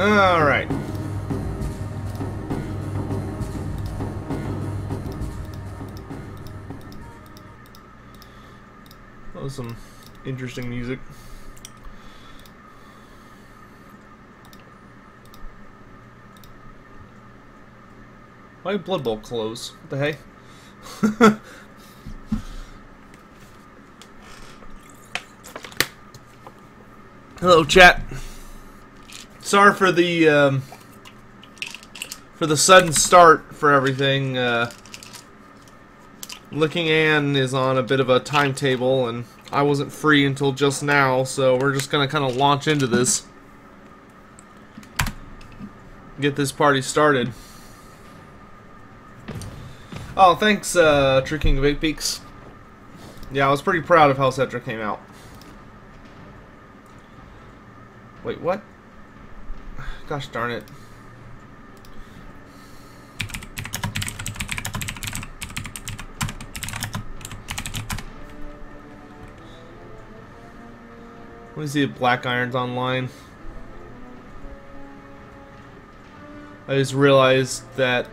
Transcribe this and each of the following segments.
Alright. That was some interesting music. Why did Blood Bowl close? What the heck? Hello, chat. Sorry for the sudden start for everything. Licking Ann is on a bit of a timetable, and I wasn't free until just now, so we're just gonna kind of launch into this. Get this party started. Oh, thanks, Tricking Big Peaks. Yeah, I was pretty proud of how Cedric came out. Wait, what? Gosh darn it. Let me see if Black Iron's online. I just realized that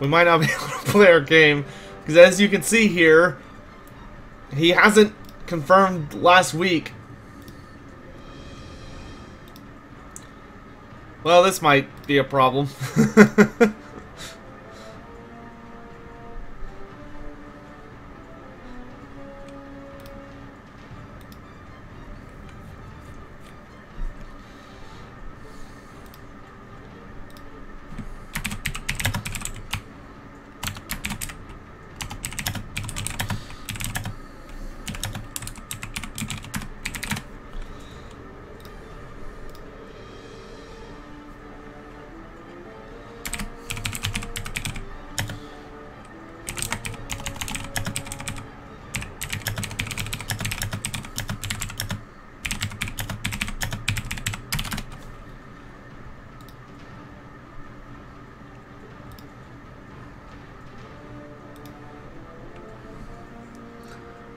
we might not be able to play our game, because as you can see here, he hasn't confirmed last week. Well, this might be a problem.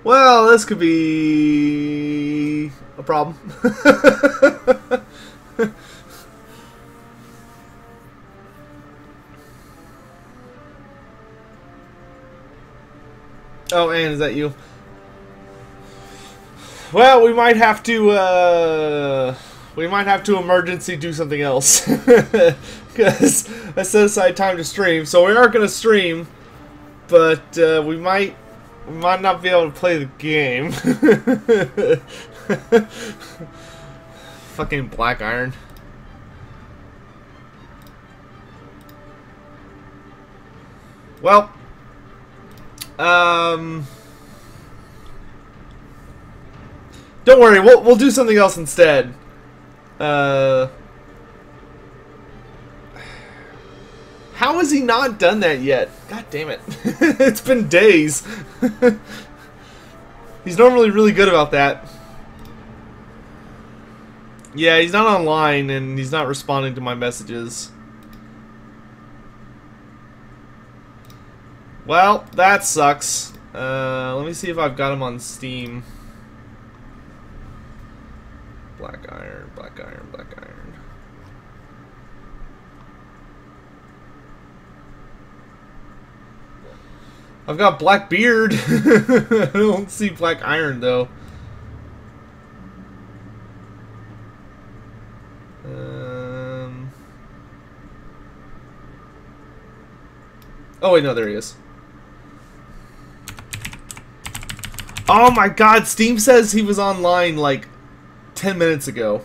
Well, this could be a problem. Oh, Ann, is that you? Well, we might have to emergency do something else. Because I set aside time to stream, so we are going to stream, but we might not be able to play the game. Fucking Black Iron. Well, don't worry, we'll do something else instead. How has he not done that yet? God damn it. It's been days. He's normally really good about that. Yeah, he's not online and he's not responding to my messages. Well, that sucks. Let me see if I've got him on Steam. Black Iron, Black Iron, Black Iron. I've got Black Beard. I don't see Black Iron though. Oh wait, no, there he is. Oh my god, Steam says he was online like 10 minutes ago.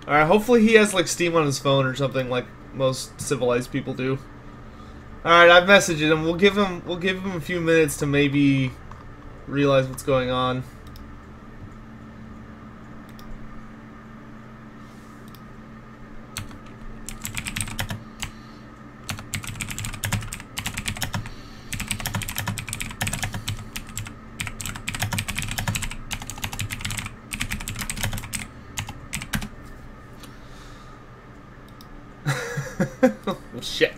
Alright, hopefully he has like Steam on his phone or something like most civilized people do. Alright, I've messaged him. We'll give him a few minutes to maybe realize what's going on. Well, shit.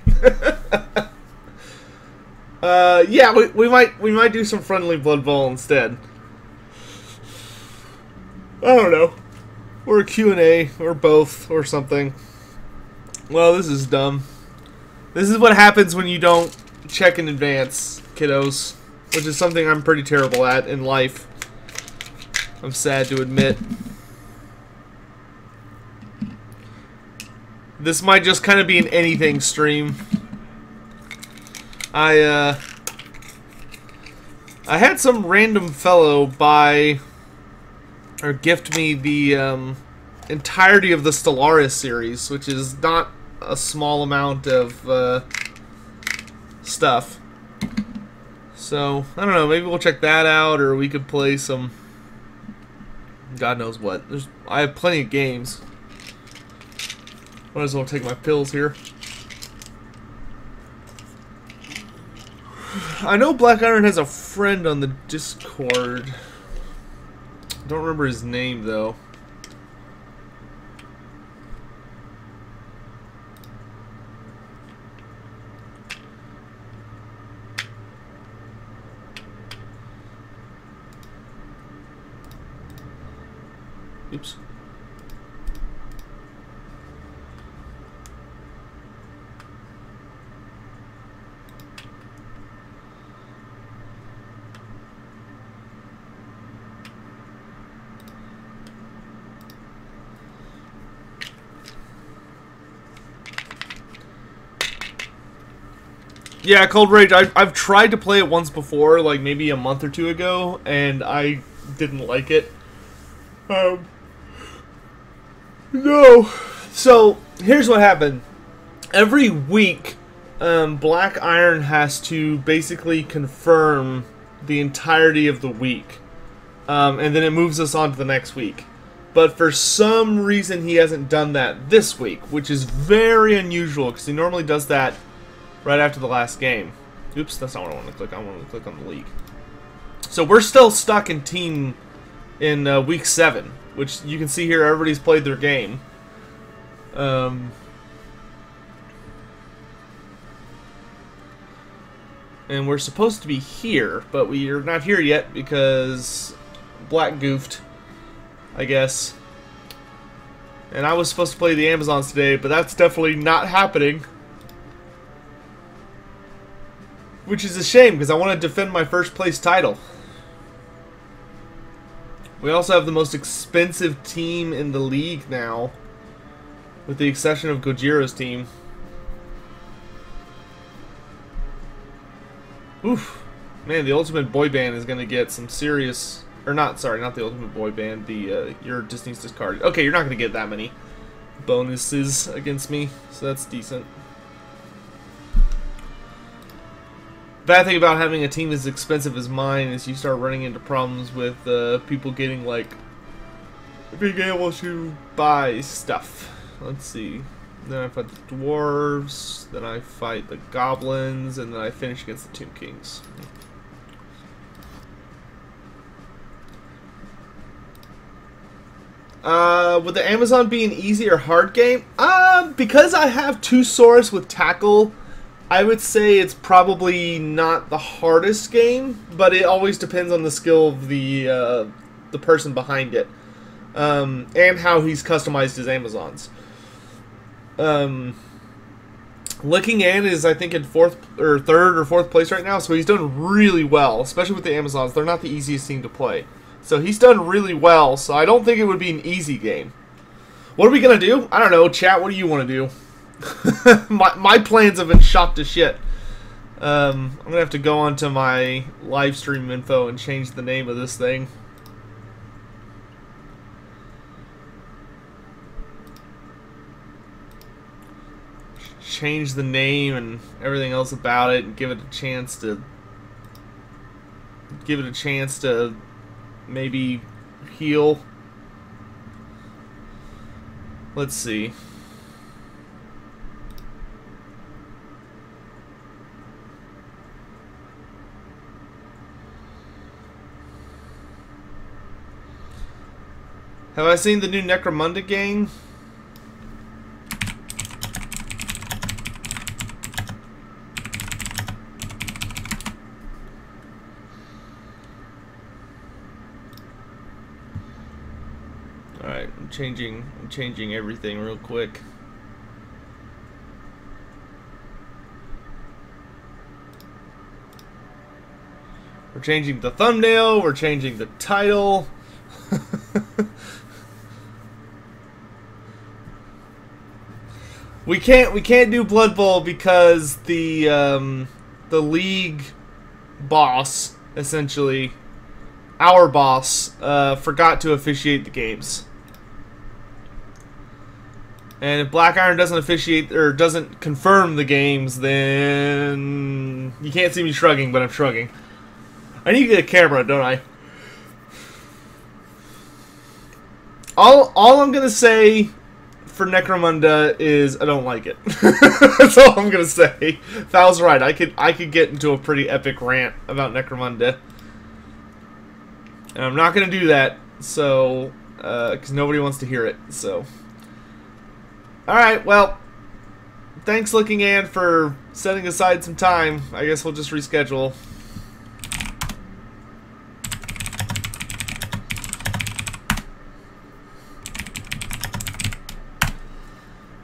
Yeah, we might do some friendly Blood Bowl instead. I don't know. Or a Q&A, or both, or something. Well, this is dumb. This is what happens when you don't check in advance, kiddos. Which is something I'm pretty terrible at in life. I'm sad to admit. This might just kind of be an anything stream. I had some random fellow buy or gift me the entirety of the Stellaris series, which is not a small amount of stuff. So, I don't know, maybe we'll check that out, or we could play some God knows what. I have plenty of games. Might as well take my pills here. I know Black Iron has a friend on the Discord. Don't remember his name though. Oops. Yeah, Cold Rage, I've tried to play it once before, like maybe a month or two ago, and I didn't like it. No. So, here's what happened. Every week, Black Iron has to basically confirm the entirety of the week. And then it moves us on to the next week. But for some reason, he hasn't done that this week, which is very unusual, because he normally does that right after the last game. Oops, that's not what I want to click on. I want to click on the league. So we're still stuck in week 7, which you can see here everybody's played their game. And we're supposed to be here, but we are not here yet because Black goofed, I guess. And I was supposed to play the Amazons today, but that's definitely not happening. Which is a shame, because I want to defend my first place title. We also have the most expensive team in the league now, with the exception of Gojiro's team. Oof. Man, the Ultimate Boy Band is going to get some serious... Or not, sorry, not the Ultimate Boy Band. The, your Disney's discarded. Okay, you're not going to get that many bonuses against me, so that's decent. Bad thing about having a team as expensive as mine is you start running into problems with people getting, like, being able to buy stuff. Let's see. Then I fight the dwarves, then I fight the goblins, and then I finish against the Tomb Kings. Would the Amazon be an easy or hard game? Because I have 2 swords with tackle, I would say it's probably not the hardest game, but it always depends on the skill of the person behind it, and how he's customized his Amazons. Licking Ann is, I think, in 4th or 3rd or 4th place right now, so he's done really well, especially with the Amazons. They're not the easiest team to play, so he's done really well. So I don't think it would be an easy game. What are we gonna do? I don't know. Chat. What do you want to do? my plans have been shot to shit. I'm gonna have to go onto my live stream info and change the name of this thing. Change the name and everything else about it, and give it a chance to maybe heal. Let's see. Have I seen the new Necromunda game? Alright, I'm changing everything real quick. We're changing the thumbnail, we're changing the title. We can't do Blood Bowl because the league boss, essentially, our boss, forgot to officiate the games. And if Black Iron doesn't officiate or doesn't confirm the games, then you can't see me shrugging, but I'm shrugging. I need to get a camera, don't I? All I'm gonna say for Necromunda is I don't like it. That's all I'm gonna say. Val's right. I could get into a pretty epic rant about Necromunda, and I'm not gonna do that. So, because nobody wants to hear it. So, all right. Well, thanks, Looking Ann, for setting aside some time. I guess we'll just reschedule.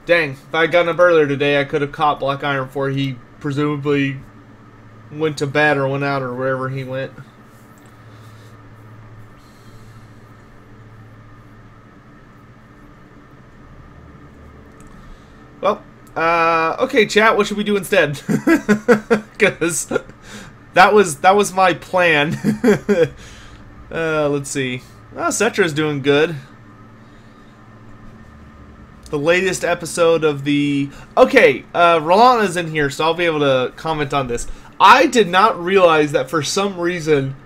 Dang, if I had gotten up earlier today, I could have caught Black Iron before he presumably went to bed or went out or wherever he went. Well, okay, chat, what should we do instead? Because that was my plan. Let's see. Oh, Cetra's doing good. The latest episode of the... Okay, Rolana's in here, so I'll be able to comment on this. I did not realize that for some reason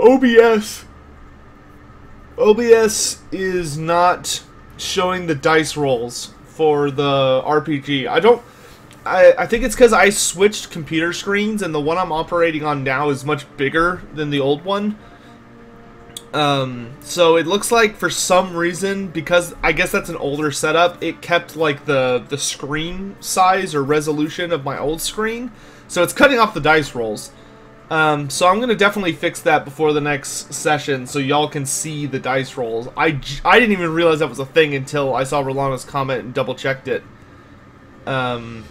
OBS is not showing the dice rolls for the RPG. I think it's because I switched computer screens, and the one I'm operating on now is much bigger than the old one. So it looks like for some reason, because I guess that's an older setup, it kept like the screen size or resolution of my old screen, so it's cutting off the dice rolls. So I'm gonna definitely fix that before the next session, so y'all can see the dice rolls. I didn't even realize that was a thing until I saw Rolana's comment and double checked it. And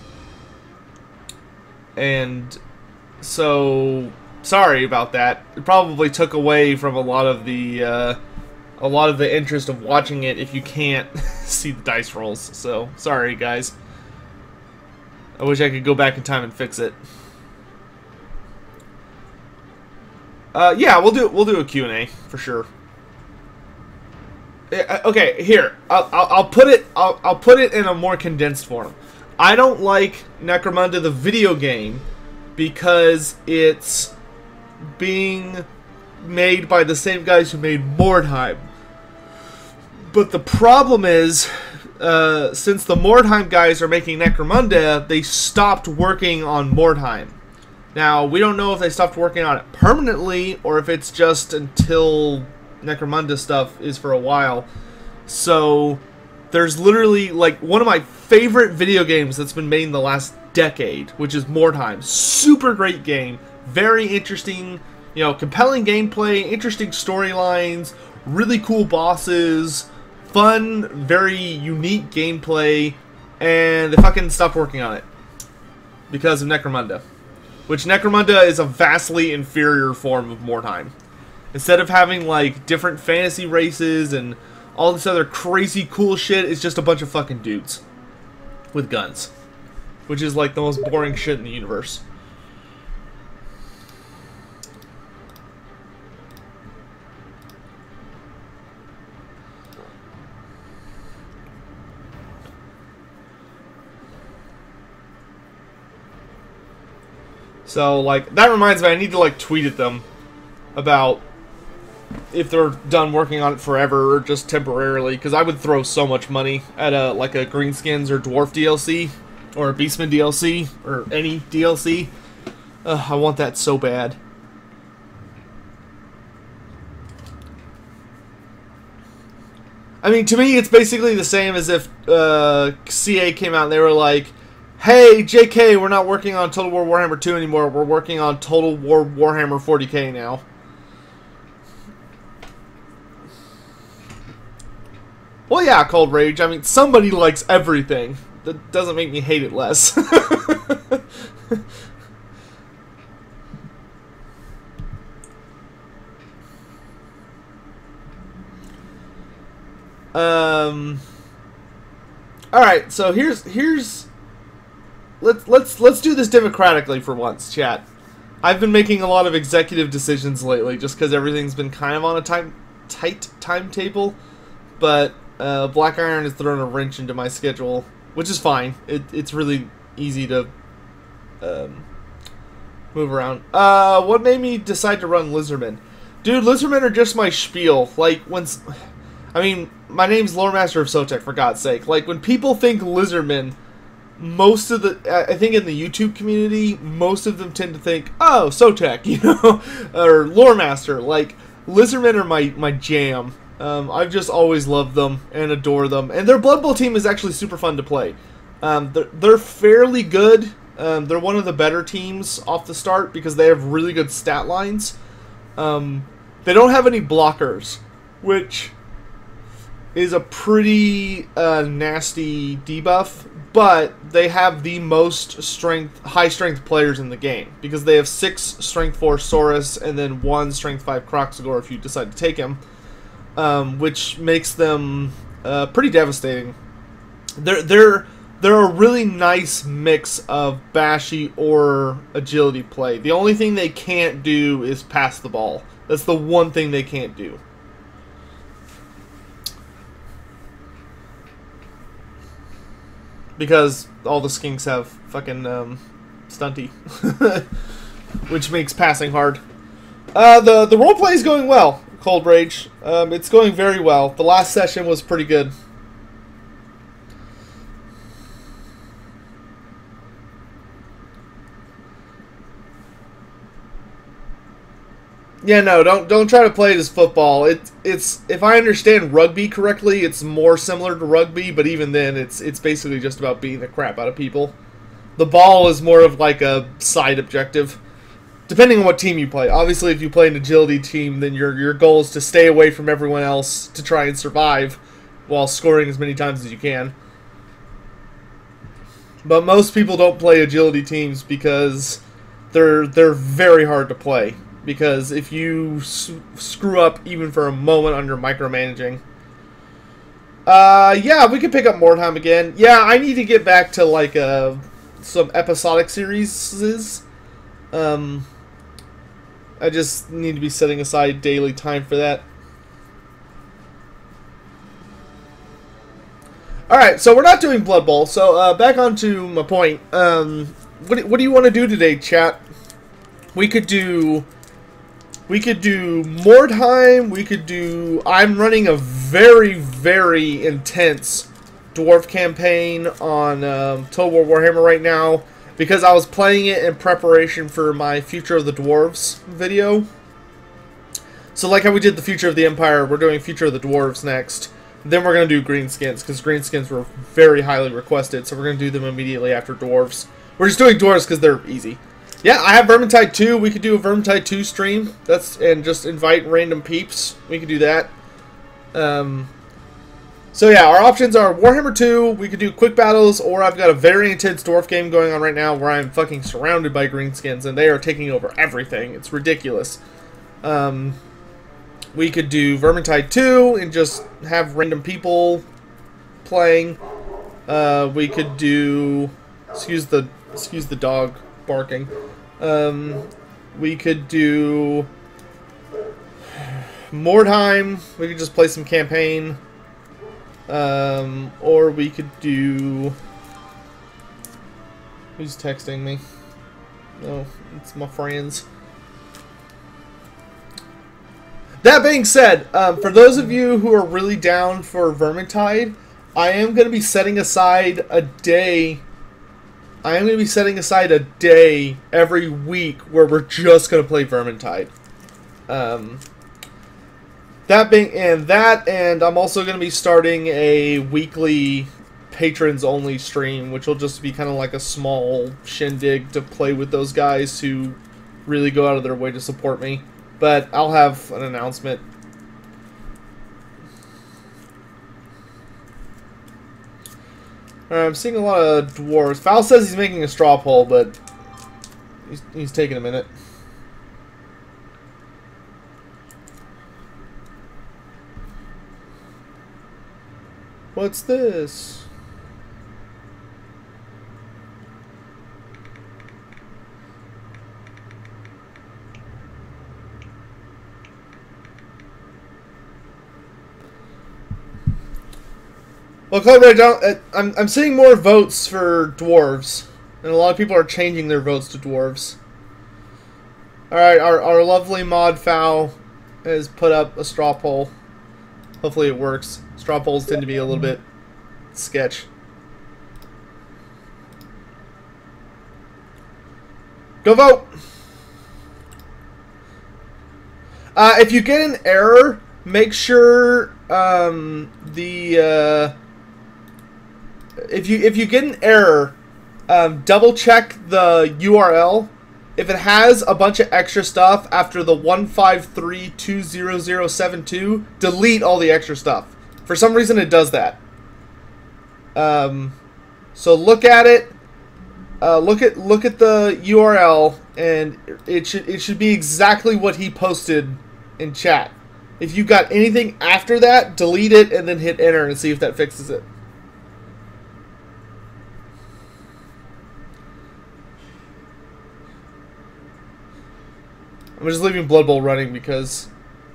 so sorry about that. It probably took away from a lot of the interest of watching it if you can't see the dice rolls. So sorry, guys. I wish I could go back in time and fix it. Yeah, we'll do a Q&A for sure. Okay, here I'll put it in a more condensed form. I don't like Necromunda the video game because it's being made by the same guys who made Mordheim. But the problem is, since the Mordheim guys are making Necromunda, they stopped working on Mordheim. Now, we don't know if they stopped working on it permanently, or if it's just until Necromunda stuff is for a while. So, there's literally, like, one of my favorite video games that's been made in the last decade, which is Mordheim. Super great game. Very interesting, you know, compelling gameplay, interesting storylines, really cool bosses, fun, very unique gameplay, and they fucking stopped working on it because of Necromunda. Which Necromunda is a vastly inferior form of Mordheim. Instead of having, like, different fantasy races and all this other crazy cool shit, it's just a bunch of fucking dudes with guns. Which is, like, the most boring shit in the universe. So, like, that reminds me, I need to, like, tweet at them about if they're done working on it forever or just temporarily, because I would throw so much money at a, like, a Greenskins or Dwarf DLC, or a Beastman DLC, or any DLC. I want that so bad. I mean, to me, it's basically the same as if CA came out and they were like, hey, JK, we're not working on Total War Warhammer 2 anymore. We're working on Total War Warhammer 40k now. Well, yeah, Cold Rage. I mean, somebody likes everything. That doesn't make me hate it less. All right, so here's let's do this democratically for once, chat. I've been making a lot of executive decisions lately just because everything's been kind of on a tight timetable, but Black Iron has thrown a wrench into my schedule, which is fine. It's really easy to move around. What made me decide to run Lizardmen? Dude, Lizardmen are just my spiel. Like, I mean, my name's Lore Master of Sotek, for God's sake. Like, when people think Lizardmen, most of the, I think in the YouTube community, most of them tend to think, oh, Sotek, you know, or Lore Master. Like, Lizardmen are my jam. I've just always loved them and adore them. And their Blood Bowl team is actually super fun to play. They're fairly good. They're one of the better teams off the start because they have really good stat lines. They don't have any blockers, which is a pretty nasty debuff, but they have the most high strength players in the game because they have 6 strength 4 Saurus and then 1 strength 5 Croxagore if you decide to take him, which makes them pretty devastating. They're a really nice mix of bashy or agility play. The only thing they can't do is pass the ball. That's the one thing they can't do. Because all the skinks have fucking stunty, which makes passing hard. The roleplay is going well, Cold Rage. It's going very well. The last session was pretty good. Yeah, no, don't try to play it as football. It's if I understand rugby correctly, it's more similar to rugby, but even then, it's basically just about beating the crap out of people. The ball is more of like a side objective, depending on what team you play. Obviously, if you play an agility team, then your goal is to stay away from everyone else to try and survive while scoring as many times as you can. But most people don't play agility teams because they're very hard to play. Because if you screw up even for a moment under micromanaging. Yeah, we can pick up Mordheim again. Yeah, I need to get back to like some episodic series. I just need to be setting aside daily time for that. Alright, so we're not doing Blood Bowl. So back on to my point. What do you want to do today, chat? We could do Mordheim, we could do... I'm running a very, very intense Dwarf campaign on Total War Warhammer right now because I was playing it in preparation for my Future of the Dwarves video. So like how we did the Future of the Empire, we're doing Future of the Dwarves next. Then we're going to do Greenskins because Greenskins were very highly requested, so we're going to do them immediately after Dwarves. We're just doing Dwarves because they're easy. Yeah, I have Vermintide 2. We could do a Vermintide 2 stream. And just invite random peeps. We could do that. So yeah, our options are Warhammer 2. We could do quick battles, or I've got a very intense dwarf game going on right now where I'm fucking surrounded by greenskins and they are taking over everything. It's ridiculous. We could do Vermintide 2 and just have random people playing. We could do... Excuse the dog barking. We could do Mordheim. We could just play some campaign. Or we could do... Who's texting me? No, it's my friends. That being said, for those of you who are really down for Vermintide, I am going to be setting aside a day... every week where we're just going to play Vermintide. And I'm also going to be starting a weekly patrons-only stream, which will just be kind of like a small shindig to play with those guys who really go out of their way to support me. But I'll have an announcement. I'm seeing a lot of dwarves. Fowl says he's making a straw poll, but he's taking a minute. What's this? Well, I'm seeing more votes for dwarves, and a lot of people are changing their votes to dwarves. Alright, our lovely mod Fowl has put up a straw poll. Hopefully it works. Straw polls tend to be a little bit sketch. Go vote! If you get an error, make sure if you get an error, double check the URL. If it has a bunch of extra stuff after the 153.20072, delete all the extra stuff. For some reason, it does that. So look at it. Look at the URL, and it should be exactly what he posted in chat. If you got anything after that, delete it and then hit enter and see if that fixes it. I'm just leaving Blood Bowl running because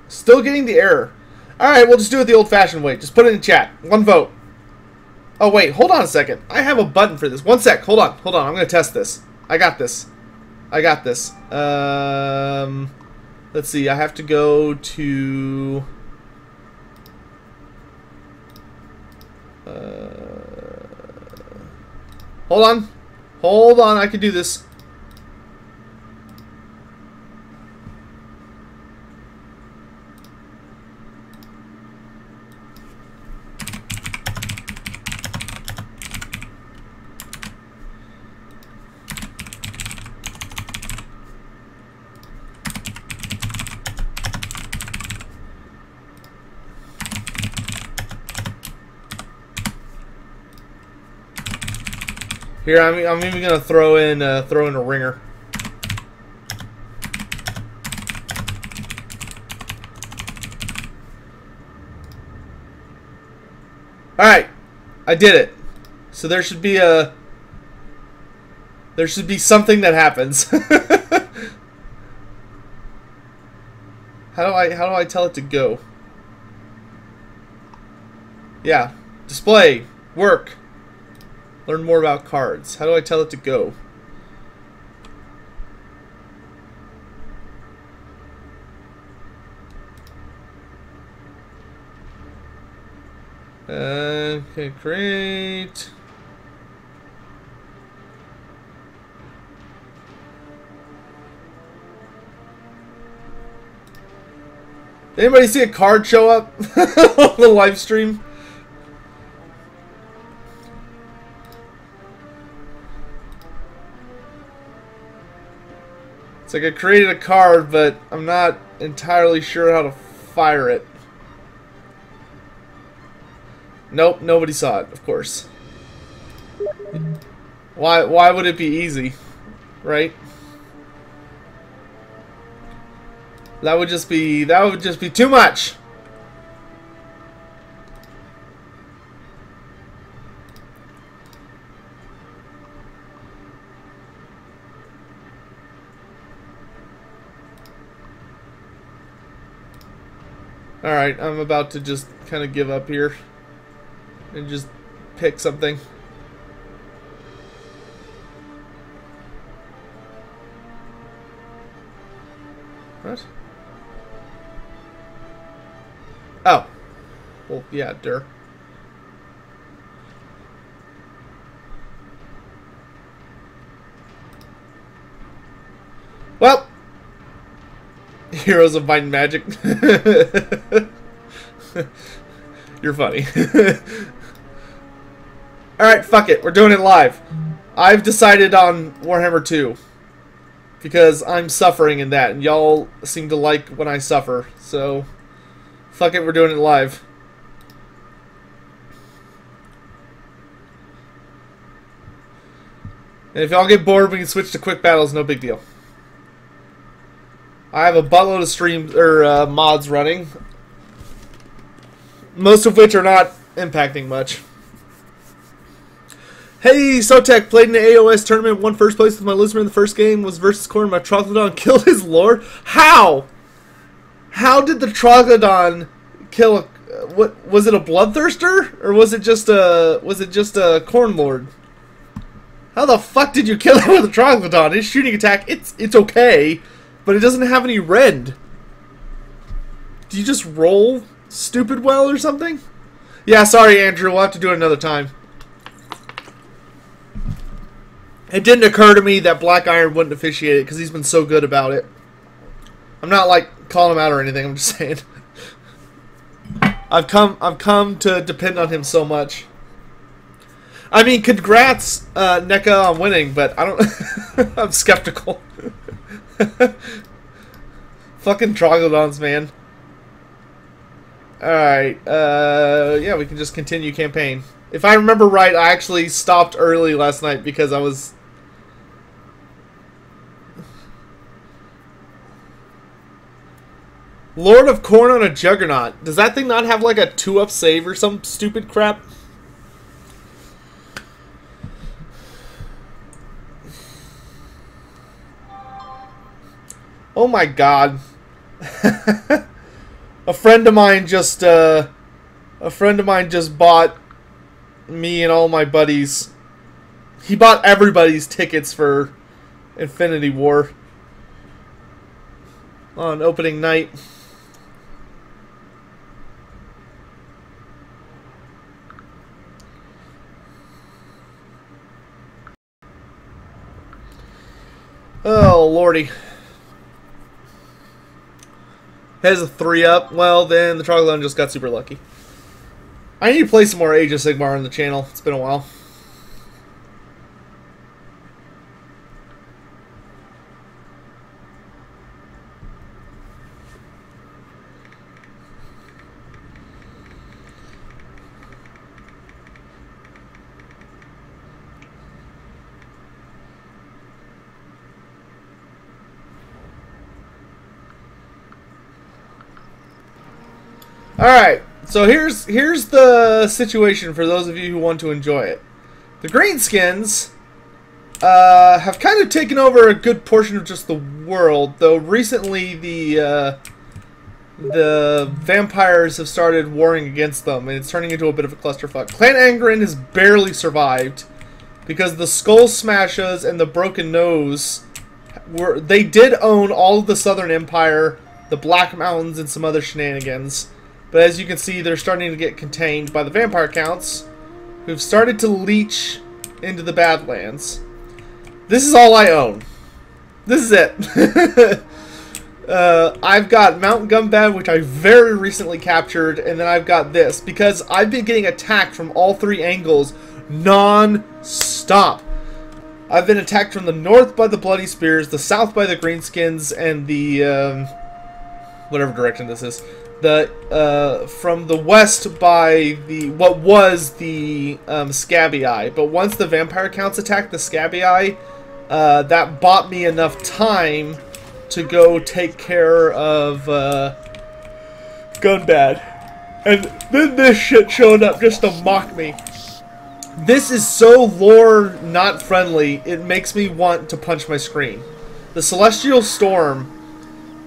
still getting the error. Alright, we'll just do it the old-fashioned way. Just put it in chat. One vote. Oh, wait. Hold on a second. I have a button for this. One sec. Hold on. Hold on. I'm going to test this. I got this. I got this. Let's see. I have to go to... hold on. Hold on. I can do this. Here, I'm even gonna throw in a ringer. All right, I did it. So there should be something that happens. How do I tell it to go? Yeah, display, work. Learn more about cards. How do I tell it to go? Okay, great. Did anybody see a card show up on the live stream? It's like I created a card, but I'm not entirely sure how to fire it. Nope, nobody saw it, of course. Why would it be easy? Right? That would just be too much. Alright, I'm about to just kind of give up here and just pick something. What? Oh. Well, yeah, der. Well, Heroes of Might and Magic. You're funny. Alright, fuck it. We're doing it live. I've decided on Warhammer 2. Because I'm suffering in that, and y'all seem to like when I suffer. So, fuck it, we're doing it live. And if y'all get bored, we can switch to quick battles, no big deal. I have a buttload of streams or mods running, most of which are not impacting much. Hey, Sotec played in the AOS tournament, won first place with my Lizmer in the first game, was versus Corn, my Troglodon killed his lord. How? How did the Troglodon kill a, what was it, a bloodthirster? Or was it just a Corn Lord? How the fuck did you kill him with a Troglodon? His shooting attack, it's okay, but it doesn't have any rend. Do you just roll stupid well or something? Yeah, sorry Andrew, we'll have to do it another time. It didn't occur to me that Black Iron wouldn't officiate it because he's been so good about it. I'm not like calling him out or anything. I'm just saying. I've come to depend on him so much. I mean, congrats, NECA, on winning, but I don't. I'm skeptical. Fucking Troglodons, man. All right. Yeah, we can just continue campaign. If I remember right, I actually stopped early last night because I was. Lord of Corn on a Juggernaut. Does that thing not have like a 2-up save or some stupid crap? Oh my god. A friend of mine just bought me and all my buddies. He bought everybody's tickets for Infinity War on opening night. Oh, lordy. Has a 3-up. Well, then the Troglodon just got super lucky. I need to play some more Age of Sigmar on the channel. It's been a while. Alright, so here's the situation for those of you who want to enjoy it. The Greenskins have kind of taken over a good portion of just the world, though recently the vampires have started warring against them, and it's turning into a bit of a clusterfuck. Clan Angren has barely survived because the Skull Smashers and the Broken Nose they did own all of the Southern Empire, the Black Mountains, and some other shenanigans. But as you can see, they're starting to get contained by the vampire counts, who've started to leech into the Badlands. This is all I own. This is it. I've got Mount Gumbad, which I very recently captured, and then I've got this, because I've been getting attacked from all 3 angles non-stop. I've been attacked from the north by the Bloody Spears, the south by the Greenskins, and the, whatever direction this is. From the west by what was the Scabby, but once the vampire counts attacked the Scabby, that bought me enough time to go take care of Gunbad, and then this shit showed up just to mock me. This is so lore not friendly, it makes me want to punch my screen. The Celestial Storm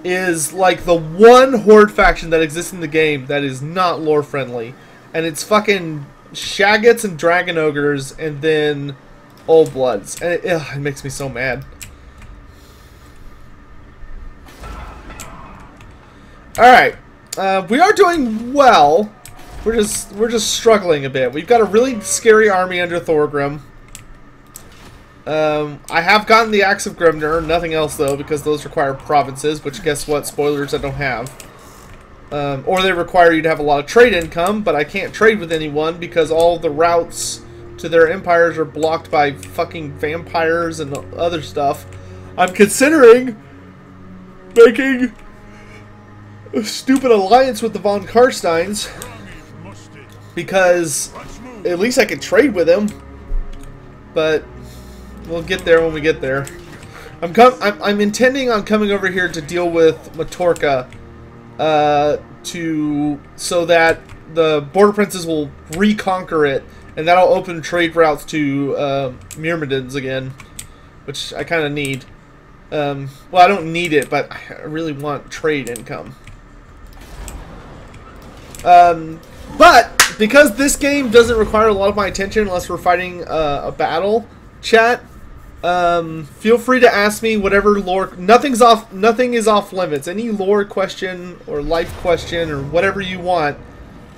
is like the one horde faction that exists in the game that is not lore friendly, and it's fucking Shaggots and Dragon Ogres and then Old Bloods, and it makes me so mad. Alright, we are doing well. We're just struggling a bit. We've got a really scary army under Thorgrim. I have gotten the Axe of Grimnir, nothing else though, because those require provinces, which guess what? Spoilers, I don't have. Or they require you to have a lot of trade income, but I can't trade with anyone because all the routes to their empires are blocked by fucking vampires and other stuff. I'm considering making a stupid alliance with the Von Karsteins, because at least I can trade with them, but We'll get there when we get there. I'm intending on coming over here to deal with Matorka, so that the Border Princes will reconquer it, and that'll open trade routes to Myrmidons again, which I kind of need. Well, I don't need it, but I really want trade income. But because this game doesn't require a lot of my attention unless we're fighting a battle, chat, feel free to ask me whatever lore. Nothing is off limits. Any lore question or life question or whatever you want,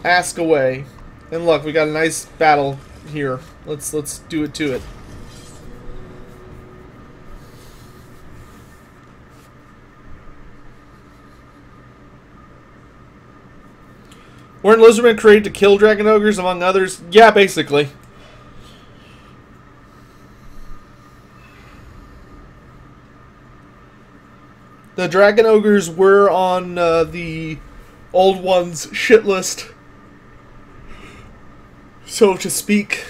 ask away. And look, we got a nice battle here. Let's do it to it. Weren't lizardmen created to kill dragon ogres, among others? Yeah, basically. The dragon ogres were on the old one's shit list, so to speak.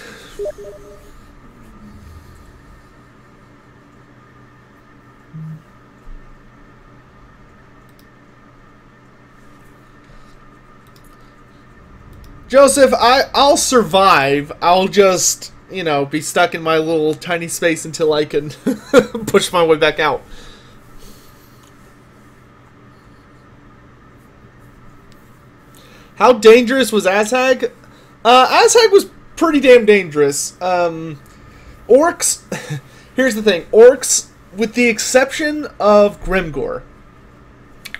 Joseph, I'll survive. I'll just, you know, be stuck in my little tiny space until I can push my way back out. How dangerous was Azhag? Azhag was pretty damn dangerous. Orcs, here's the thing. Orcs, with the exception of Grimgor,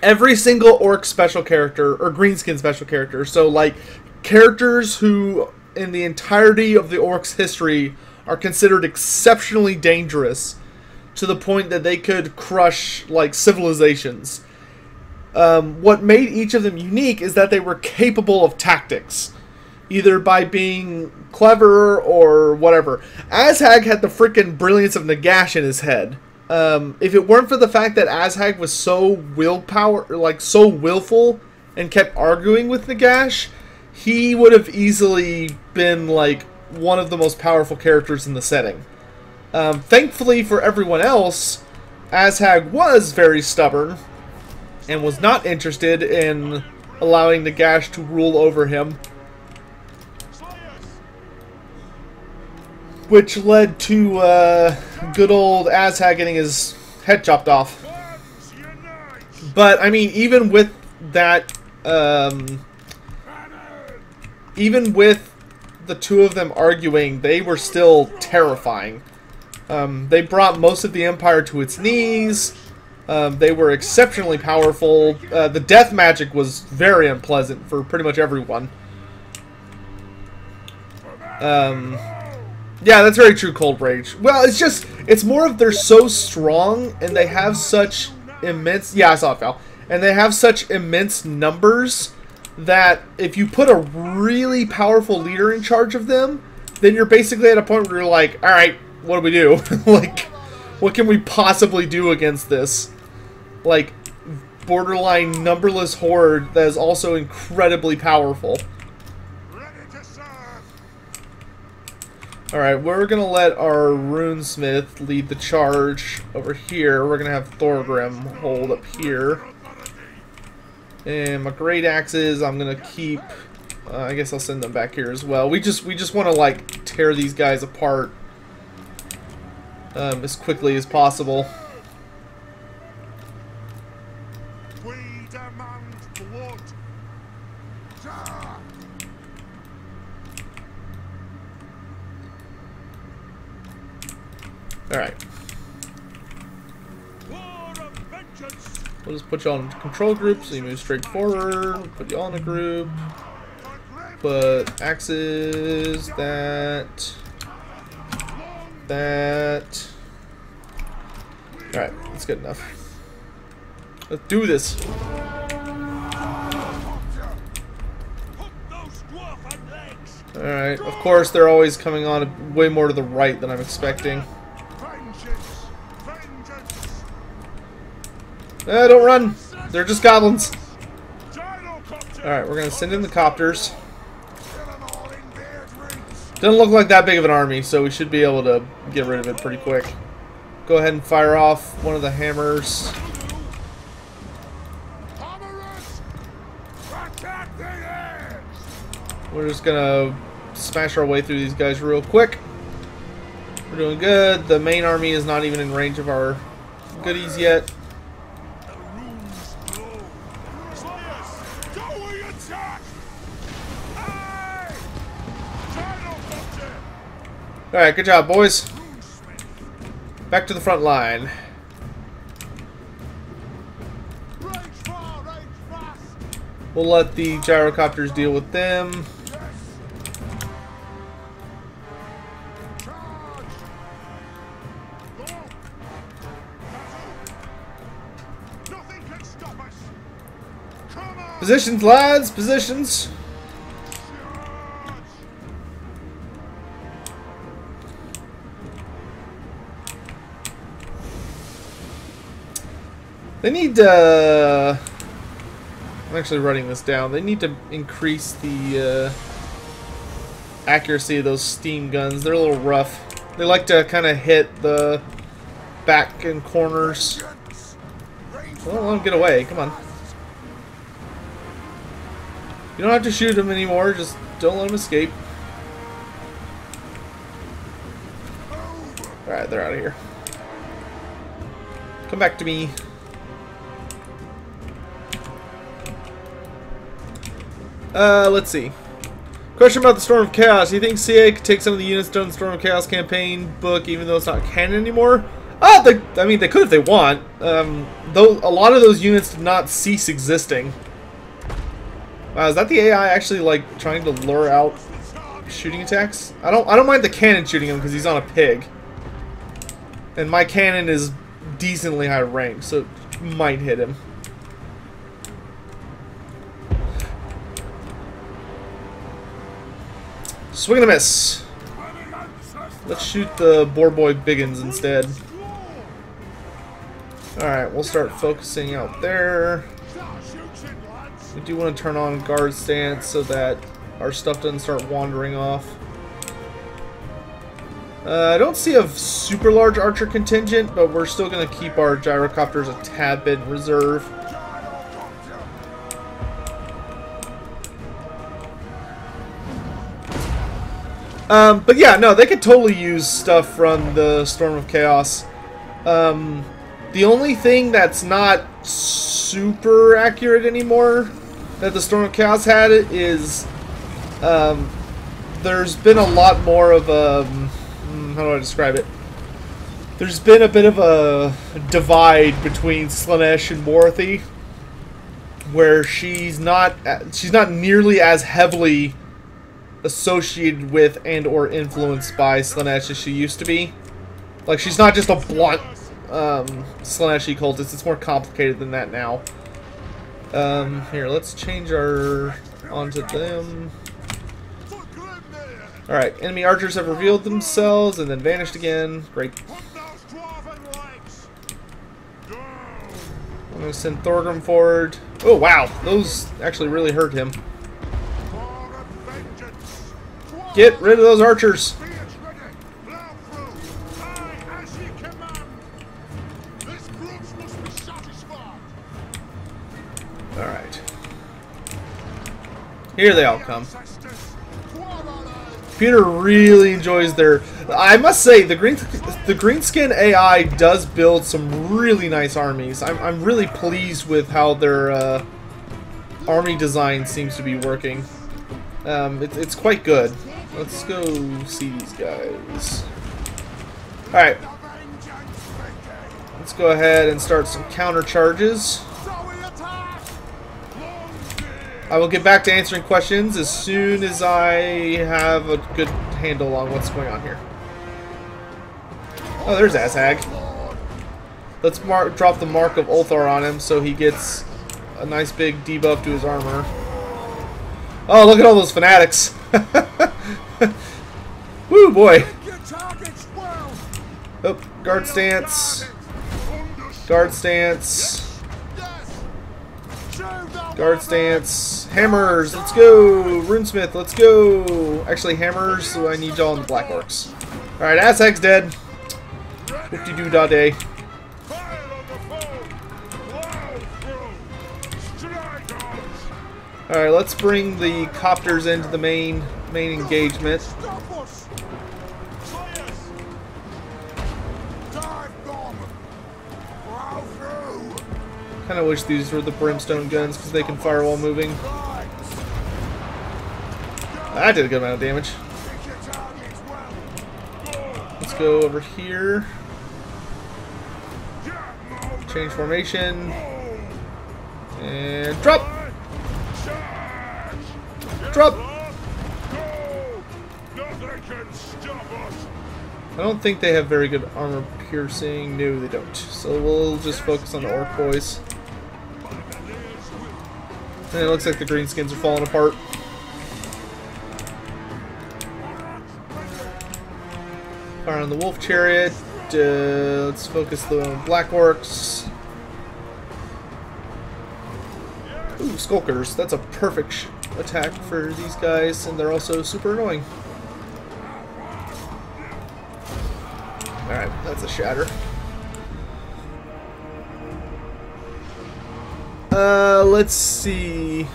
every single orc special character, or greenskin special character, so like characters who in the entirety of the orcs' history are considered exceptionally dangerous to the point that they could crush like civilizations. What made each of them unique is that they were capable of tactics, either by being clever or whatever. Azhag had the freaking brilliance of Nagash in his head. If it weren't for the fact that Azhag was so so willful and kept arguing with Nagash, he would have easily been like one of the most powerful characters in the setting. Thankfully for everyone else, Azhag was very stubborn and was not interested in allowing Nagash to rule over him, which led to good old Azhag getting his head chopped off. But I mean, even with that, even with the two of them arguing, they were still terrifying. They brought most of the Empire to its knees. They were exceptionally powerful. The death magic was very unpleasant for pretty much everyone. Yeah, that's very true, Cold Rage. Well, it's more of they're so strong and they have such immense... Yeah, I saw it, Val. And they have such immense numbers that if you put a really powerful leader in charge of them, then you're basically at a point where you're like, alright, what do we do? Like, what can we possibly do against this? Like, borderline numberless horde that is also incredibly powerful. Alright, we're going to let our runesmith lead the charge over here. We're going to have Thorgrim hold up here. And my great axes, I'm going to keep... I guess I'll send them back here as well. We just want to, like, tear these guys apart as quickly as possible. We demand blood. Alright. We'll just put you on control group so you move straight forward. Put you on a group. Put axes, that. Alright, that's good enough. Let's do this. Alright, of course they're always coming on way more to the right than I'm expecting. Don't run! They're just goblins. Alright, we're gonna send in the copters. Doesn't look like that big of an army, so we should be able to get rid of it pretty quick. Go ahead and fire off one of the hammers. We're just gonna smash our way through these guys real quick. We're doing good. The main army is not even in range of our goodies yet. Alright, good job, boys. Back to the front line. We'll let the gyrocopters deal with them. Positions, lads, positions. They need I'm actually writing this down. They need to increase the accuracy of those steam guns. They're a little rough. They like to kind of hit the back and corners. Well, let them get away. Come on. You don't have to shoot them anymore. Just don't let them escape. Alright, they're out of here. Come back to me. Let's see. Question about the Storm of Chaos. Do you think CA could take some of the units done in the Storm of Chaos campaign book, even though it's not canon anymore? I mean, they could if they want. Though a lot of those units did not cease existing. Wow, is that the AI actually like trying to lure out shooting attacks? I don't mind the cannon shooting him because he's on a pig, and my cannon is decently high rank, so it might hit him. Swing and a miss. Let's shoot the boar boy biggins instead. Alright, we'll start focusing out there. We do want to turn on guard stance so that our stuff doesn't start wandering off. I don't see a super large archer contingent, but we're still going to keep our gyrocopters a tad bit in reserve. But yeah, no, they could totally use stuff from the Storm of Chaos. The only thing that's not super accurate anymore that the Storm of Chaos had is there's been a lot more of a how do I describe it? There's been a bit of a divide between Slaanesh and Warthy, where she's not nearly as heavily associated with and or influenced by Slaanesh as she used to be. Like, she's not just a blunt Slaaneshi cultist. It's more complicated than that now. Here, let's change our onto them. Alright, enemy archers have revealed themselves and then vanished again. Great. I'm gonna send Thorgrim forward. Oh wow, those actually really hurt him. Get rid of those archers. Alright. Here they all come. Peter really enjoys their... I must say, the Greenskin AI does build some really nice armies. I'm really pleased with how their army design seems to be working. It's quite good. Let's go see these guys. Alright. Let's go ahead and start some counter charges. I will get back to answering questions as soon as I have a good handle on what's going on here. Oh, there's Azhag. Let's drop the Mark of Ulthar on him so he gets a nice big debuff to his armor. Oh, look at all those fanatics. Woo, boy. Oh, guard stance. Guard stance. Guard stance. Hammers, let's go. Runesmith, let's go. Actually, hammers, so I need y'all in the Black Orcs. Alright, Azhag's dead. Whoop-de-doo-da-day. Alright, let's bring the copters into the main engagement. Kind of wish these were the brimstone guns because they can fire while moving. That did a good amount of damage. Let's go over here. Change formation. And drop! Drop! I don't think they have very good armor piercing. No, they don't. So we'll just focus on the orc boys. And it looks like the greenskins are falling apart. Fire on the wolf chariot. Let's focus the black orcs. Ooh, skulkers. That's a perfect attack for these guys, and they're also super annoying. Alright, that's a shatter. Let's see.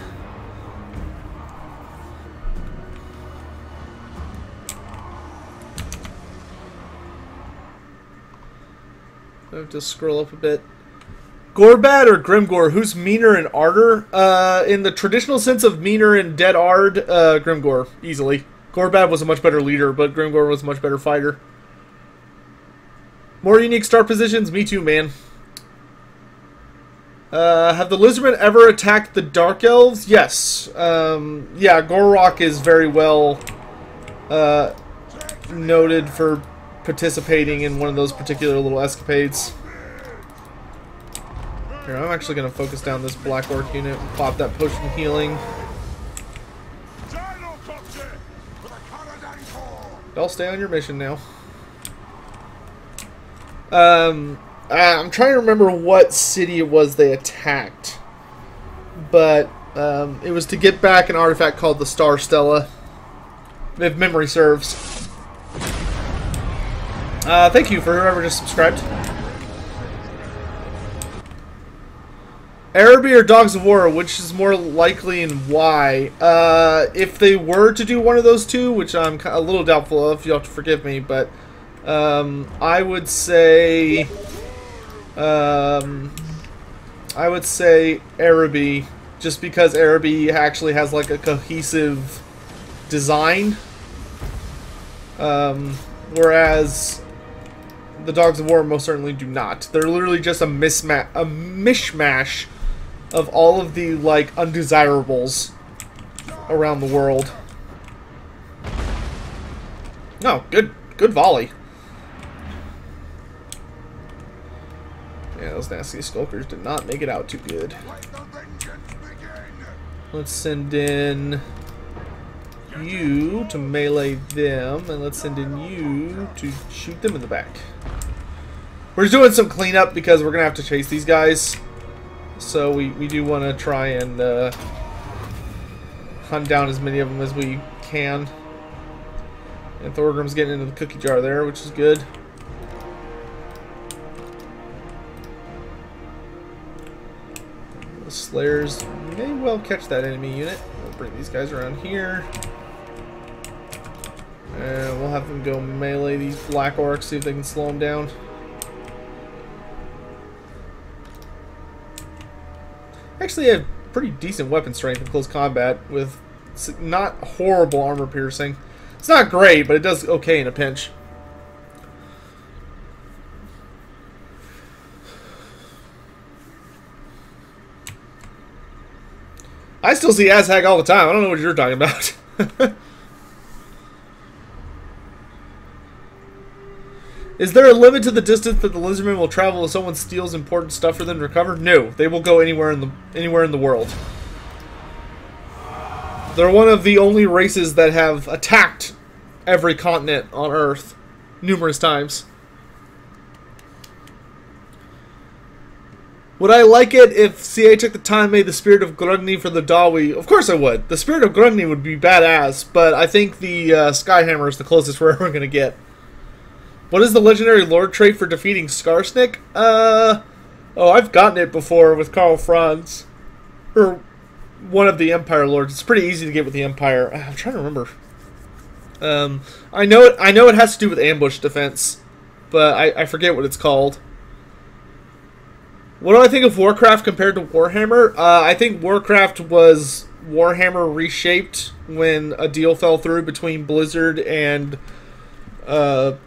I have to scroll up a bit. Gorbad or Grimgor? Who's meaner and arder? In the traditional sense of meaner and dead ard, Grimgor, easily. Gorbad was a much better leader, but Grimgor was a much better fighter. More unique start positions? Me too, man. Have the Lizardmen ever attacked the Dark Elves? Yes. Yeah, Gorrock is very well noted for participating in one of those particular little escapades. Here, I'm actually going to focus down this Black Orc unit and pop that potion of healing. Y'all stay on your mission now. I'm trying to remember what city it was they attacked. But it was to get back an artifact called the Star Stella, if memory serves. Thank you for whoever just subscribed. Araby or Dogs of War, which is more likely and why? If they were to do one of those two, which I'm a little doubtful of, you'll have to forgive me, but I would say Araby, just because Araby actually has like a cohesive design, whereas the Dogs of War most certainly do not. They're literally just a mishmash of all of the like undesirables around the world. No, good volley. Yeah, those nasty skulkers did not make it out too good. Let's send in you to melee them, and let's send in you to shoot them in the back. We're doing some cleanup because we're gonna have to chase these guys, so we do want to try and hunt down as many of them as we can. And Thorgrim's getting into the cookie jar there, which is good. The Slayers may well catch that enemy unit. We'll bring these guys around here. And we'll have them go melee these Black Orcs, see if they can slow them down. Actually have pretty decent weapon strength in close combat with not horrible armor piercing. It's not great, but it does okay in a pinch. I still see Azhag all the time. I don't know what you're talking about. Is there a limit to the distance that the Lizardmen will travel if someone steals important stuff for them to recover? No, they will go anywhere in the world. They're one of the only races that have attacked every continent on Earth numerous times. Would I like it if CA took the time and made the Spirit of Grugni for the Dawi? Of course I would. The Spirit of Grugni would be badass, but I think the Skyhammer is the closest we're ever going to get. What is the legendary Lord trait for defeating Skarsnik? Oh, I've gotten it before with Karl Franz. Or one of the Empire Lords. It's pretty easy to get with the Empire. I'm trying to remember. I know it has to do with ambush defense, but I forget what it's called. What do I think of Warcraft compared to Warhammer? I think Warcraft was Warhammer reshaped when a deal fell through between Blizzard and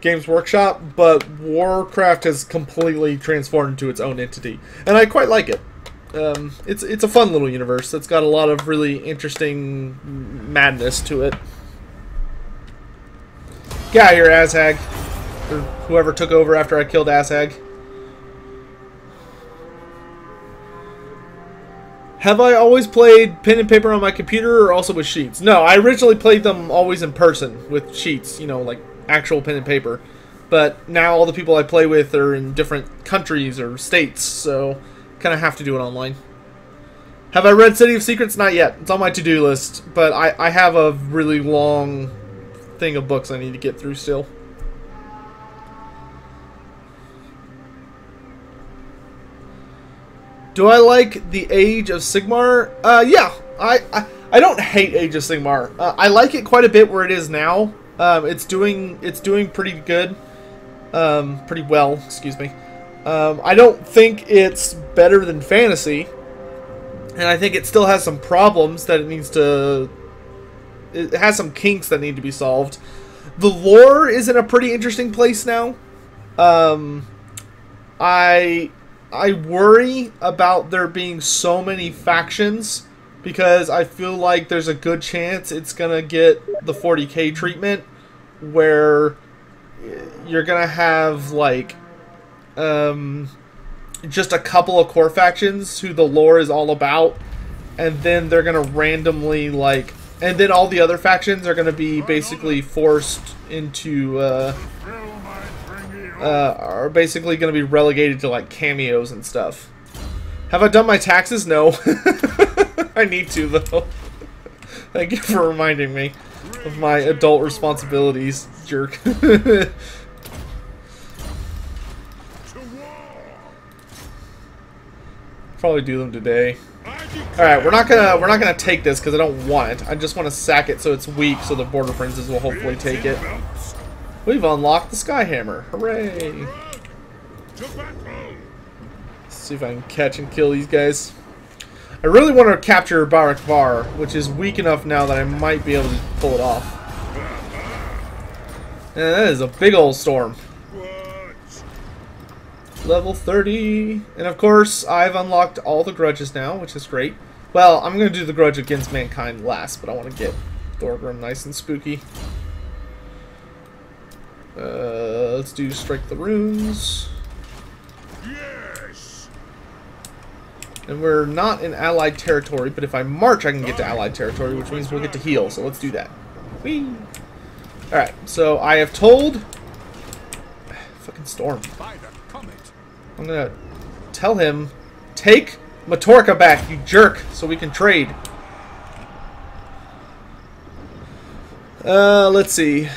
Games Workshop, but Warcraft has completely transformed into its own entity, and I quite like it. It's a fun little universe that's got a lot of really interesting madness to it. Get out of here, Azhag, or whoever took over after I killed Azhag. Have I always played pen and paper on my computer or also with sheets? No, I originally played them always in person with sheets, you know, like actual pen and paper. But now all the people I play with are in different countries or states, so kind of have to do it online. Have I read City of Secrets? Not yet. It's on my to-do list, but I have a really long thing of books I need to get through still. Do I like the Age of Sigmar? Yeah. I don't hate Age of Sigmar. I like it quite a bit where it is now. It's doing pretty good. Pretty well, excuse me. I don't think it's better than Fantasy. And I think it still has some problems that it needs to... It has some kinks that need to be solved. The lore is in a pretty interesting place now. I worry about there being so many factions because I feel like there's a good chance it's going to get the 40k treatment where you're going to have like just a couple of core factions who the lore is all about, and then they're going to randomly like, and then all the other factions are going to be basically forced into are basically going to be relegated to like cameos and stuff. Have I done my taxes? No. I need to though. Thank you for reminding me of my adult responsibilities, jerk. Probably do them today. Alright, we're not gonna take this because I don't want it. I just want to sack it so it's weak so the Border Princes will hopefully take it. We've unlocked the Skyhammer. Hooray! Let's see if I can catch and kill these guys. I really want to capture Barak Var, which is weak enough now that I might be able to pull it off. And that is a big old storm. Level 30. And of course, I've unlocked all the grudges now, which is great. Well, I'm going to do the grudge against mankind last, but I want to get Thorgrim nice and spooky. Let's do Strike the Runes. Yes. And we're not in allied territory, but if I march, I can get to allied territory, which means we'll get to heal. So let's do that. Whee! All right. So I have told. Fucking storm. I'm gonna tell him, take Matorka back, you jerk, so we can trade. Let's see.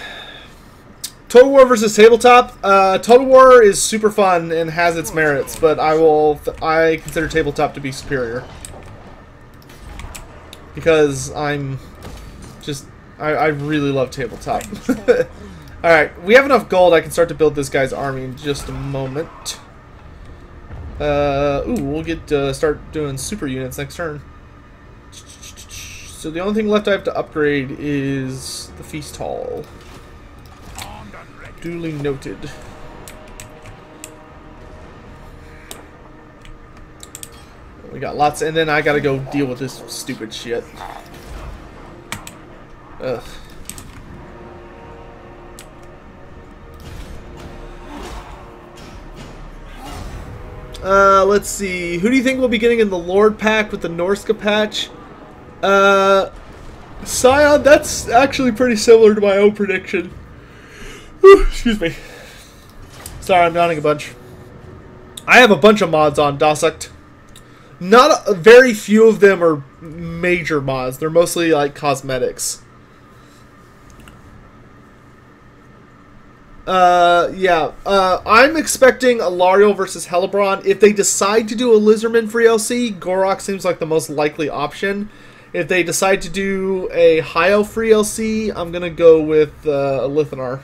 Total War versus Tabletop. Total War is super fun and has its merits, but I consider Tabletop to be superior because I really love Tabletop. All right, we have enough gold. I can start to build this guy's army in just a moment. Ooh, we'll get start doing super units next turn. So the only thing left I have to upgrade is the Feast Hall. Duly noted. We got lots, and then I gotta go deal with this stupid shit. Ugh. Let's see. Who do you think will be getting in the Lord pack with the Norska patch? Scion, that's actually pretty similar to my own prediction. Whew, excuse me. Sorry, I'm yawning a bunch. I have a bunch of mods on Dasuct. Very few of them are major mods. They're mostly like cosmetics. Yeah. I'm expecting Alariel versus Hellebron. If they decide to do a Lizardman free LC, Gorok seems like the most likely option. If they decide to do a High Elf free LC, I'm gonna go with Lithanar.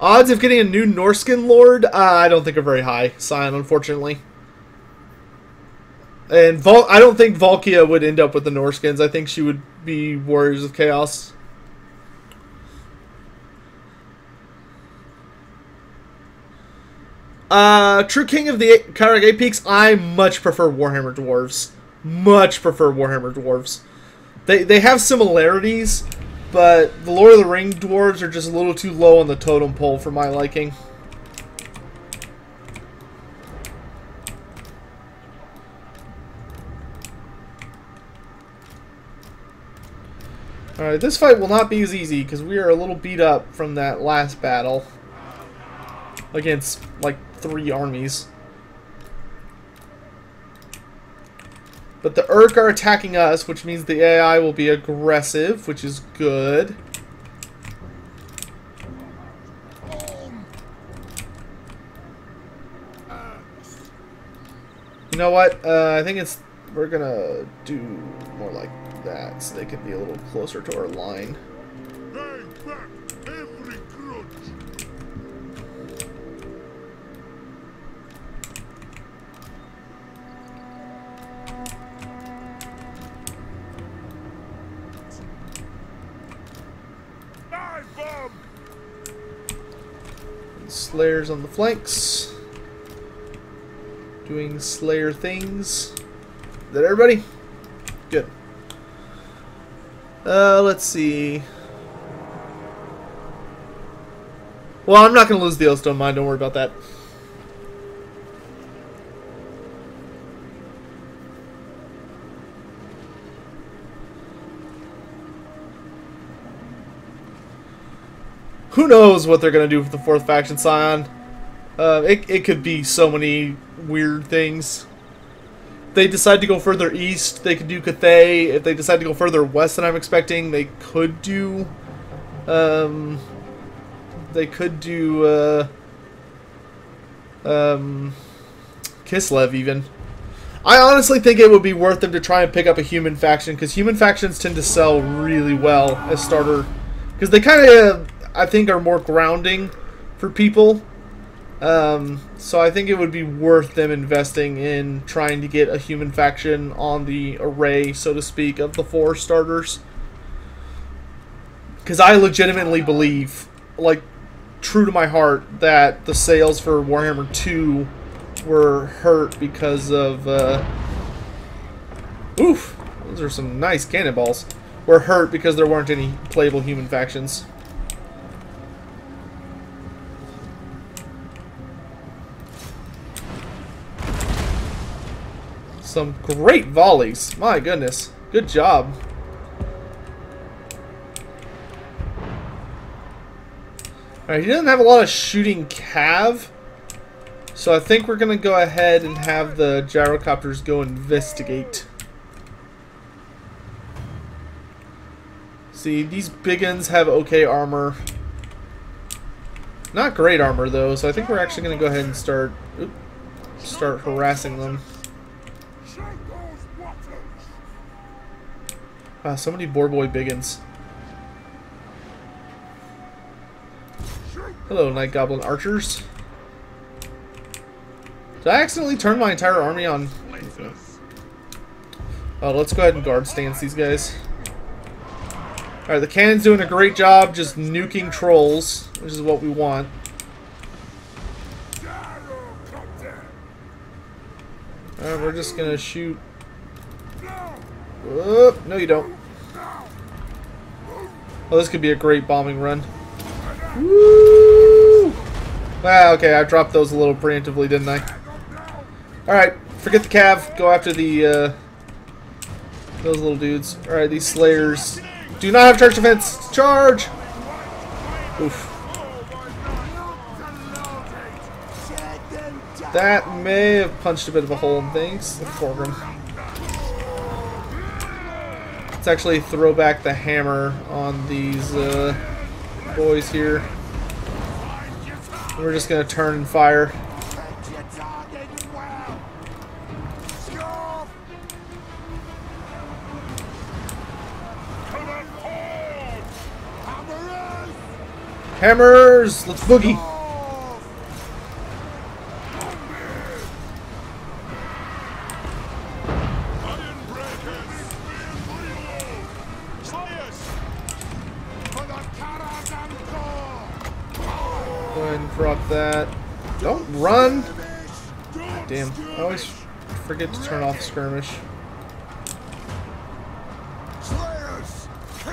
Odds of getting a new Norskin Lord, I don't think are very high, Scion, unfortunately. And I don't think Valkia would end up with the Norskins. I think she would be Warriors of Chaos. True King of the Karak 8 Peaks, I much prefer Warhammer Dwarves. Much prefer Warhammer Dwarves. They have similarities, but the Lord of the Ring Dwarves are just a little too low on the totem pole for my liking. Alright, this fight will not be as easy because we are a little beat up from that last battle against like 3 armies. But the Urk are attacking us, which means the AI will be aggressive, which is good. You know what? I think we're gonna do more like that, so they can be a little closer to our line. Slayers on the flanks. Doing Slayer things. Is that everybody? Good. Let's see. Well, I'm not going to lose the Oldstone Mine. Don't worry about that. Who knows what they're going to do with the 4th faction, Scion? It could be so many weird things. If they decide to go further east, they could do Cathay. If they decide to go further west than I'm expecting, they could do... Kislev, even. I honestly think it would be worth them to try and pick up a human faction, because human factions tend to sell really well as starter. Because they kind of... I think are more grounding for people. So I think it would be worth them investing in trying to get a human faction on the array, so to speak, of the 4 starters. Because I legitimately believe, like, true to my heart, that the sales for Warhammer 2 were hurt because of... oof! Those are some nice cannonballs. Were hurt because there weren't any playable human factions. Some great volleys. My goodness. Good job. Alright, he doesn't have a lot of shooting cav. So I think we're going to go ahead and have the gyrocopters go investigate. See, these big uns have okay armor. Not great armor, though. So I think we're actually going to go ahead and start harassing them. Wow, so many boar boy biggins. Hello, Night Goblin archers. Did I accidentally turn my entire army on? Oh, let's go ahead and guard stance these guys. Alright, the cannon's doing a great job just nuking trolls, which is what we want. Alright, we're just gonna shoot. Whoop, no you don't. Oh, this could be a great bombing run. Woo! Wow, okay, I dropped those a little preemptively, didn't I? Alright, forget the cav. Go after the, those little dudes. Alright, these slayers do not have charge defense. Charge! Oof. That may have punched a bit of a hole in things. The foreground. Let's actually throw back the hammer on these boys here. We're just gonna turn and fire. Hammers! Let's boogie! Go ahead and drop that. Don't run! God damn. I always forget to turn off skirmish.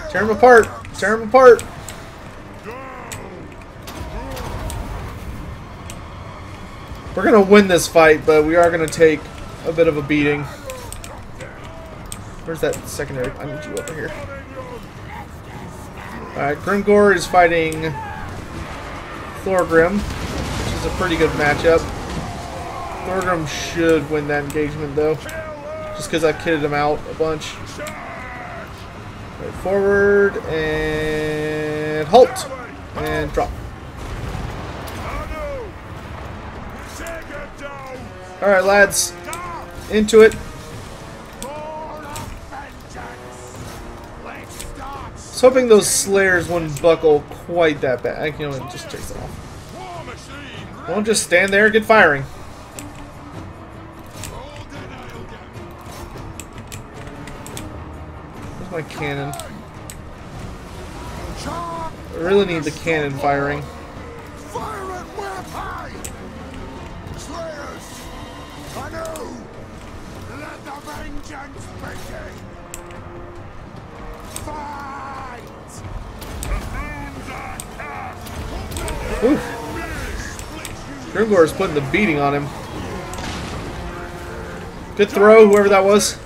Tear them apart! Tear them apart! We're gonna win this fight, but we are gonna take a bit of a beating. Where's that secondary? I need you over here. Alright, Grimgor is fighting Thorgrim, which is a pretty good matchup. Thorgrim should win that engagement, though, just because I kitted him out a bunch. Right, forward, and halt! And drop. Alright, lads. Into it. I was hoping those Slayers wouldn't buckle quite that bad. I can just chase them off. Don't just stand there and get firing. Where's my cannon? I really need the cannon firing. Oof. Grimgor is putting the beating on him. Good throw, whoever that was.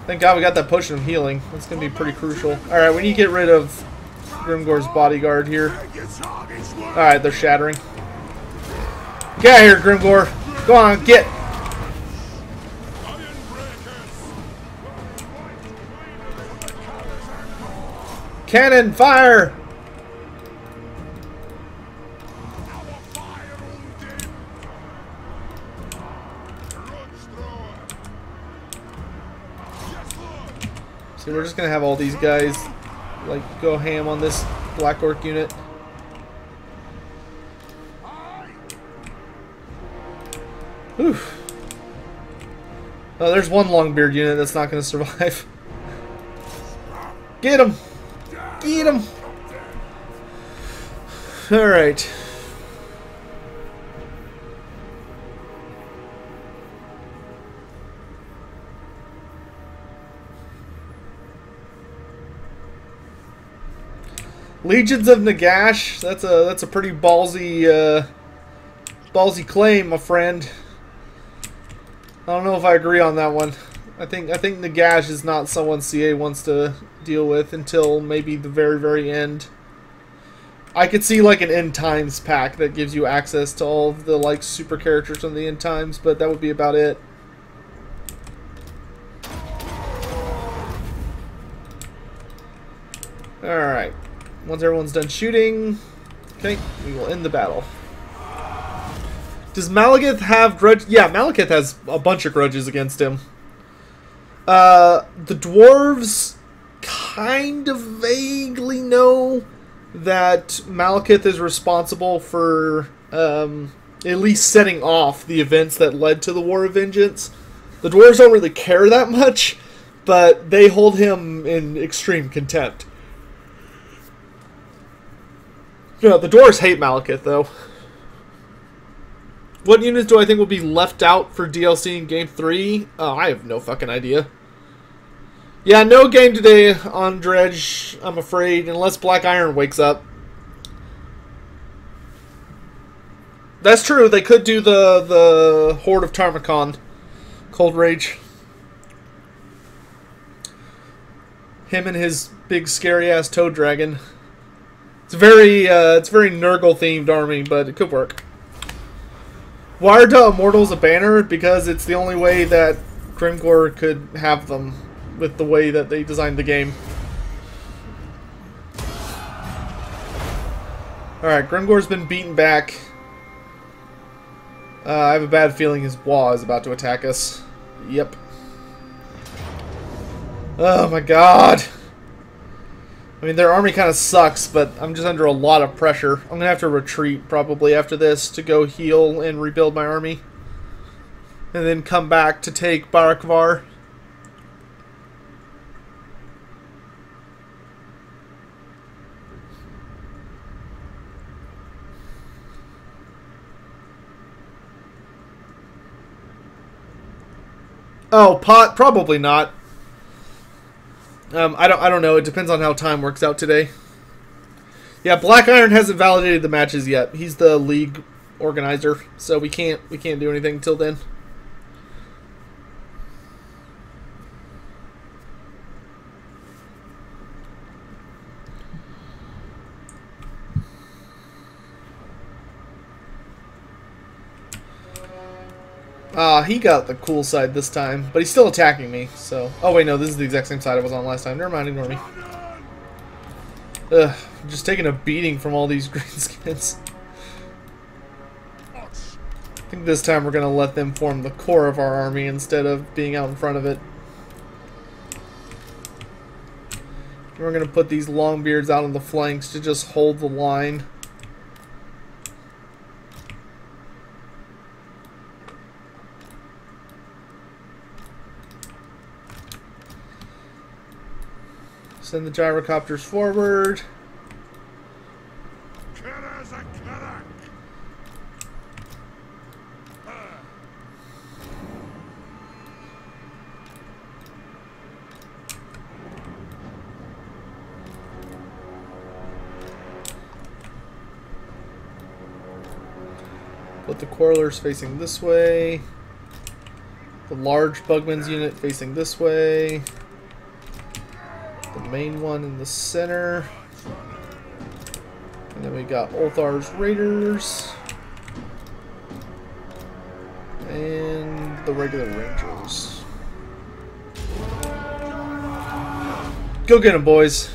Thank God we got that potion of healing. That's going to be pretty crucial. Alright, we need to get rid of Grimgor's bodyguard here. Alright, they're shattering. Get out of here, Grimgor. Go on, get. Cannon, fire! So we're just gonna have all these guys like go ham on this Black Orc unit. Whew. Oh, there's one Longbeard unit that's not gonna survive. Get him! Get him! Alright. Legions of Nagash. That's a pretty ballsy ballsy claim, my friend. I don't know if I agree on that one. I think Nagash is not someone CA wants to deal with until maybe the very, very end. I could see like an end times pack that gives you access to all of the like super characters from the end times, but that would be about it. Alright. Once everyone's done shooting, okay, we will end the battle. Does Malekith have grudge? Yeah, Malekith has a bunch of grudges against him. The dwarves kind of vaguely know that Malekith is responsible for at least setting off the events that led to the War of Vengeance. The dwarves don't really care that much, but they hold him in extreme contempt. Yeah, the dwarves hate Malekith, though. What units do I think will be left out for DLC in Game 3? Oh, I have no fucking idea. Yeah, no game today on Dredge, I'm afraid, unless Black Iron wakes up. That's true, they could do the Horde of Tarmacon. Cold Rage. Him and his big scary ass toad dragon. It's very Nurgle themed army, but it could work. Why are the Immortals a banner? Because it's the only way that Grimgor could have them with the way that they designed the game. Alright, Grimgor's been beaten back. I have a bad feeling his Wah is about to attack us. Yep. Oh my god. I mean, their army kind of sucks, but I'm just under a lot of pressure. I'm going to have to retreat probably after this to go heal and rebuild my army. And then come back to take Barakvar. Oh, pot? Probably not. I don't know. It depends on how time works out today. Yeah, Black Iron hasn't validated the matches yet. He's the league organizer, so we can't do anything till then. He got the cool side this time, but he's still attacking me, so... Oh, wait, no, this is the exact same side I was on last time. Never mind, ignore me. Ugh, I'm just taking a beating from all these greenskins. I think this time we're going to let them form the core of our army instead of being out in front of it. We're going to put these Longbeards out on the flanks to just hold the line. Send the gyrocopters forward. Put the Quarrelers facing this way. The large Bugman's unit facing this way. The main one in the center. And then we got Ulthar's Raiders. And the regular Rangers. Go get them, boys.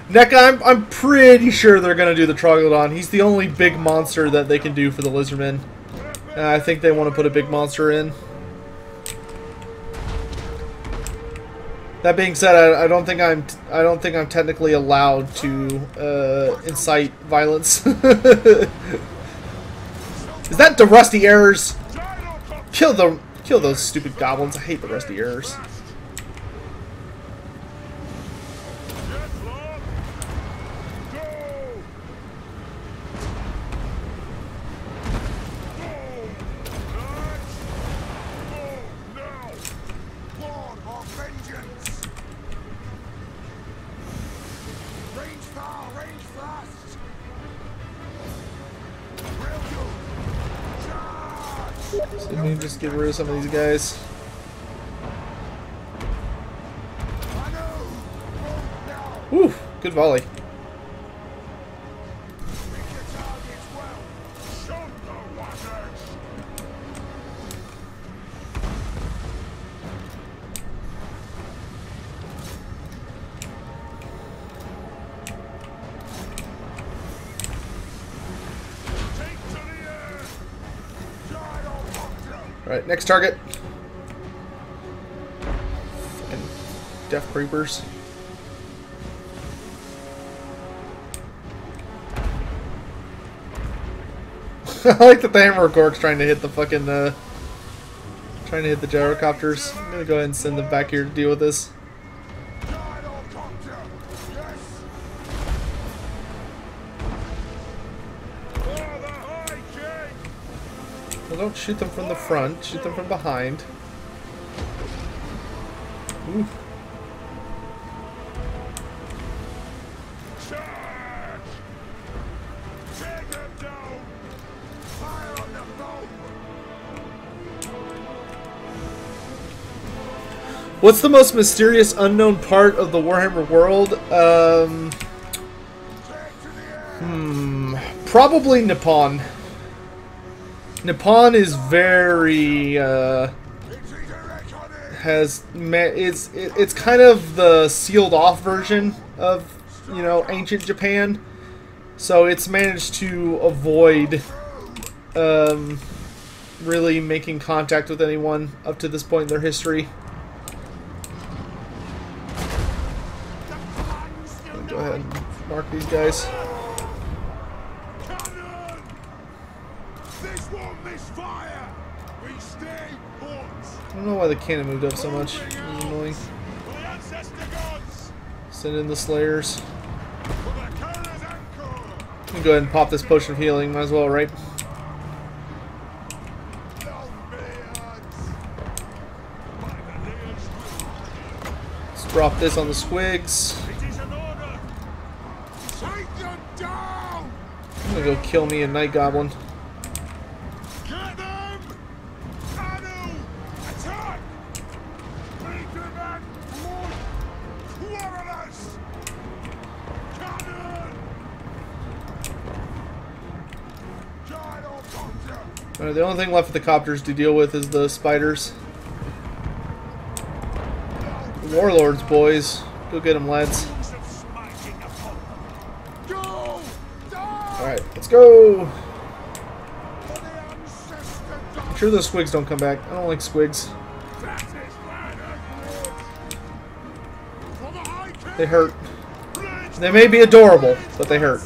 NECA, I'm pretty sure they're going to do the Troglodon. He's the only big monster that they can do for the Lizardmen. I think they want to put a big monster in. That being said, I don't think I'm technically allowed to incite violence. Is that the Rusty Errors? Kill those stupid goblins. I hate the Rusty Errors. So let me just get rid of some of these guys. Woo! Good volley. Alright, next target. Fucking Death Creepers. I like that the Hammer Gork's trying to hit the fucking, trying to hit the gyrocopters. I'm gonna go ahead and send them back here to deal with this. Well, don't shoot them from the front, shoot them from behind. Ooh. What's the most mysterious unknown part of the Warhammer world? Probably Nippon. Nippon is very it's kind of the sealed off version of, you know, ancient Japan. So it's managed to avoid really making contact with anyone up to this point in their history. Go ahead and mark these guys. I don't know why the cannon moved up so much. It was annoying. Send in the Slayers. Let me go ahead and pop this potion of healing. Might as well, right? Let's drop this on the squigs. I'm gonna go kill me a Night Goblin. Alright, the only thing left for the copters to deal with is the spiders. Warlords, boys. Go get them, lads. Alright, let's go! I'm sure those squigs don't come back. I don't like squigs. They hurt. They may be adorable, but they hurt.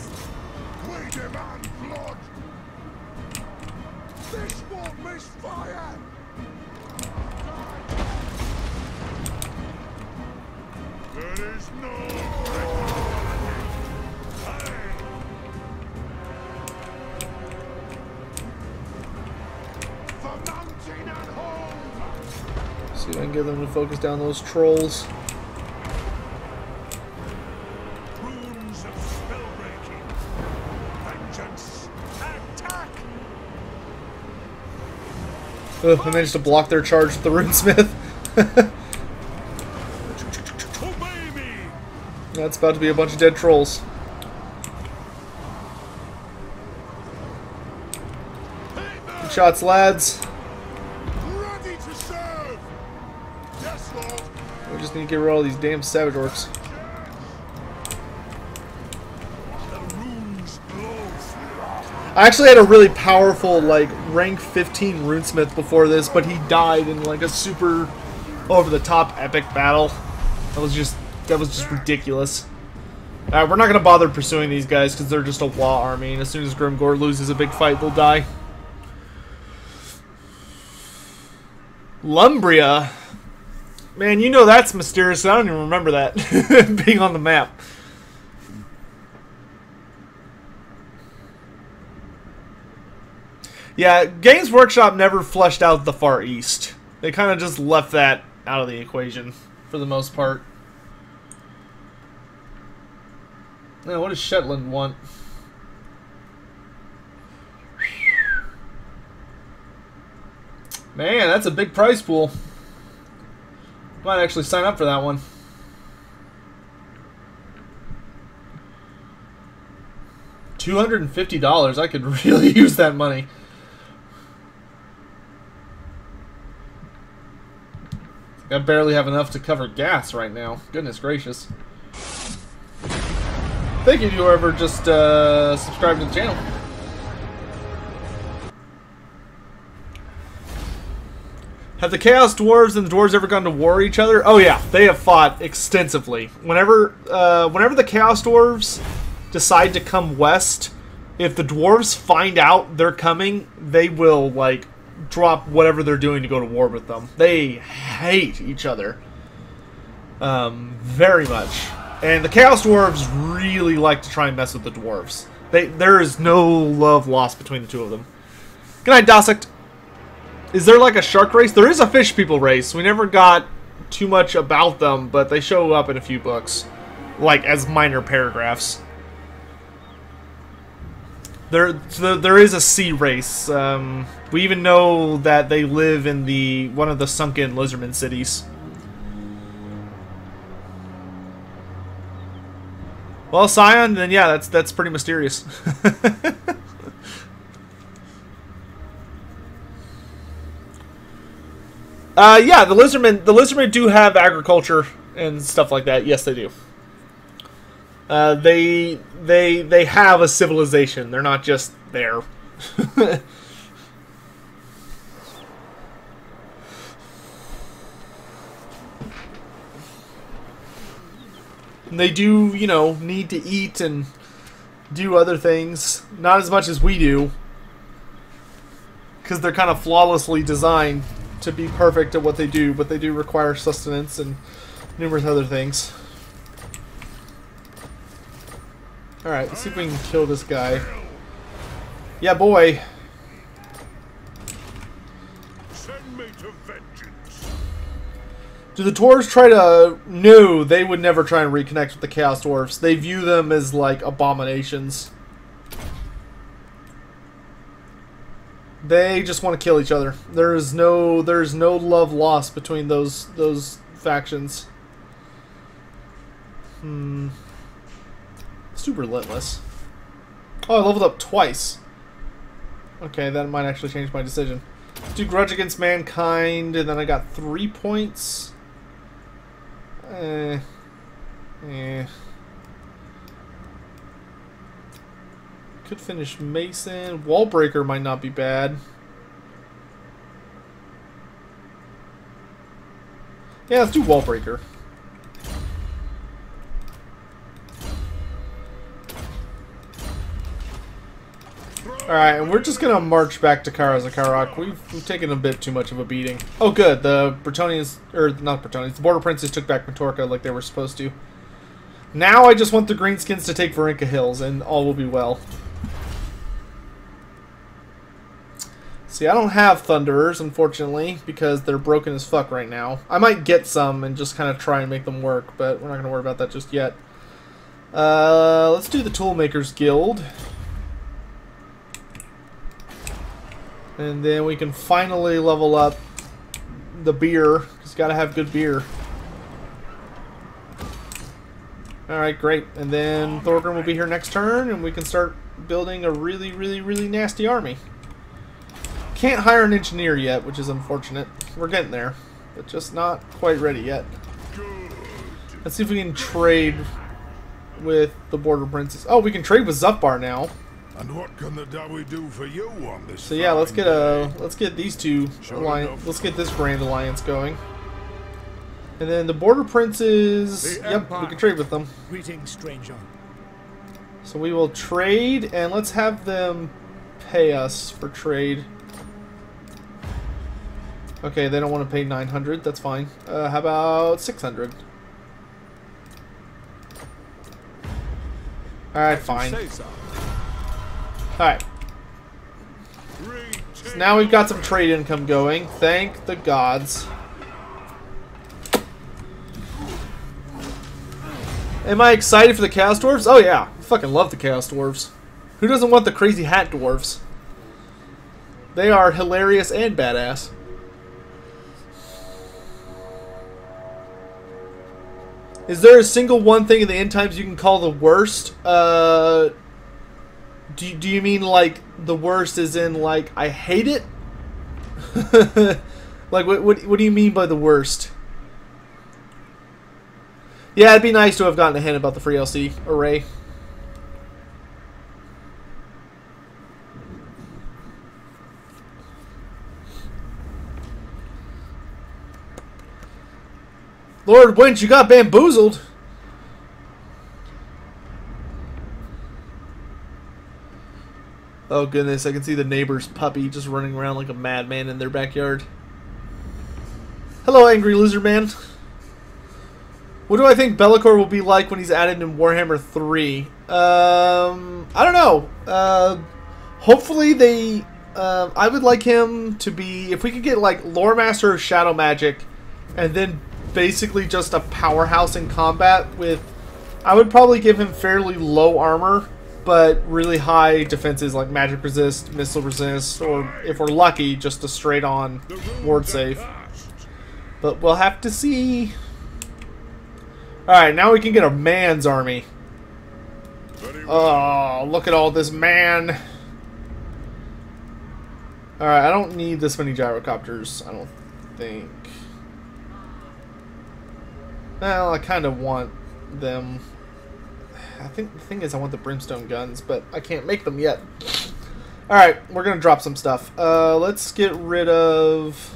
See if I can get them to focus down those trolls. Ugh, I managed to block their charge with the runesmith. That's about to be a bunch of dead trolls. Good shots, lads. We just need to get rid of all these damn savage orcs. I actually had a really powerful, like, rank 15 runesmith before this, but he died in, like, a super over-the-top epic battle. That was just ridiculous. We're not going to bother pursuing these guys because they're just a law army, and as soon as Grimgor loses a big fight, they'll die. Lumbria. Man, you know that's mysterious. I don't even remember that being on the map. Yeah, Games Workshop never fleshed out the Far East. They kind of just left that out of the equation for the most part. Now, what does Shetland want? Man, that's a big prize pool. Might actually sign up for that one. $250. I could really use that money. I barely have enough to cover gas right now. Goodness gracious. Thank you to whoever just subscribed to the channel. Have the Chaos Dwarves and the Dwarves ever gone to war each other? Oh yeah, they have fought extensively. Whenever the Chaos Dwarves decide to come west, if the Dwarves find out they're coming, they will, like, drop whatever they're doing to go to war with them. They hate each other. Very much. And the Chaos Dwarves really like to try and mess with the Dwarves. There is no love lost between the two of them. Good night, Dosict. Is there like a shark race? There is a fish people race. We never got too much about them, but they show up in a few books. Like, as minor paragraphs. There is a sea race. We even know that they live in one of the sunken lizardman cities. Well, Scion, then yeah, that's pretty mysterious. Yeah, the lizardmen do have agriculture and stuff like that. Yes, they do. They have a civilization. They're not just there. And they do, you know, need to eat and do other things. Not as much as we do. Because they're kind of flawlessly designed to be perfect at what they do, but they do require sustenance and numerous other things. Alright, let's see if we can kill this guy. Yeah, boy. Send me to vengeance. Do the dwarves try to... No, they would never try and reconnect with the Chaos Dwarfs. They view them as, like, abominations. They just want to kill each other. There's no love lost between those factions. It's too relentless. Oh, I leveled up twice. Okay, that might actually change my decision. Do Grudge Against Mankind, and then I got 3 points. Could finish Mason. Wallbreaker might not be bad. Yeah, let's do Wallbreaker. Alright, and we're just gonna march back to Karazakarok. We've taken a bit too much of a beating. Oh good, the Bretonians, or not Bretonians, the Border Princes took back Matorka like they were supposed to. Now I just want the Greenskins to take Varinka Hills and all will be well. See, I don't have Thunderers, unfortunately, because they're broken as fuck right now. I might get some and just kind of try and make them work, but we're not going to worry about that just yet. Let's do the Toolmakers Guild. And then we can finally level up the beer. It's got to have good beer. Alright, great. And then Thorgrim will be here next turn, and we can start building a really, really, really nasty army. Can't hire an engineer yet, which is unfortunate. We're getting there, but just not quite ready yet. Let's see if we can trade with the Border Princes. Oh, we can trade with Zufbar now. And what can the Dawi do for you on this? So yeah, let's get these two alliance. Let's get this Grand Alliance going. And then the Border Princes. Yep, we can trade with them. Greetings, stranger. So we will trade, and let's have them pay us for trade. Okay, they don't want to pay 900. That's fine. How about 600? Alright, fine. Alright. So now we've got some trade income going. Thank the gods. Am I excited for the Chaos Dwarves? Oh yeah. I fucking love the Chaos Dwarves. Who doesn't want the crazy hat dwarves? They are hilarious and badass. Is there a single one thing in the end times you can call the worst? Do you mean like the worst as in like I hate it? Like what do you mean by the worst? Yeah, it'd be nice to have gotten a hint about the free LC array. Lord Winch, you got bamboozled. Oh goodness, I can see the neighbor's puppy just running around like a madman in their backyard. Hello, Angry Lizard Man. What do I think Be'lakor will be like when he's added in Warhammer 3? I don't know. Hopefully they... I would like him to be... If we could get like Lore Master of Shadow Magic and then basically just a powerhouse in combat with... I would probably give him fairly low armor, but really high defenses like magic resist, missile resist, or if we're lucky, just a straight on ward save. But we'll have to see. Alright, now we can get a man's army. Oh, look at all this, man. Alright, I don't need this many gyrocopters, I don't think. Well, I kind of want them. I think the thing is I want the brimstone guns, but I can't make them yet. Alright, we're going to drop some stuff. Let's get rid of...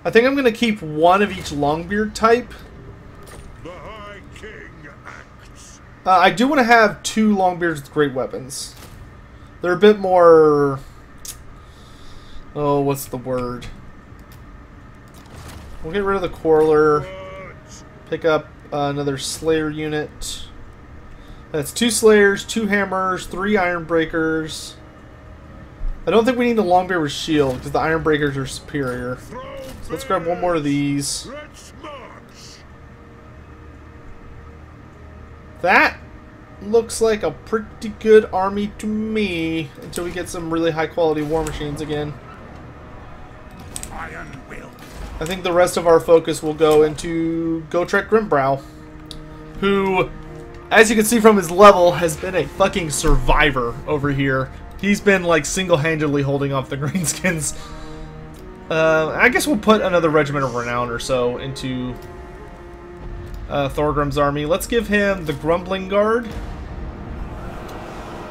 I think I'm going to keep one of each Longbeard type. The High King acts. I do want to have 2 Longbeards with great weapons. They're a bit more... Oh, what's the word? We'll get rid of the Quarreler. Pick up another Slayer unit. That's 2 Slayers, 2 Hammers, 3 Ironbreakers. I don't think we need the Longbeard with shield because the Ironbreakers are superior. So let's grab one more of these. That looks like a pretty good army to me until we get some really high quality war machines again. I think the rest of our focus will go into Gotrek Grimbrow, who, as you can see from his level, has been a fucking survivor over here. He's been like single-handedly holding off the Greenskins. I guess we'll put another Regiment of Renown or so into Thorgrim's army. Let's give him the Grumbling Guard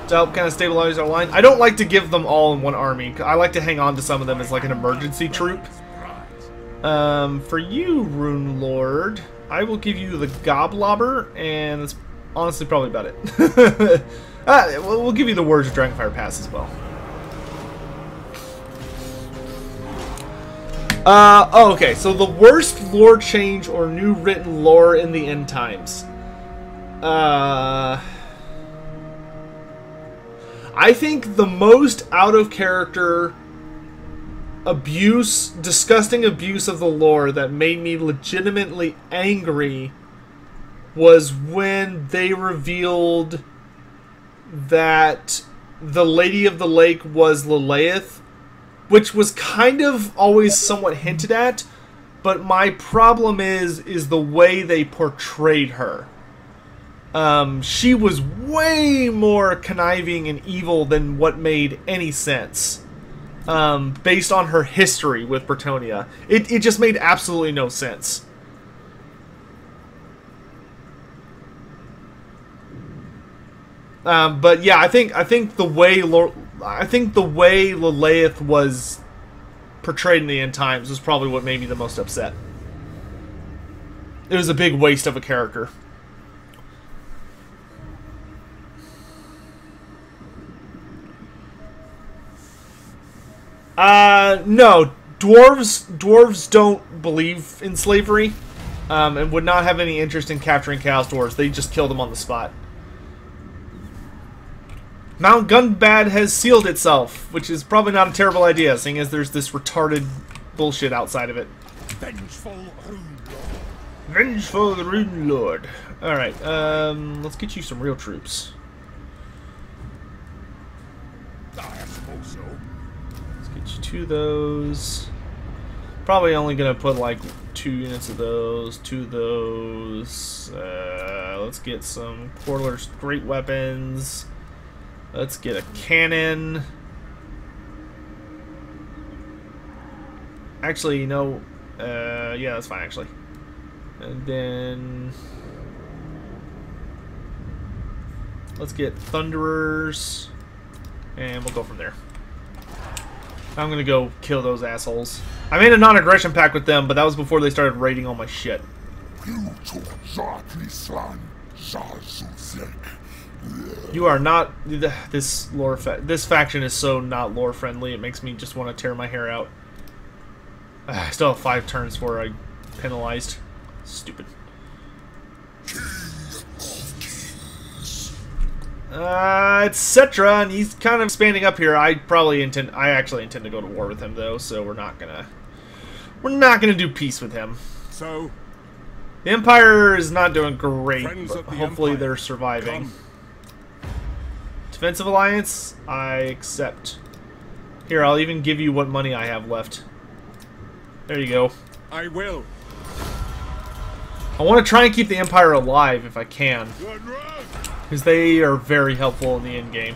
to help kind of stabilize our line. I don't like to give them all in one army. I like to hang on to some of them as like an emergency troop. For you, Rune Lord, I will give you the Goblobber, and that's honestly probably about it. We'll give you the Words of Dragonfire Pass as well. Oh, okay, so the worst lore change or new written lore in the end times. I think the most out of character abuse, disgusting abuse of the lore that made me legitimately angry was when they revealed that the Lady of the Lake was Lilith, which was kind of always somewhat hinted at, but my problem is the way they portrayed her. She was way more conniving and evil than what made any sense. Based on her history with Bretonnia. It just made absolutely no sense. But yeah, I think the way Lilith was portrayed in the end times was probably what made me the most upset. It was a big waste of a character. No. Dwarves don't believe in slavery, and would not have any interest in capturing Chaos Dwarves. They just kill them on the spot. Mount Gunbad has sealed itself, which is probably not a terrible idea, seeing as there's this retarded bullshit outside of it. Vengeful Rune Lord. Vengeful Rune Lord. Alright, let's get you some real troops. I suppose so. Let's get you 2 of those. Probably only gonna put like 2 units of those, 2 of those. Let's get some Quarreler's great weapons. Let's get a cannon. Actually, you know, yeah, that's fine, actually. And then let's get Thunderers, and we'll go from there. I'm gonna go kill those assholes. I made a non-aggression pact with them, but that was before they started raiding all my shit. You are not... This lore... This faction is so not lore friendly, it makes me just want to tear my hair out. I still have 5 turns before I penalized. Stupid. It's Cetra, and he's kind of expanding up here. I actually intend to go to war with him, though, so we're not gonna do peace with him. So, the Empire is not doing great, but hopefully they're surviving. Come. Defensive alliance, I accept. Here, I'll even give you what money I have left. There you go. I will. I want to try and keep the Empire alive if I can. Good run. because they are very helpful in the end game.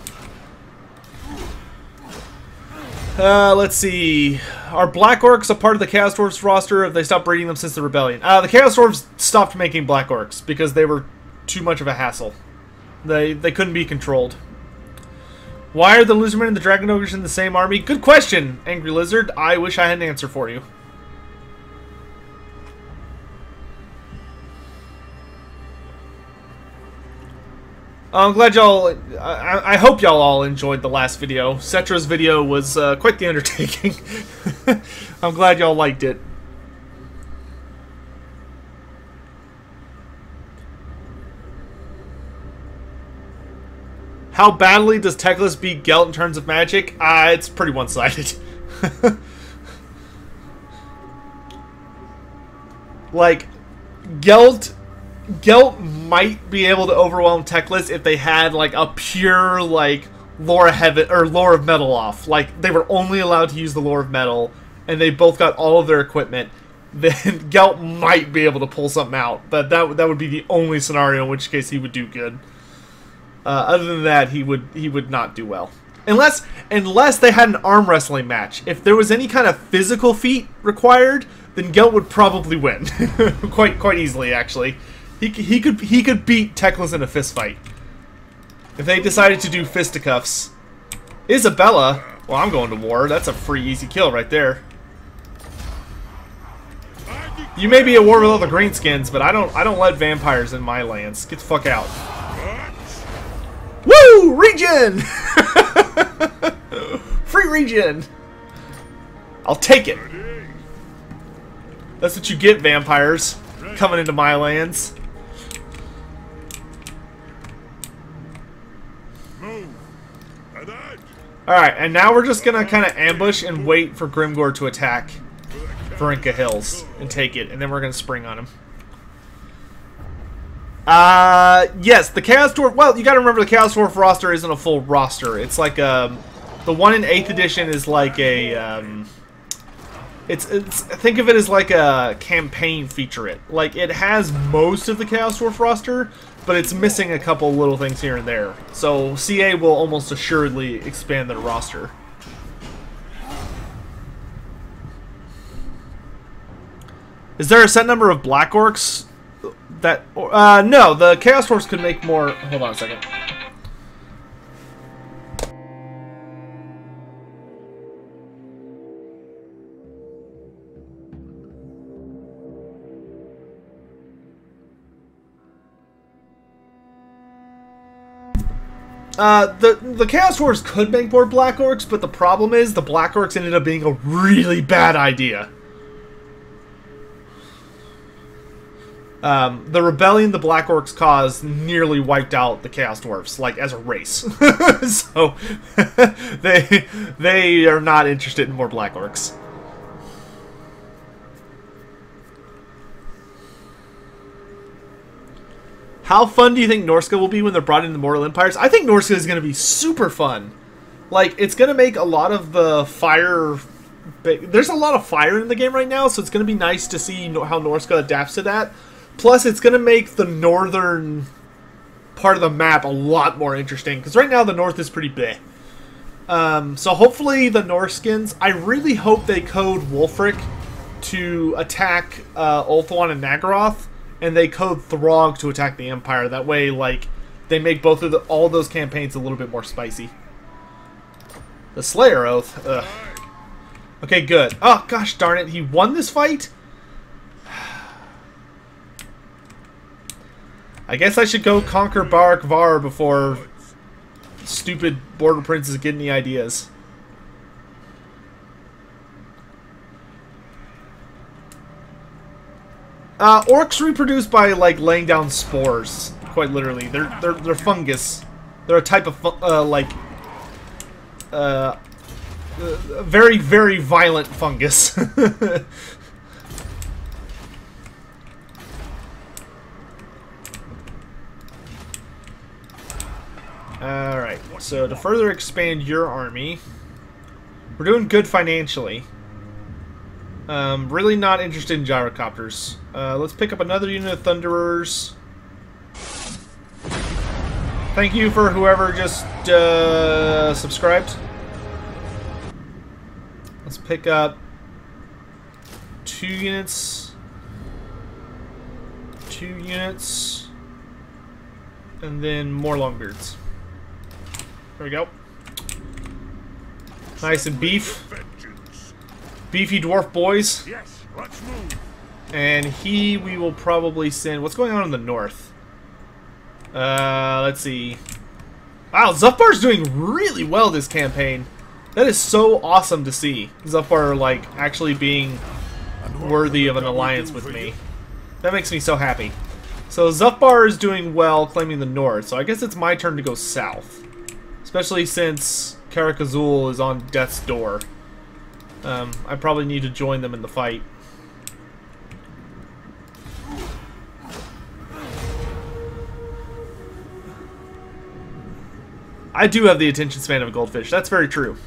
Let's see. Are Black Orcs a part of the Chaos Dwarfs roster, or have they stopped breeding them since the Rebellion? The Chaos Dwarfs stopped making Black Orcs because they were too much of a hassle. They couldn't be controlled. Why are the Lizardmen and the Dragon Ogres in the same army? Good question, Angry Lizard. I wish I had an answer for you. I'm glad y'all... I hope y'all all enjoyed the last video. Cetra's video was quite the undertaking. I'm glad y'all liked it. How badly does Teclis beat Gelt in terms of magic? It's pretty one-sided. Like, Gelt might be able to overwhelm Teclis if they had like a pure like Lore of Heaven or Lore of Metal off. Like they were only allowed to use the Lore of Metal, and they both got all of their equipment. Then Gelt might be able to pull something out, but that would be the only scenario in which case he would do good. Other than that, he would not do well. Unless they had an arm wrestling match. If there was any kind of physical feat required, then Gelt would probably win quite easily. Actually, he could beat Teclis in a fist fight if they decided to do fisticuffs. Isabella, well, I'm going to war. That's a free easy kill right there. You may be at war with all the greenskins, but I don't let vampires in my lands. Get the fuck out. Woo! Regen! Free regen! I'll take it. That's what you get, vampires. Coming into my lands. Alright, and now we're just gonna kind of ambush and wait for Grimgor to attack Varinka Hills and take it, and then we're gonna spring on him. Yes, the Chaos Dwarf. Well, you gotta remember the Chaos Dwarf roster isn't a full roster. It's like the one in 8th edition is like a it's think of it as like a campaign featurette. Like it has most of the Chaos Dwarf roster, but it's missing a couple little things here and there. So CA will almost assuredly expand their roster. Is there a set number of Black Orcs? That no, the Chaos Dwarfs could make more. Hold on a second. The Chaos Dwarfs could make more Black Orcs, but the problem is the Black Orcs ended up being a really bad idea. The rebellion the Black Orcs caused nearly wiped out the Chaos Dwarfs, like, as a race. So, they are not interested in more Black Orcs. How fun do you think Norsca will be when they're brought into Mortal Empires? I think Norsca is going to be super fun. Like, it's going to make a lot of the fire... There's a lot of fire in the game right now, so it's going to be nice to see how Norsca adapts to that. Plus, it's going to make the northern part of the map a lot more interesting. Because right now, the north is pretty bleh. So hopefully, the Norskins... I really hope they code Wulfric to attack Ulthuan and Nagaroth. And they code Throg to attack the Empire. That way, like, they make both of all those campaigns a little bit more spicy. The Slayer Oath. Ugh. Okay, good. Oh, gosh darn it. He won this fight? I guess I should go conquer Barak Var before stupid border princes get any ideas. Orcs reproduce by, like, laying down spores. Quite literally. They're fungus. They're a type of, very, very violent fungus. Alright, so to further expand your army, we're doing good financially. Really not interested in gyrocopters. Let's pick up another unit of Thunderers. Thank you for whoever just subscribed. Let's pick up 2 units. 2 units. And then more longbeards. There we go. Nice and beef. Beefy dwarf boys. Yes, let's move. And we will probably send... What's going on in the north? Let's see. Wow, Zufbar's doing really well this campaign. That is so awesome to see. Zufbar, like, actually being worthy of an alliance with me. That makes me so happy. So Zufbar is doing well, claiming the north. So I guess it's my turn to go south. Especially since Karakazul is on death's door. I probably need to join them in the fight. I do have the attention span of a goldfish. That's very true.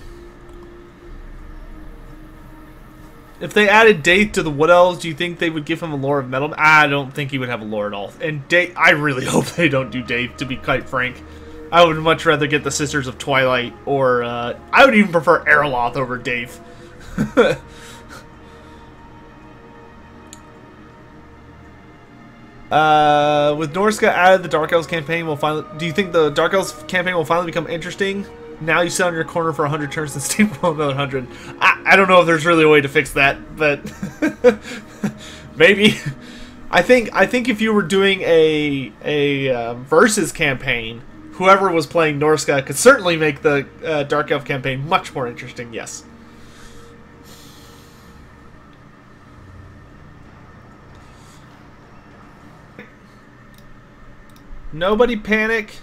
If they added Daith to the Wood Elves, do you think they would give him a lore of metal? I don't think he would have a lore at all. And I really hope they don't do Daith, to be quite frank. I would much rather get the Sisters of Twilight, or I would even prefer Erloth over Daith. With Norska added, the Dark Elves campaign will finally... Do you think the Dark Elves campaign will finally become interesting? Now you sit on your corner for 100 turns and steamroll another 100. I don't know if there's really a way to fix that, but maybe. I think if you were doing a versus campaign, whoever was playing Norska could certainly make the Dark Elf campaign much more interesting. Yes. Nobody panic.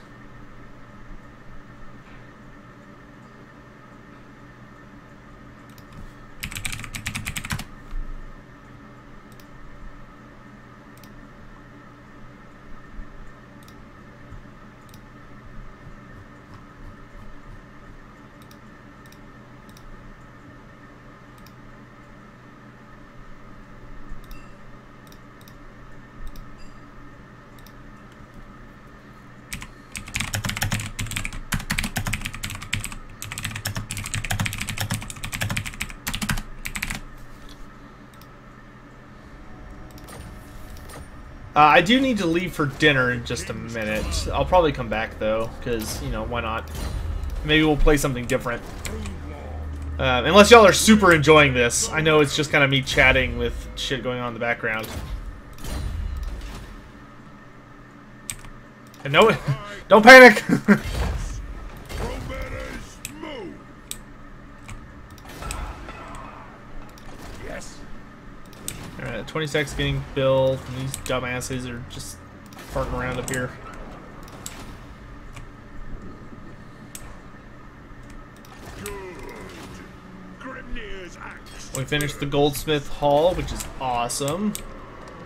I do need to leave for dinner in just a minute. I'll probably come back, though, because, you know, why not? Maybe we'll play something different. Unless y'all are super enjoying this. I know it's just kind of me chatting with shit going on in the background. And no, don't panic! Alright, 20 seconds getting built, and these dumbasses are just farting around up here. We finished the Goldsmith Hall, which is awesome.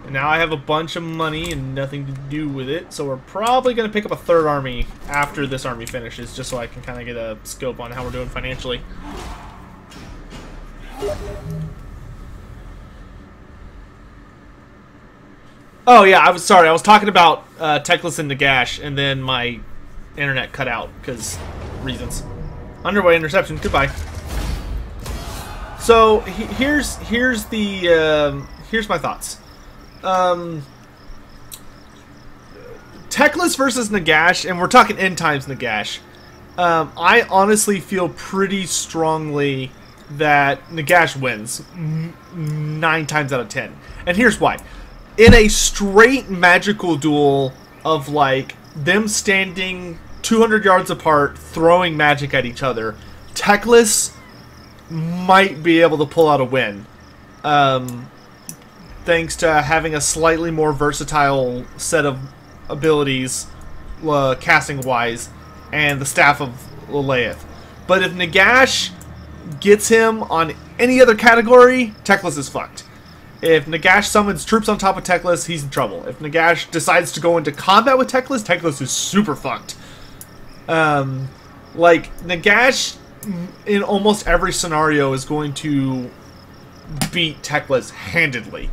And now I have a bunch of money and nothing to do with it, so we're probably going to pick up a third army after this army finishes, just so I can kind of get a scope on how we're doing financially. Oh yeah, I was sorry. I was talking about Teclis and Nagash, and then my internet cut out because reasons. Underway interception. Goodbye. So here's my thoughts. Teclis versus Nagash, and we're talking end times Nagash. I honestly feel pretty strongly that Nagash wins 9 times out of 10, and here's why. In a straight magical duel of, like, them standing 200 yards apart, throwing magic at each other, Teclis might be able to pull out a win. Thanks to having a slightly more versatile set of abilities, casting-wise, and the Staff of Lilith. But if Nagash gets him on any other category, Teclis is fucked. If Nagash summons troops on top of Teclis, he's in trouble. If Nagash decides to go into combat with Teclis, Teclis is super fucked. Like, Nagash, in almost every scenario, is going to beat Teclis handedly.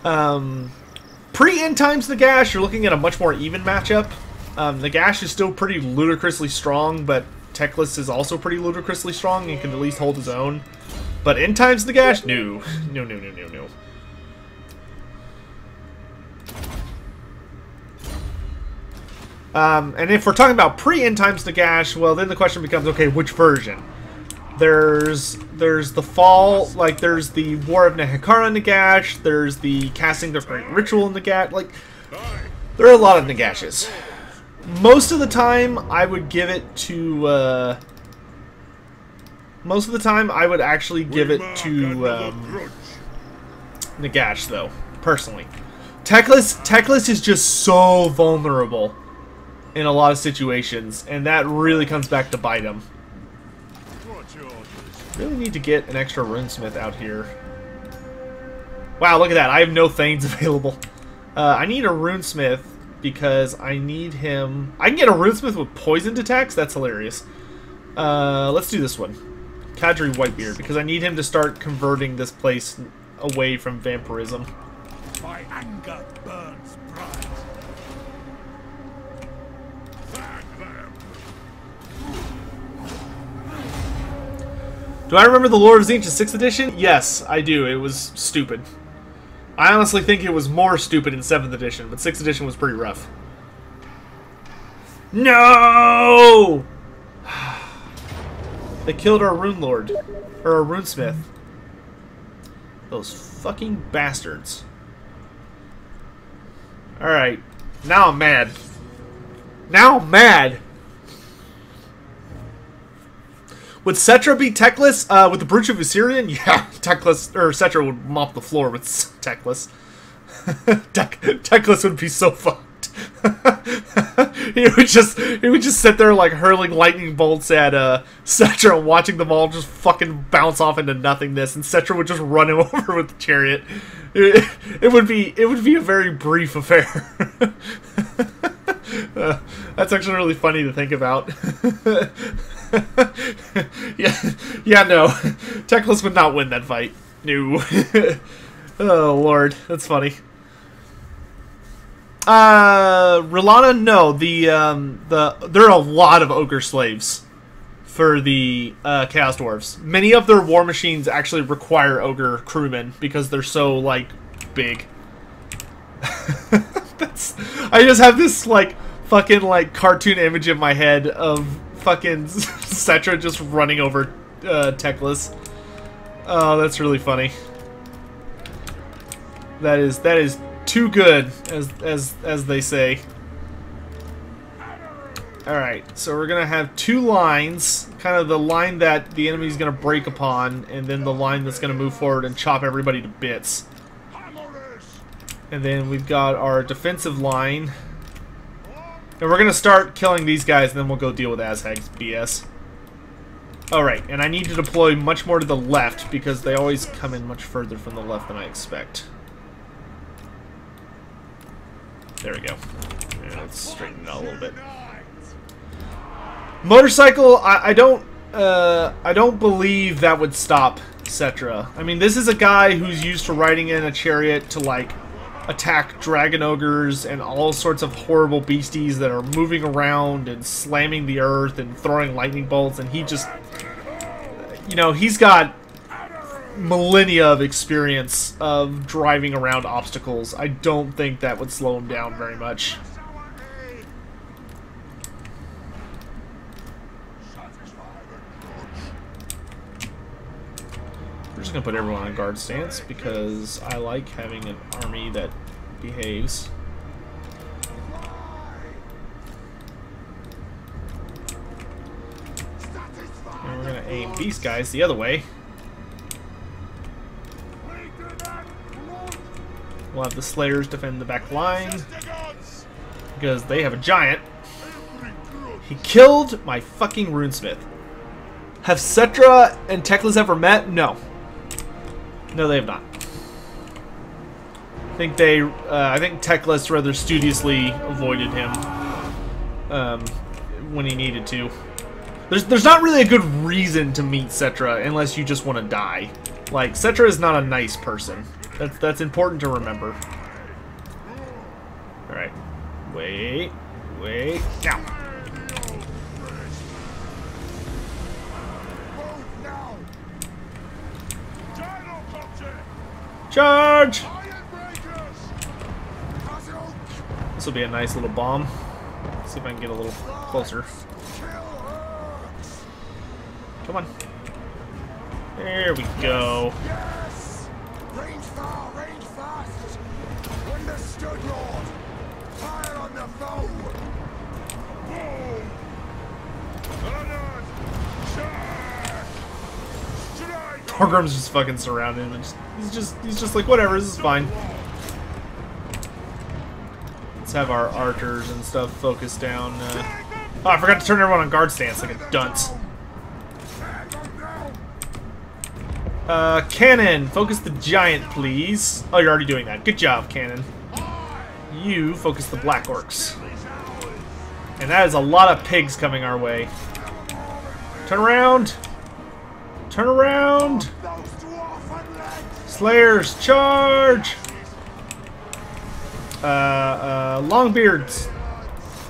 Pre-end times Nagash, you're looking at a much more even matchup. Nagash is still pretty ludicrously strong, but Teclis is also pretty ludicrously strong and can at least hold his own. But end times Nagash? No. No, no, no, no, no. And if we're talking about pre-end times Nagash, well, then the question becomes, okay, which version? There's the fall, like, there's the War of Nehekara Nagash, there's the Casting the Great Ritual Nagash, like, there are a lot of Nagashes. Most of the time, I would give it to, most of the time, I would actually give it to, Nagash, though, personally. Teclis is just so vulnerable in a lot of situations, and that really comes back to bite him. Really need to get an extra runesmith out here. Wow, look at that. I have no Thanes available. I need a runesmith because I need him... I can get a runesmith with poisoned attacks? That's hilarious. Let's do this one. Kadri Whitebeard, because I need him to start converting this place away from vampirism. My anger burns bright. Thank them. Do I remember the Lord of Tzeentch 6th edition? Yes, I do. It was stupid. I honestly think it was more stupid in 7th edition, but 6th edition was pretty rough. No! They killed our Rune Lord. Or our Runesmith. Those fucking bastards. Alright. Now I'm mad. Now I'm mad! Would Cetra beat Teclis with the Brooch of Viserion? Yeah, Teclis, or Cetra would mop the floor with Teclis. Teclis would be so fucked. he would just sit there like hurling lightning bolts at Cetra, watching them all just fucking bounce off into nothingness, and Cetra would just run him over with the chariot. It would be a very brief affair. That's actually really funny to think about. yeah, no. Teclis would not win that fight. No. Oh, Lord. That's funny. Rilana, no. There are a lot of ogre slaves for the Chaos Dwarves. Many of their war machines actually require ogre crewmen because they're so, like, big. I just have this, like, fucking, like, cartoon image in my head of fucking Cetra just running over Teclis. Oh, that's really funny. That is too good, as they say. Alright, so we're gonna have two lines. Kind of the line that the enemy's gonna break upon, and then the line that's gonna move forward and chop everybody to bits. And then we've got our defensive line. And we're going to start killing these guys, and then we'll go deal with Azhag's BS. Alright, and I need to deploy much more to the left, because they always come in much further from the left than I expect. There we go. Yeah, let's straighten it out a little bit. Motorcycle, I don't believe that would stop Cetra. I mean, this is a guy who's used to riding in a chariot to, like, attack dragon ogres and all sorts of horrible beasties that are moving around and slamming the earth and throwing lightning bolts, and he just, you know, he's got millennia of experience of driving around obstacles. I don't think that would slow him down very much. We're just gonna put everyone on guard stance because I like having an army that behaves. And we're gonna aim these guys the other way. We'll have the Slayers defend the back line because they have a giant. He killed my fucking runesmith. Have Cetra and Teclis ever met? No. No, they have not. I think Teclis rather studiously avoided him when he needed to. There's not really a good reason to meet Cetra unless you just want to die. Like, Cetra is not a nice person. That's important to remember. All right, wait. Wait. Now. Charge! This will be a nice little bomb. Let's see if I can get a little closer. Come on. There we go. Yes! Range far, range fast! Understood, Lord! Fire on the foe! Boom! Honored! Charge! Strike! Torgrim's just fucking surrounded him and he's just like, whatever, this is fine. Let's have our archers and stuff focused down. Oh, I forgot to turn everyone on guard stance like a dunce. Cannon, focus the giant, please. Oh, you're already doing that. Good job, Cannon. You focus the black orcs. And that is a lot of pigs coming our way. Turn around! Turn around! Slayers, charge! Longbeards,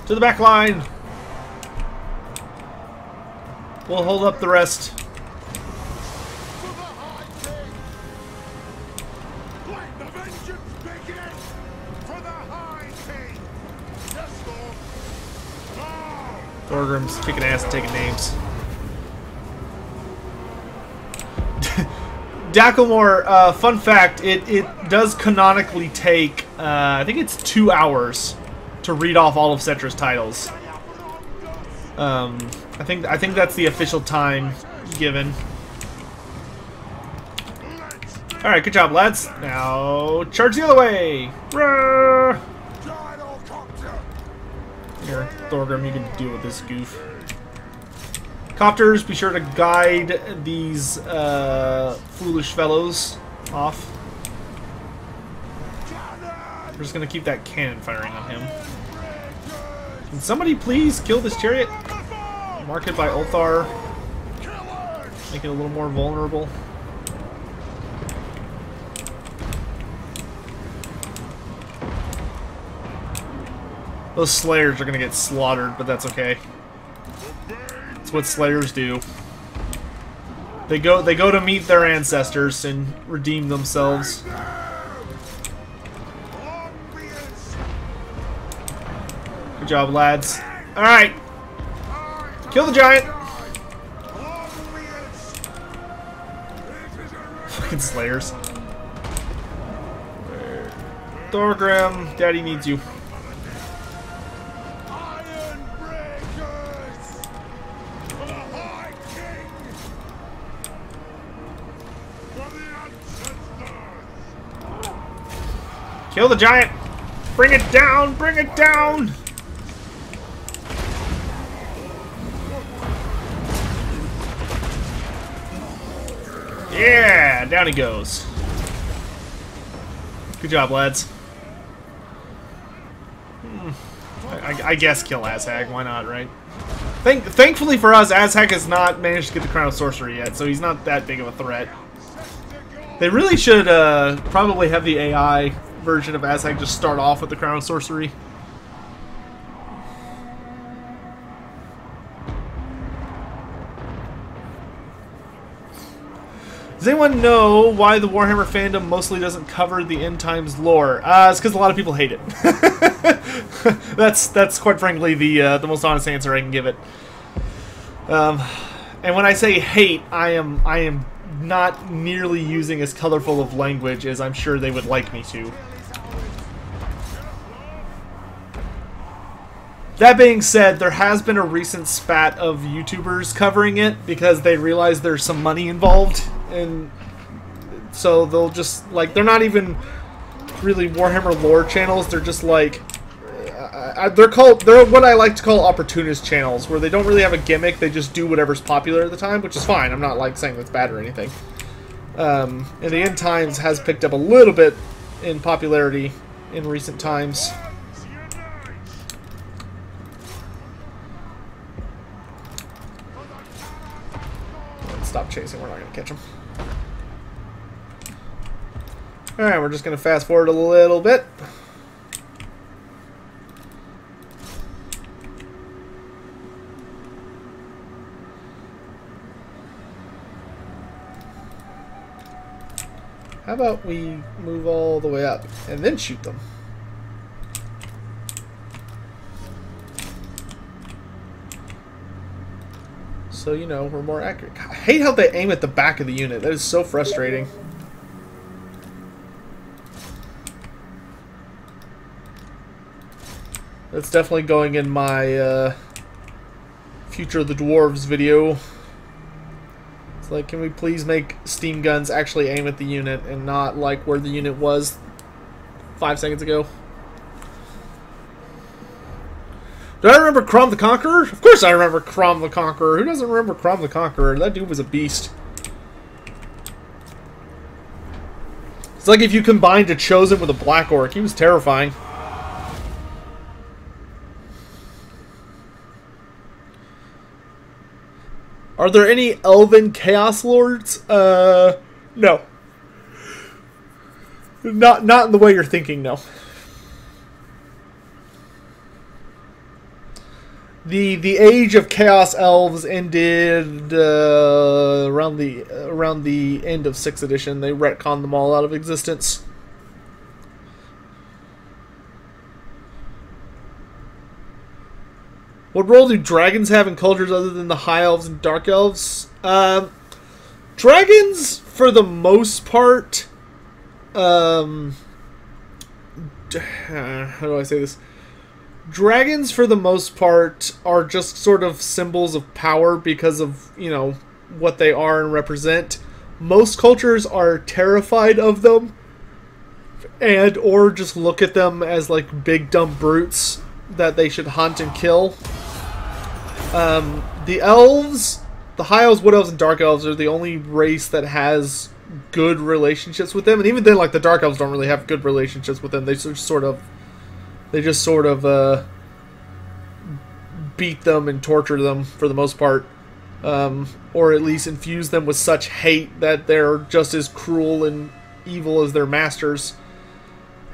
to the back line. We'll hold up the rest. Thorgrim's kicking ass and taking names. Dacklemore, fun fact, it does canonically take, I think it's 2 hours to read off all of Cetra's titles. I think that's the official time given. Alright, good job, lads. Now, charge the other way! Roar! Here, Thorgrim, you can deal with this goof. Copters, be sure to guide these foolish fellows off. We're just gonna keep that cannon firing on him. Can somebody please kill this chariot? Mark it by Ulthar. Make it a little more vulnerable. Those slayers are gonna get slaughtered, but that's okay. That's what slayers do. They go to meet their ancestors and redeem themselves. Good job, lads. Alright. Kill the giant. Fucking slayers. Thorgrim, Daddy needs you. Kill the giant! Bring it down! Bring it down! Yeah! Down he goes. Good job, lads. I guess kill Azhag. Why not, right? Thankfully for us, Azhag has not managed to get the Crown of Sorcery yet, so he's not that big of a threat. They really should probably have the AI version of Azhag just start off with the Crown of Sorcery. Does anyone know why the Warhammer fandom mostly doesn't cover the end times lore? It's because a lot of people hate it. That's quite frankly the most honest answer I can give it. And when I say hate, I am not nearly using as colorful of language as I'm sure they would like me to. That being said, there has been a recent spat of YouTubers covering it because they realize there's some money involved, and so they'll just, like, they're not even really Warhammer lore channels, they're just like, they're what I like to call opportunist channels, where they don't really have a gimmick, they just do whatever's popular at the time, which is fine, I'm not, like, saying that's bad or anything. And the End Times has picked up a little bit in popularity in recent times. Stop chasing, we're not going to catch him. Alright, we're just going to fast forward a little bit. How about we move all the way up and then shoot them? So, you know, we're more accurate. God, I hate how they aim at the back of the unit. That is so frustrating. That's definitely going in my Future of the Dwarves video. It's like, can we please make steam guns actually aim at the unit and not like where the unit was 5 seconds ago? Do I remember Crom the Conqueror? Of course I remember Crom the Conqueror. Who doesn't remember Crom the Conqueror? That dude was a beast. It's like if you combined a Chosen with a Black Orc. He was terrifying. Are there any Elven Chaos Lords? No. Not in the way you're thinking, no. The age of Chaos Elves ended around the end of 6th edition. They retconned them all out of existence. What role do dragons have in cultures other than the High Elves and Dark Elves? Dragons, for the most part, how do I say this? Dragons, for the most part, are just sort of symbols of power because of, you know, what they are and represent. Most cultures are terrified of them and or just look at them as like big dumb brutes that they should hunt and kill. The elves, the High Elves, Wood Elves, and Dark Elves are the only race that has good relationships with them, and even then, like, the Dark Elves don't really have good relationships with them. They just sort of beat them and torture them for the most part, or at least infuse them with such hate that they're just as cruel and evil as their masters.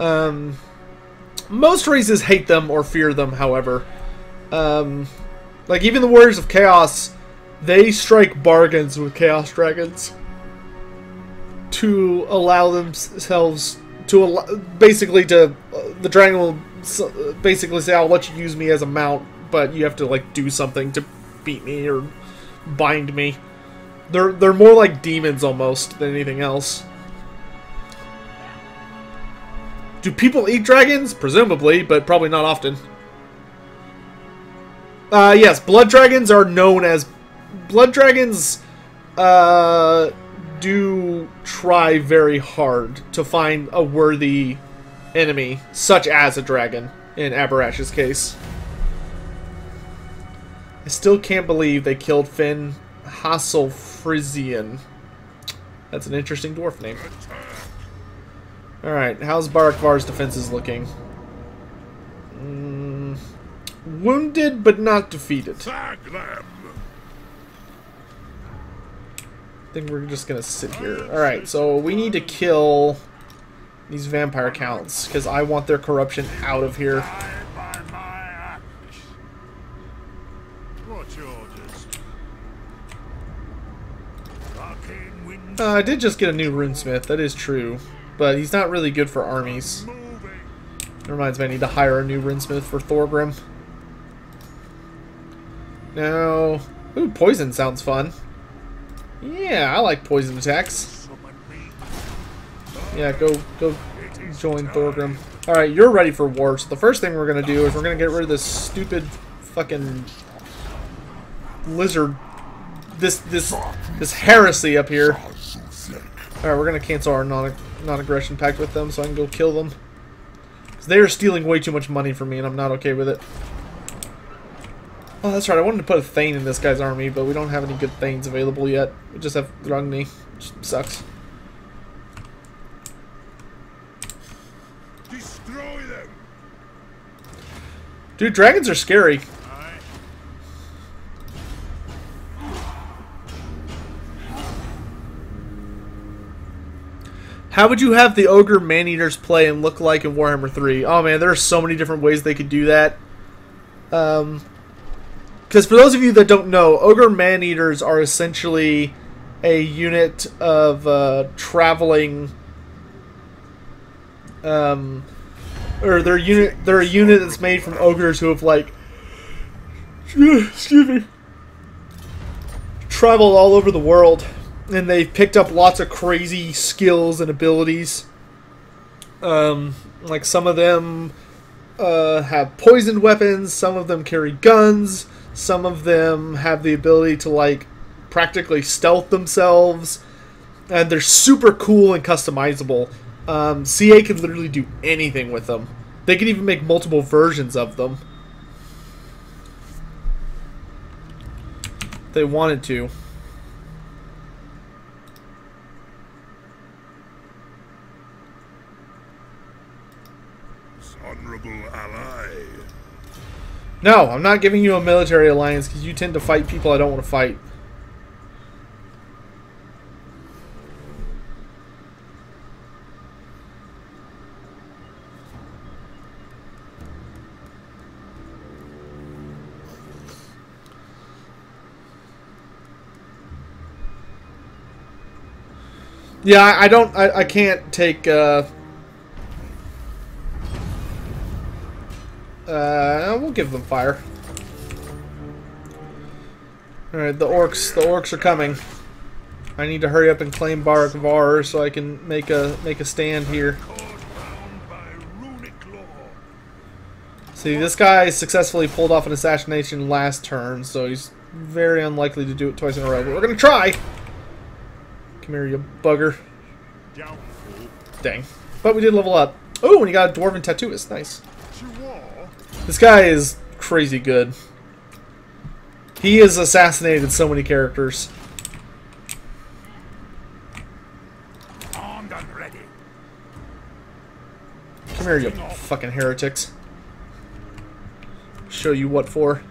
Most races hate them or fear them, however. Like, even the Warriors of Chaos, they strike bargains with Chaos Dragons to allow themselves to basically the dragon will basically say, I'll let you use me as a mount, but you have to like do something to beat me or bind me. They're more like demons almost than anything else. Do people eat dragons? Presumably, but probably not often. Yes, blood dragons are known as... Blood dragons do try very hard to find a worthy enemy, such as a dragon, in Aberrash's case. I still can't believe they killed Finn Hasselfrizian. That's an interesting dwarf name. Alright, how's Barakvar's defenses looking? Wounded, but not defeated. I think we're just gonna sit here. Alright, so we need to kill these vampire counts, because I want their corruption out of here. I did just get a new runesmith, that is true. But he's not really good for armies. It reminds me, I need to hire a new runesmith for Thorgrim. Now... Ooh, poison sounds fun. Yeah, I like poison attacks. Yeah, go join Thorgrim. Alright, you're ready for war, so the first thing we're gonna do is we're gonna get rid of this stupid fucking lizard. This heresy up here. Alright, we're gonna cancel our non-aggression pact with them so I can go kill them. Because they are stealing way too much money from me and I'm not okay with it. Oh, that's right, I wanted to put a Thane in this guy's army, but we don't have any good Thanes available yet. We just have Thrugni, which sucks. Destroy them. Dude, dragons are scary. How would you have the Ogre Man-Eaters play and look like in Warhammer 3? Oh man, there are so many different ways they could do that. Because for those of you that don't know, Ogre Man-Eaters are essentially a unit of traveling or they're a unit that's made from ogres who have like, excuse me, traveled all over the world, and they've picked up lots of crazy skills and abilities. Like some of them have poisoned weapons, some of them carry guns, some of them have the ability to like practically stealth themselves, and they're super cool and customizable. CA can literally do anything with them. They can even make multiple versions of them. If they wanted to. Honorable ally. No, I'm not giving you a military alliance because you tend to fight people I don't want to fight. Yeah, I can't take, we'll give them fire. Alright, the orcs are coming. I need to hurry up and claim Barak Var so I can make a stand here. See, this guy successfully pulled off an assassination last turn, so he's very unlikely to do it twice in a row, but we're gonna try! Come here, you bugger. Dang. But we did level up. Oh, and he got a dwarven tattooist. Nice. This guy is crazy good. He has assassinated so many characters. Armed and ready. Come here, you fucking heretics. Show you what for.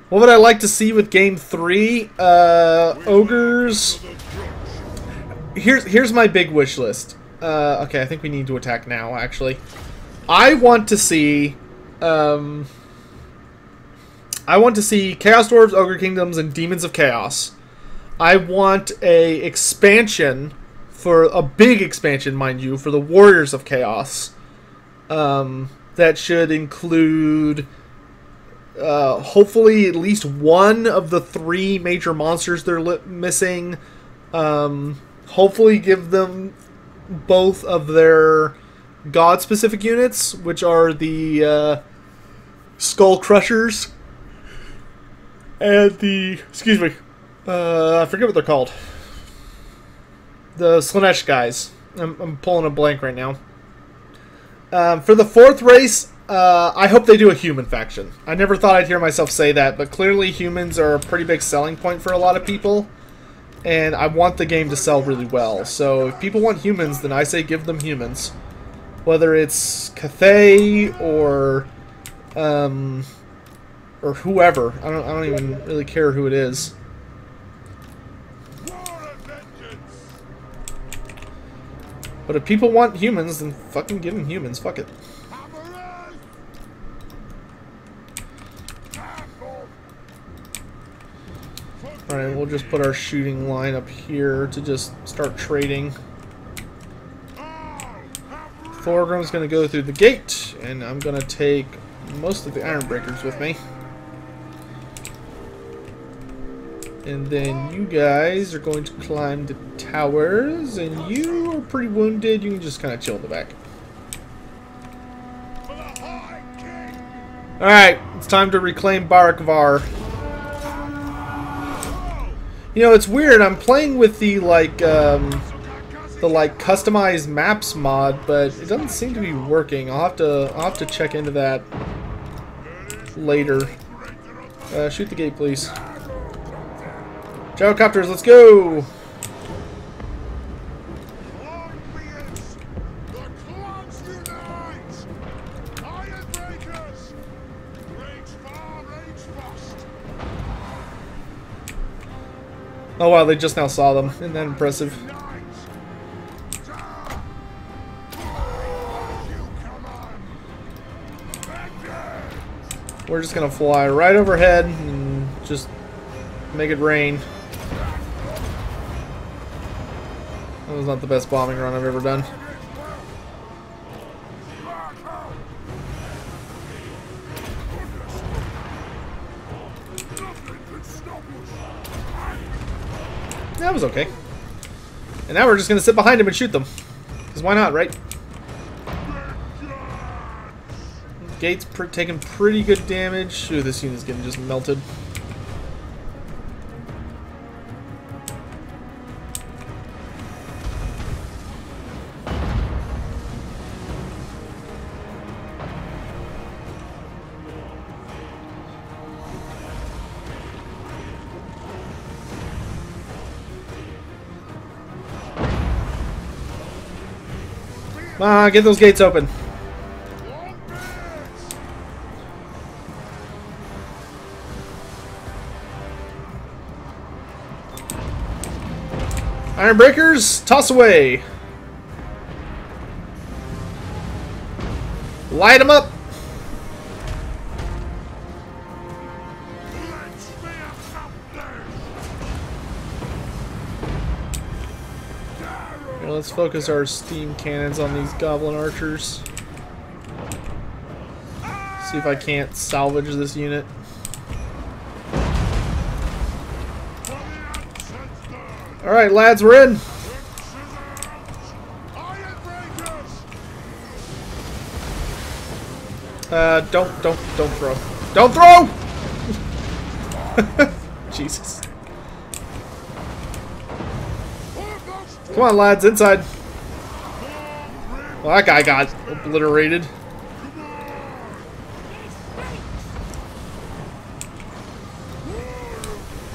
What would I like to see with game 3? Ogres. Here's my big wish list. Okay, I think we need to attack now, actually. I want to see Chaos Dwarves, Ogre Kingdoms, and Demons of Chaos. I want a expansion, for a big expansion, mind you, for the Warriors of Chaos. That should include hopefully at least one of the 3 major monsters they're missing. Hopefully give them both of their god-specific units, which are the Skull Crushers and the... excuse me. I forget what they're called. The Slanesh guys. I'm pulling a blank right now. For the 4th race, I hope they do a human faction. I never thought I'd hear myself say that, but clearly humans are a pretty big selling point for a lot of people. And I want the game to sell really well. So if people want humans, then I say give them humans. Whether it's Cathay or whoever. I don't even really care who it is. But if people want humans, then fucking give them humans. Fuck it. Alright, we'll just put our shooting line up here to just start trading. Thorgrim's going to go through the gate, and I'm going to take most of the Iron Breakers with me. And then you guys are going to climb the towers, and you are pretty wounded. You can just kind of chill in the back. Alright, it's time to reclaim Barak Var. You know, it's weird. I'm playing with the customized maps mod, but it doesn't seem to be working. I'll have to check into that later. Shoot the gate, please. Gyrocopters, let's go! Oh wow, they just now saw them. Isn't that impressive? We're just gonna fly right overhead and just make it rain. That was not the best bombing run I've ever done. That was okay. And now we're just going to sit behind him and shoot them. Because why not, right? Gate's taking pretty good damage. Ooh, this unit's getting just melted. Come on, get those gates open. Iron breakers, toss away. Light them up. Here, let's focus our steam cannons on these goblin archers. See if I can't salvage this unit. Alright, lads, we're in. Don't throw. Don't throw! Jesus. Come on, lads, inside. Well, that guy got obliterated.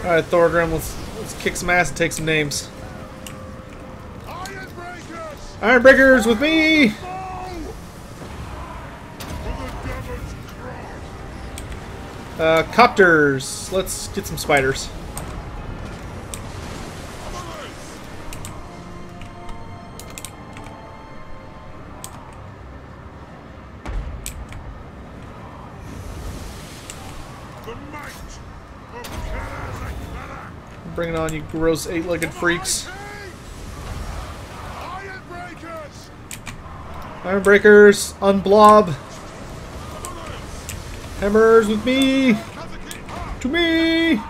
Alright, Thorgrim, let's kick some ass and take some names. Iron breakers with me! Copters. Let's get some spiders. Bring it on, you gross eight-legged freaks. Iron breakers, unblob. Hammers with me! To me!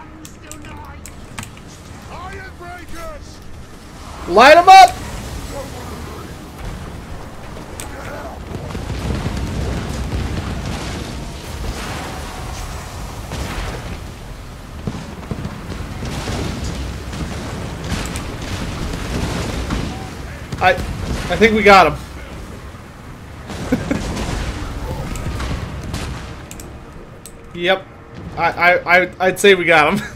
Light them up! I think we got him. Yep, I'd say we got him.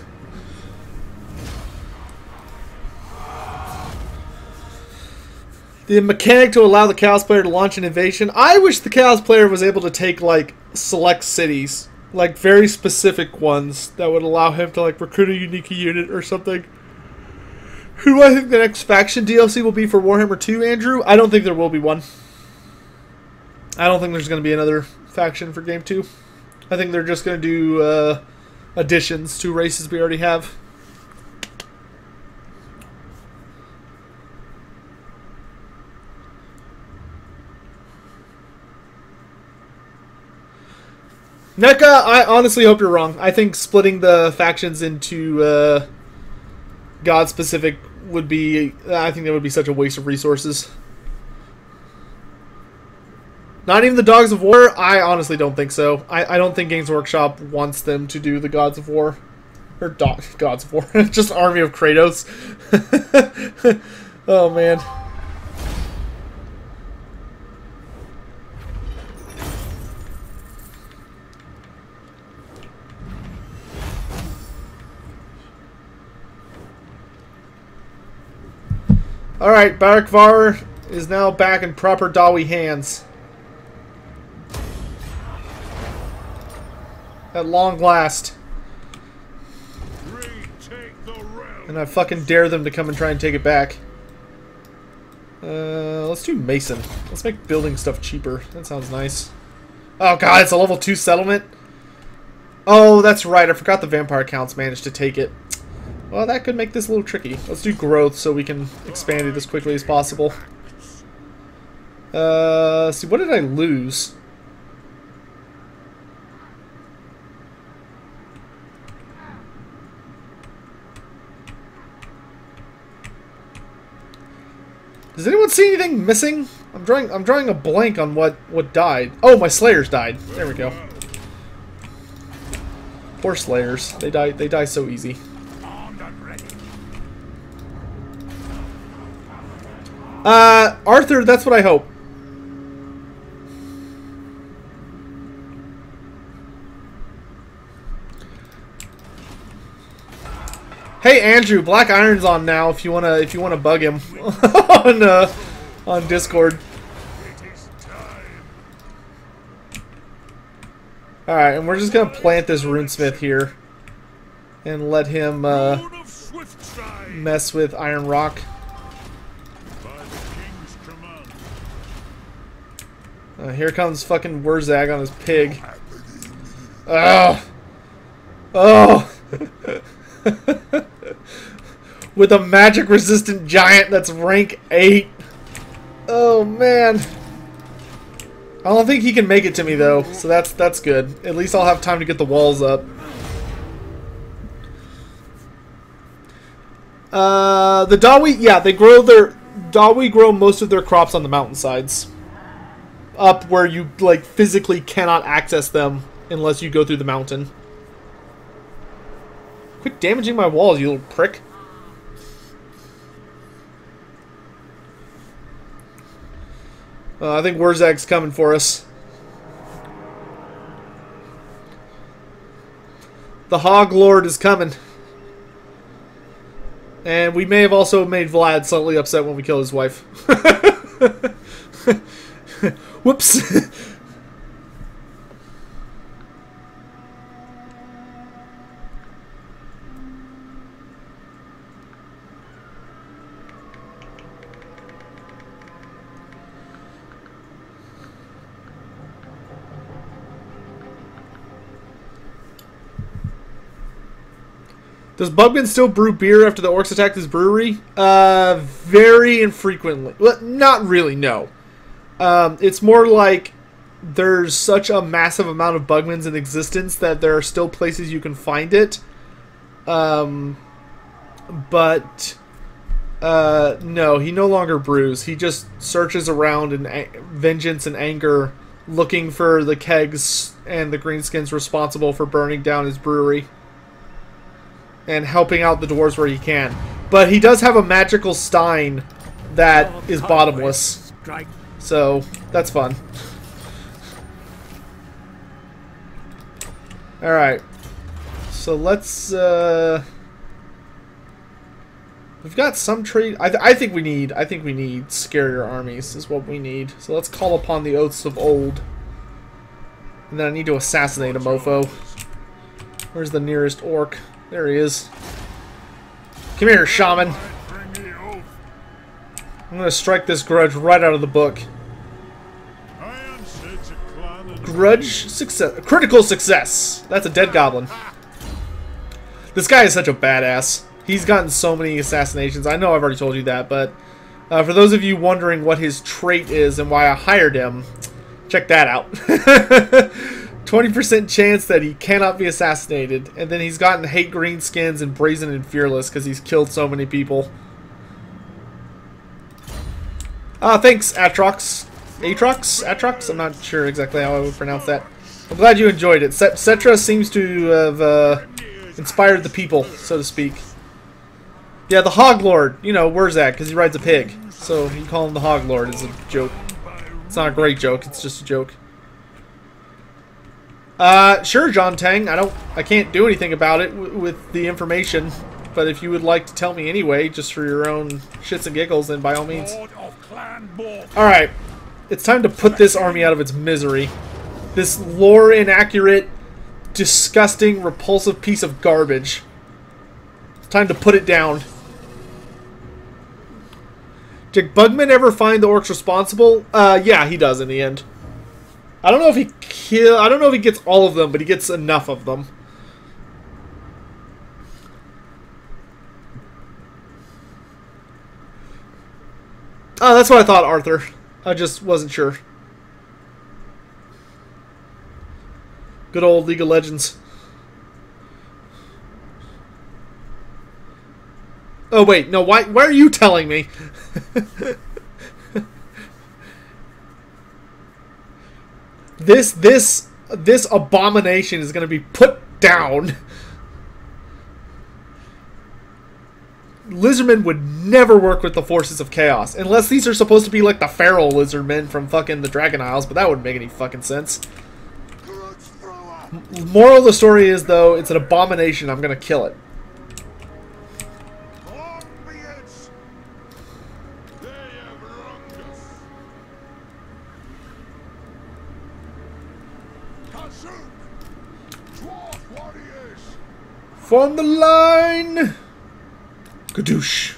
The mechanic to allow the Chaos player to launch an invasion. I wish the Chaos player was able to take like select cities, like very specific ones that would allow him to like recruit a unique unit or something. Who do I think the next faction DLC will be for Warhammer 2, Andrew? I don't think there will be one. I don't think there's going to be another faction for Game 2. I think they're just going to do additions to races we already have. NECA, I honestly hope you're wrong. I think splitting the factions into God-specific would be... I think that would be such a waste of resources. Not even the Dogs of War? I honestly don't think so. I don't think Games Workshop wants them to do the Gods of War. Or Gods of War. Just Army of Kratos. Oh, man. Alright, Barakvar is now back in proper Dawi hands. At long last. And I fucking dare them to come and try and take it back. Let's do Mason. Let's make building stuff cheaper. That sounds nice. Oh god, it's a level 2 settlement? Oh, that's right. I forgot the vampire counts managed to take it. Well, that could make this a little tricky. Let's do growth so we can expand it as quickly as possible. See, what did I lose? Does anyone see anything missing? I'm drawing a blank on what died. Oh, my Slayers died. There we go. Poor Slayers. They die so easy. Arthur, that's what I hope. Hey Andrew, Black Iron's on now. If you wanna bug him on Discord. All right, and we're just gonna plant this runesmith here, and let him mess with Iron Rock. Here comes fucking Wurzag on his pig. Oh, oh. With a magic resistant giant that's rank 8. Oh man. I don't think he can make it to me though, so that's good. At least I'll have time to get the walls up. The Dawi, yeah, Dawi grow most of their crops on the mountainsides. Up where you like physically cannot access them unless you go through the mountain. Quit damaging my walls, you little prick. I think Wurzag's coming for us. The Hog Lord is coming. And we may have also made Vlad slightly upset when we kill his wife. Whoops. Does Bugman still brew beer after the orcs attacked his brewery? Very infrequently. Well, not really, no. It's more like there's such a massive amount of Bugmans in existence that there are still places you can find it. No, he no longer brews. He just searches around in vengeance and anger, looking for the kegs and the greenskins responsible for burning down his brewery. And helping out the dwarves where he can. But he does have a magical stein that is bottomless. So, that's fun. Alright. So let's, we've got some trade. I think we need scarier armies is what we need. So let's call upon the oaths of old. And then I need to assassinate a mofo. Where's the nearest orc? There he is. Come here, shaman. I'm gonna strike this grudge right out of the book. Grudge success. Critical success. That's a dead goblin. This guy is such a badass. He's gotten so many assassinations. I know I've already told you that, but for those of you wondering what his trait is and why I hired him, check that out. 20% chance that he cannot be assassinated, and then he's gotten hate greenskins and brazen and fearless because he's killed so many people. Thanks, Atrox. Atrox? I'm not sure exactly how I would pronounce that. I'm glad you enjoyed it. Cetra seems to have inspired the people, so to speak. Yeah, the Hog Lord. You know, Wurzag, because he rides a pig. So you call him the Hog Lord is a joke. It's not a great joke, it's just a joke. Sure, John Tang. I can't do anything about it with the information, but if you would like to tell me anyway, just for your own shits and giggles, then by all means. Alright, it's time to put this army out of its misery. This lore inaccurate, disgusting, repulsive piece of garbage. It's time to put it down. Did Bugman ever find the orcs responsible? Yeah, he does in the end. I don't know if he gets all of them, but he gets enough of them. Oh, that's what I thought, Arthur. I just wasn't sure. Good old League of Legends. Oh wait, no, why are you telling me? This abomination is gonna be put down. Lizardmen would never work with the forces of chaos. Unless these are supposed to be like the feral lizardmen from fucking the Dragon Isles, but that wouldn't make any fucking sense. Moral of the story is, though, it's an abomination. I'm gonna kill it. Form the line! Kadoosh.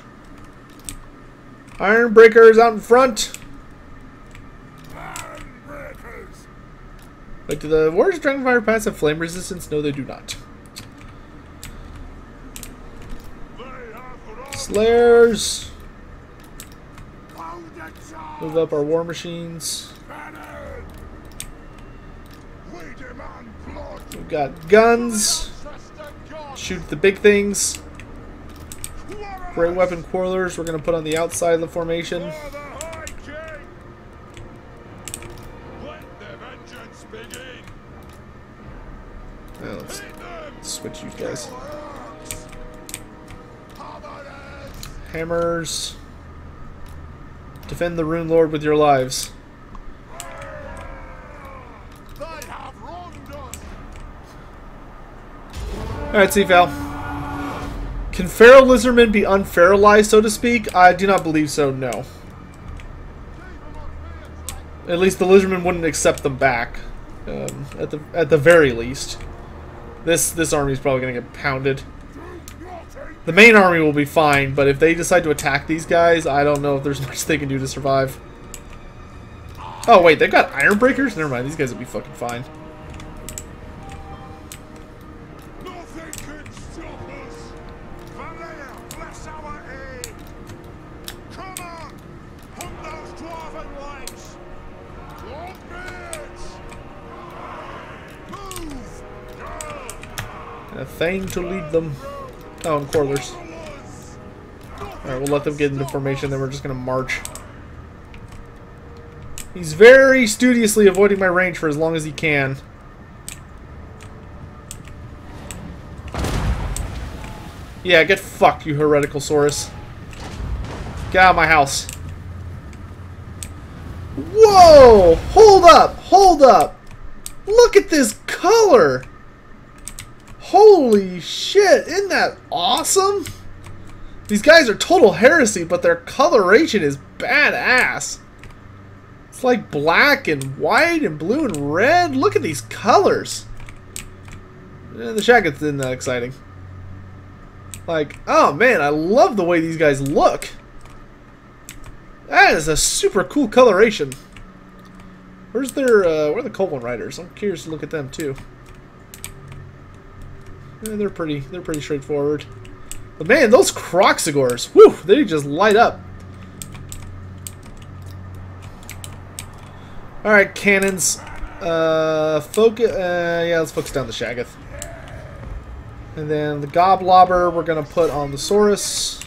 Iron breakers out in front. Wait, do the Warriors Dragonfire Pass have flame resistance? No, they do not. Slayers. Move up our war machines. We've got guns. Shoot the big things. Great weapon quarrelers we're going to put on the outside of the formation. Now let's switch you guys. Hammers. Defend the Rune Lord with your lives. Alright, Seafowl. Can feral lizardmen be unferalized, so to speak? I do not believe so, no. At least the lizardmen wouldn't accept them back. At the very least. This army is probably going to get pounded. The main army will be fine, but if they decide to attack these guys, I don't know if there's much they can do to survive. Oh wait, they've got iron breakers? Never mind, these guys will be fucking fine. A thing to lead them. Oh, and quarters. Alright, we'll let them get into formation, then we're just gonna march. He's very studiously avoiding my range for as long as he can. Yeah, get fucked, you heretical Saurus. Get out of my house. Whoa! Hold up! Hold up! Look at this color! Holy shit, isn't that awesome? These guys are total heresy, but their coloration is badass. It's like black and white and blue and red. Look at these colors. The Shaggets isn't that exciting. Like, oh man, I love the way these guys look. That is a super cool coloration. Where's their, where are the Cold One Riders? I'm curious to look at them too. Yeah, they're pretty straightforward. But man, those Croxigors, whew, they just light up. Alright, cannons. Focus, yeah, let's focus down the Shaggoth. And then the Goblobber we're gonna put on the Saurus.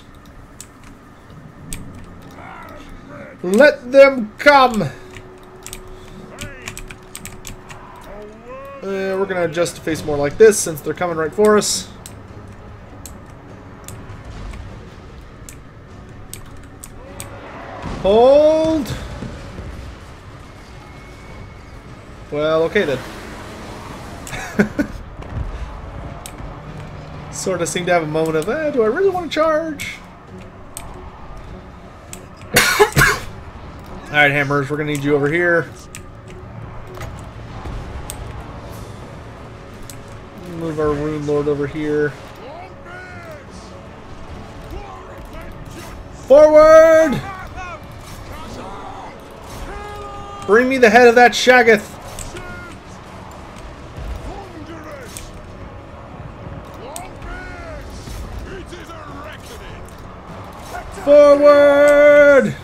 Let them come! We're gonna adjust to face more like this since they're coming right for us. Hold! Well, okay then. Sort of seem to have a moment of, do I really want to charge? Alright, Hammers, we're gonna need you over here. Move our Rune Lord over here. Forward! Bring me the head of that Shaggoth. Forward!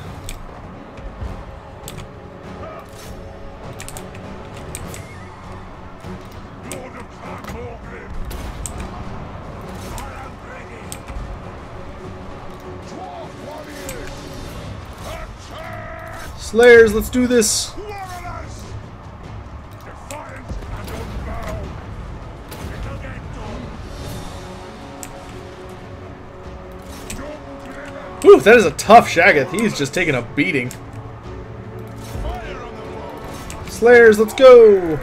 Slayers, let's do this. Ooh, that is a tough Shaggoth. He's just taking a beating. Slayers, let's go!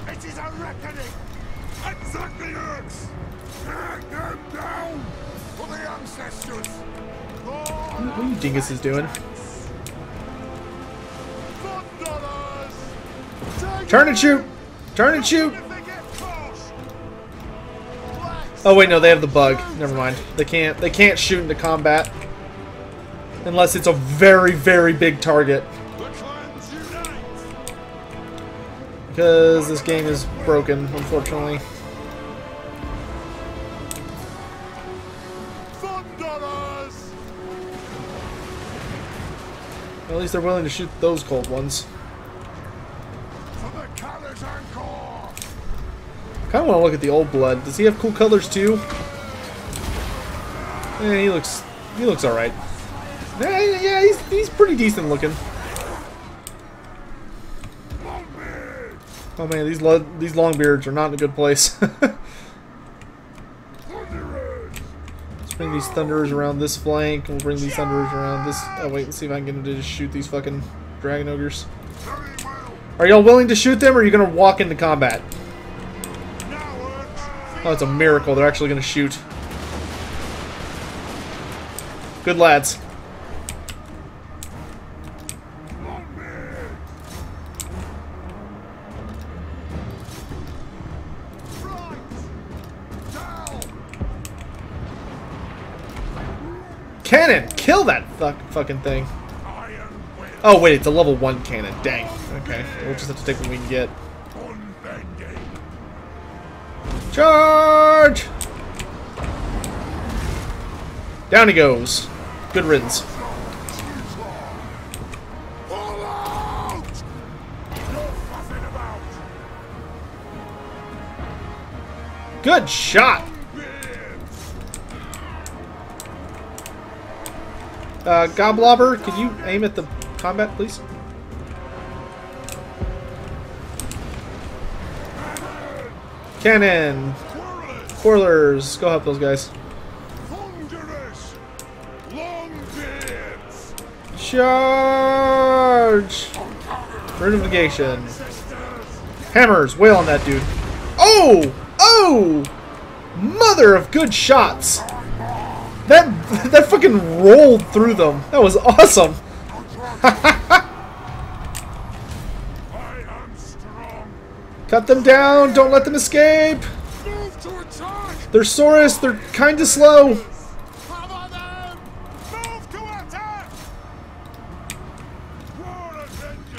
It is a reckoning! Exactly, Urks! Drag them down for the ancestors! What are you dinguses doing? Turn and shoot! Turn and shoot! Oh wait, no, they have the bug. Never mind. They can't shoot into combat unless it's a very, very big target. Because this game is broken, unfortunately. At least they're willing to shoot those cold ones. I kind of want to look at the old blood. Does he have cool colors too? Yeah, he looks alright. Yeah, he's pretty decent looking. Oh man, these longbeards are not in a good place. Let's bring these thunderers around this flank. We'll bring these thunderers around this. Oh wait, let's see if I can get him to just shoot these fucking dragon ogres. Are y'all willing to shoot them, or are you gonna walk into combat? Oh, it's a miracle. They're actually going to shoot. Good lads. Cannon! Kill that fucking thing. Oh, wait. It's a level 1 cannon. Dang. Okay. We'll just have to take what we can get. Charge! Down he goes. Good riddance. Good shot! Goblobber, could you aim at the combat, please? Cannon! Spoilers! Go help those guys. Charge! Rune of negation. Hammers! Wail on that dude. Oh! Oh! Mother of good shots! That fucking rolled through them. That was awesome! Cut them down! Don't let them escape! They're Saurus, they're kinda slow!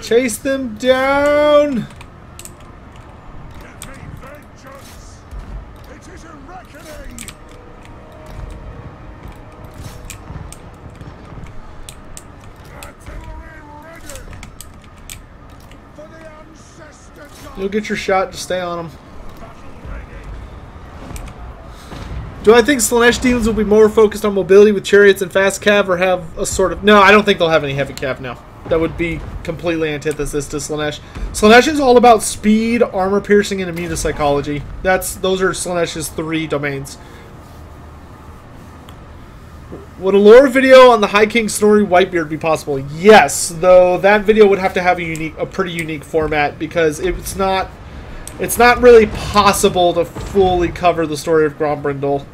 Chase them down! You'll get your shot, just stay on them. Do I think Slanesh demons will be more focused on mobility with chariots and fast cav, or have a sort of... No, I don't think they'll have any heavy cav now. That would be completely antithesis to Slanesh. Slanesh is all about speed, armor piercing, and immune to psychology. Those are Slanesh's 3 domains. Would a lore video on the High King Snorri Whitebeard be possible? Yes, though that video would have to have a pretty unique format, because it's not really possible to fully cover the story of Grombrindal.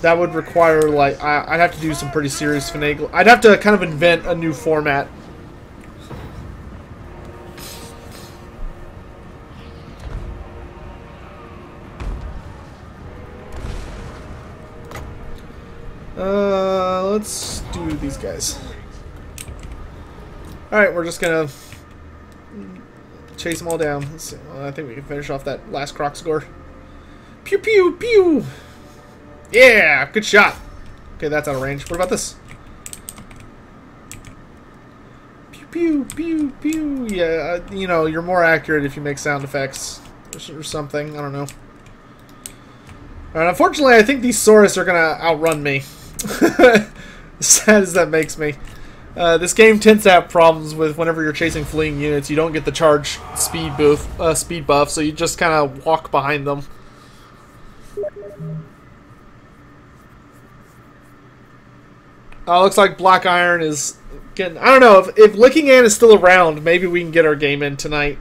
That would require, like, I'd have to do some pretty serious finagle. I'd have to kind of invent a new format. Let's do these guys. Alright, we're just gonna chase them all down. Let's see. Well, I think we can finish off that last croc score. Pew pew pew! Yeah! Good shot! Okay, that's out of range. What about this? Pew pew pew pew! Yeah, you know, you're more accurate if you make sound effects or something. I don't know. Alright, unfortunately, I think these Saurus are gonna outrun me. As sad as that makes me. This game tends to have problems with whenever you're chasing fleeing units, you don't get the charge speed buff, so you just kind of walk behind them. Looks like Black Iron is getting... I don't know, if Licking Ann is still around, maybe we can get our game in tonight.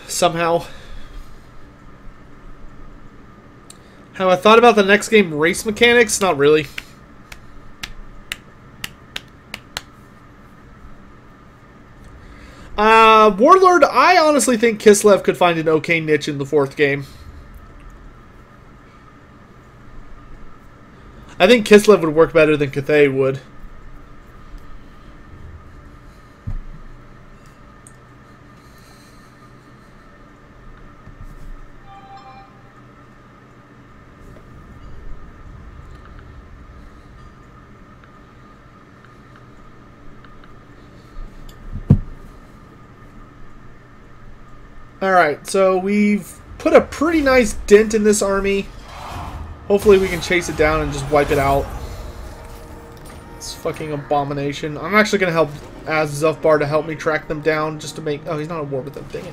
Somehow. Have I thought about the next game race mechanics? Not really. Warlord, I honestly think Kislev could find an okay niche in the 4th game. I think Kislev would work better than Cathay would. Alright, so we've put a pretty nice dent in this army. Hopefully we can chase it down and just wipe it out. It's fucking abomination. I'm actually going to help ask Zufbar to help me track them down just to make... Oh, he's not at war with them. Dang it.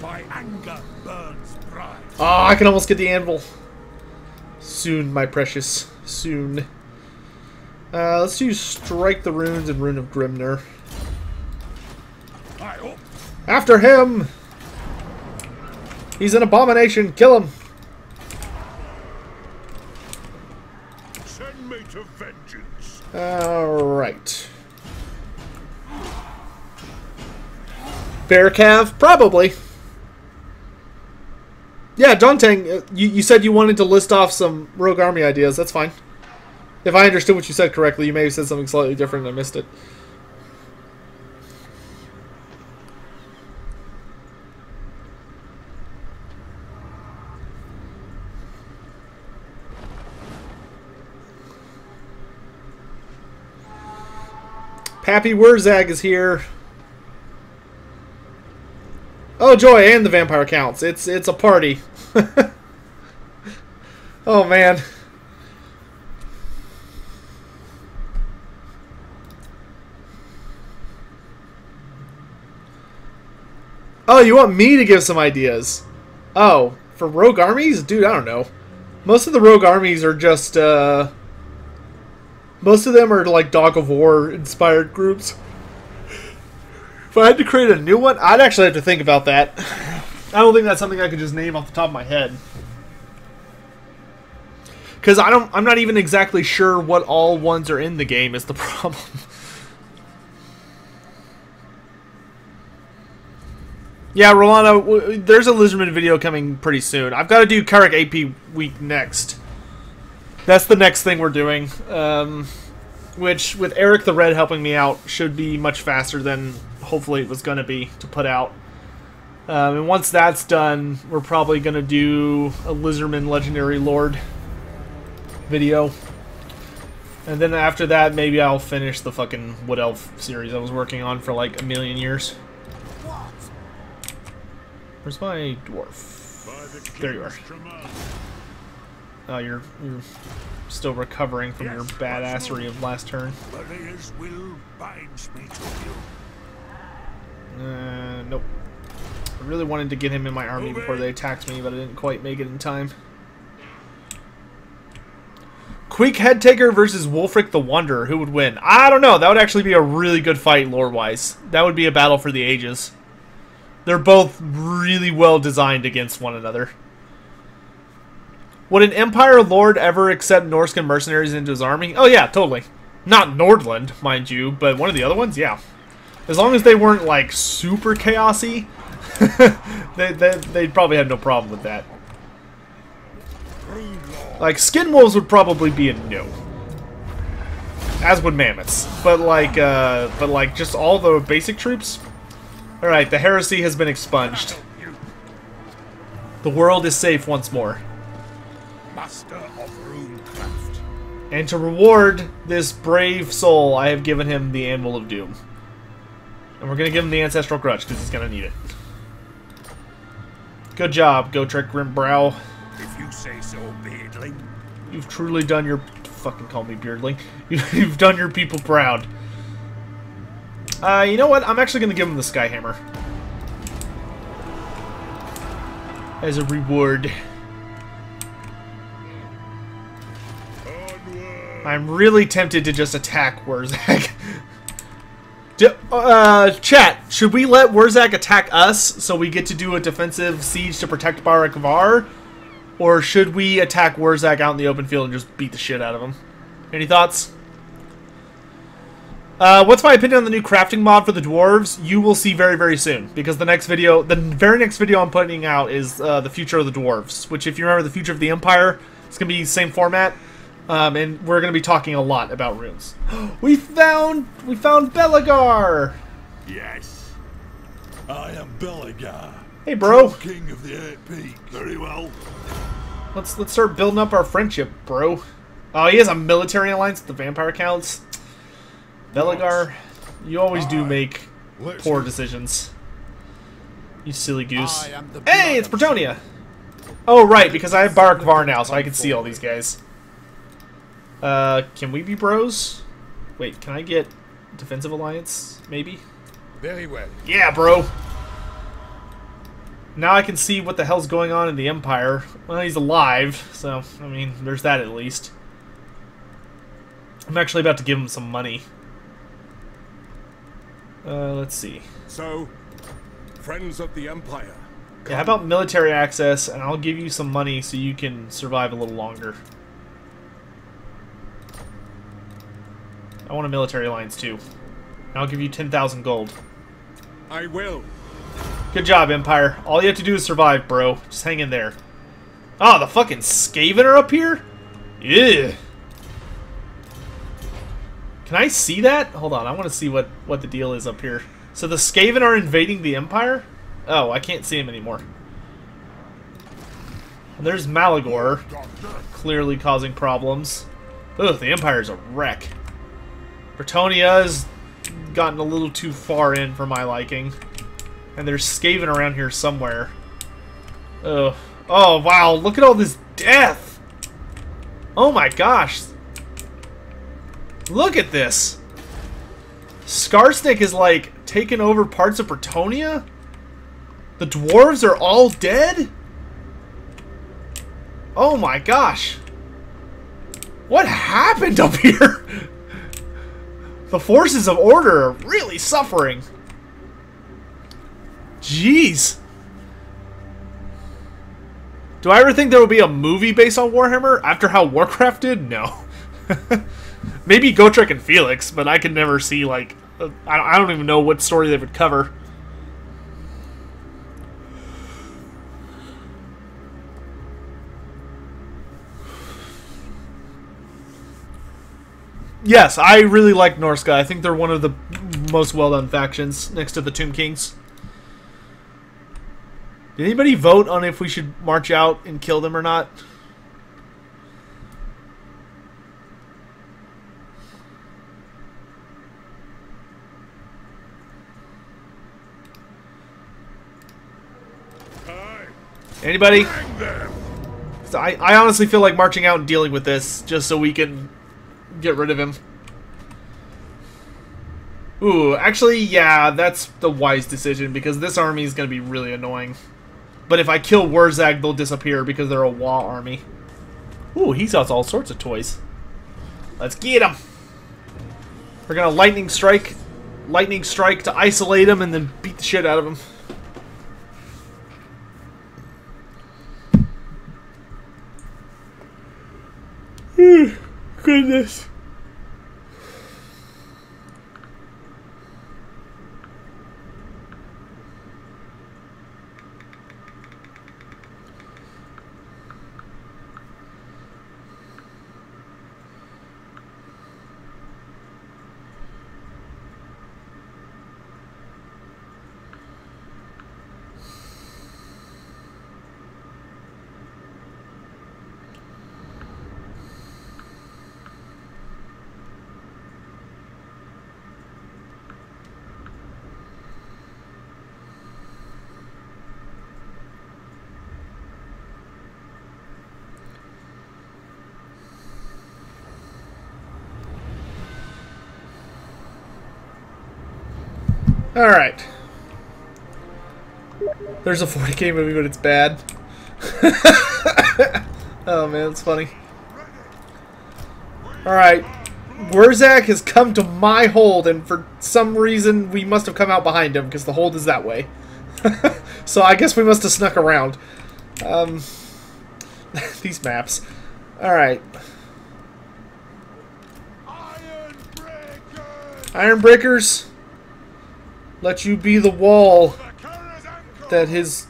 My anger burns pride. Oh, I can almost get the anvil. Soon, my precious. Soon. Let's use Strike the Runes and Rune of Grimner. After him! He's an abomination. Kill him. Send me to vengeance. Alright. Bear Cav? Probably. Yeah, Jontang, you said you wanted to list off some rogue army ideas. That's fine. If I understood what you said correctly, you may have said something slightly different and I missed it. Pappy Wurzag is here. Oh joy, and the vampire counts. It's a party. Oh man. Oh, you want me to give some ideas? Oh, for rogue armies? Dude, I don't know. Most of the rogue armies are just most of them are like Dog of War inspired groups. If I had to create a new one, I'd actually have to think about that. I don't think that's something I could just name off the top of my head. Because I'm not even exactly sure what all ones are in the game is the problem. Yeah, Rolando, there's a Lizardman video coming pretty soon. I've got to do Carrick AP week next. That's the next thing we're doing. Which, with Eric the Red helping me out, should be much faster than hopefully it was going to be to put out. And once that's done, we're probably going to do a Lizardman Legendary Lord video. And then after that, maybe I'll finish the fucking Wood Elf series I was working on for like a million years. Where's my dwarf? There you are. Oh, you're still recovering from your badassery of last turn. Nope. I really wanted to get him in my army before they attacked me, but I didn't quite make it in time. Queek Headtaker versus Wulfric the Wanderer. Who would win? I don't know. That would actually be a really good fight lore-wise. That would be a battle for the ages. They're both really well designed against one another. Would an Empire Lord ever accept Norscan mercenaries into his army? Oh yeah, totally. Not Nordland, mind you, but one of the other ones, yeah. As long as they weren't, like, super chaosy, they'd probably have no problem with that. Like, Skin Wolves would probably be a no. As would Mammoths. But like, just all the basic troops? Alright, the heresy has been expunged. The world is safe once more. Master of Runecraft. And to reward this brave soul, I have given him the Anvil of Doom. And we're going to give him the Ancestral Crutch, because he's going to need it. Good job, Gotrek Grimbrow. If you say so, Beardling. You've truly done your... Fucking call me Beardling. You've done your people proud. You know what? I'm actually going to give him the Skyhammer. As a reward. I'm really tempted to just attack Wurzak. Chat, should we let Wurzak attack us so we get to do a defensive siege to protect Barak Var? Or should we attack Wurzak out in the open field and just beat the shit out of him? Any thoughts? What's my opinion on the new crafting mod for the dwarves? You will see very, very soon. Because the very next video I'm putting out is the future of the dwarves. Which, if you remember the future of the Empire, it's going to be the same format. And we're going to be talking a lot about runes. We found Belagar! Yes. I am Belagar. Hey, bro. King of the Eight Peaks. Very well. Let's start building up our friendship, bro. Oh, he has a military alliance with the vampire counts. Belagar, you always do make poor decisions. You silly goose. Hey, it's Bretonia! Oh, right, because I have Barak Var now, so I can see all these guys. Can we be bros? Wait, can I get defensive alliance, maybe? Very well. Yeah, bro! Now I can see what the hell's going on in the Empire. Well, he's alive, so, I mean, there's that at least. I'm actually about to give him some money. Let's see. So, friends of the Empire. Yeah, how about military access, and I'll give you some money so you can survive a little longer. I want a military alliance, too. And I'll give you 10,000 gold. I will. Good job, Empire. All you have to do is survive, bro. Just hang in there. Oh, the fucking Skaven are up here? Yeah. Can I see that? Hold on, I want to see what the deal is up here. So the Skaven are invading the Empire? Oh, I can't see him anymore. And there's Malagor, clearly causing problems. Ugh, the Empire's a wreck. Bretonia has gotten a little too far in for my liking. And there's Skaven around here somewhere. Ugh. Oh, wow, look at all this death! Oh my gosh! Look at this! Skarsnik is, like, taking over parts of Bretonia? The dwarves are all dead? Oh my gosh! What happened up here? The forces of order are really suffering. Jeez. Do I ever think there will be a movie based on Warhammer after how Warcraft did? No. Maybe Gotrek and Felix, but I could never see, like, I don't even know what story they would cover. Yes, I really like Norska. I think they're one of the most well-done factions next to the Tomb Kings. Did anybody vote on if we should march out and kill them or not? Anybody? So I honestly feel like marching out and dealing with this just so we can get rid of him. Ooh, actually, yeah, that's the wise decision because this army is going to be really annoying. But if I kill Wurzag, they'll disappear because they're a Wa army. Ooh, he's got all sorts of toys. Let's get him. We're going to lightning strike to isolate him and then beat the shit out of him. Goodness. Alright. There's a 40K movie, but it's bad. Oh man, it's funny. Alright. Wurzak has come to my hold, and for some reason we must have come out behind him, because the hold is that way. So I guess we must have snuck around. These maps. Alright. Iron Breakers, let you be the wall that his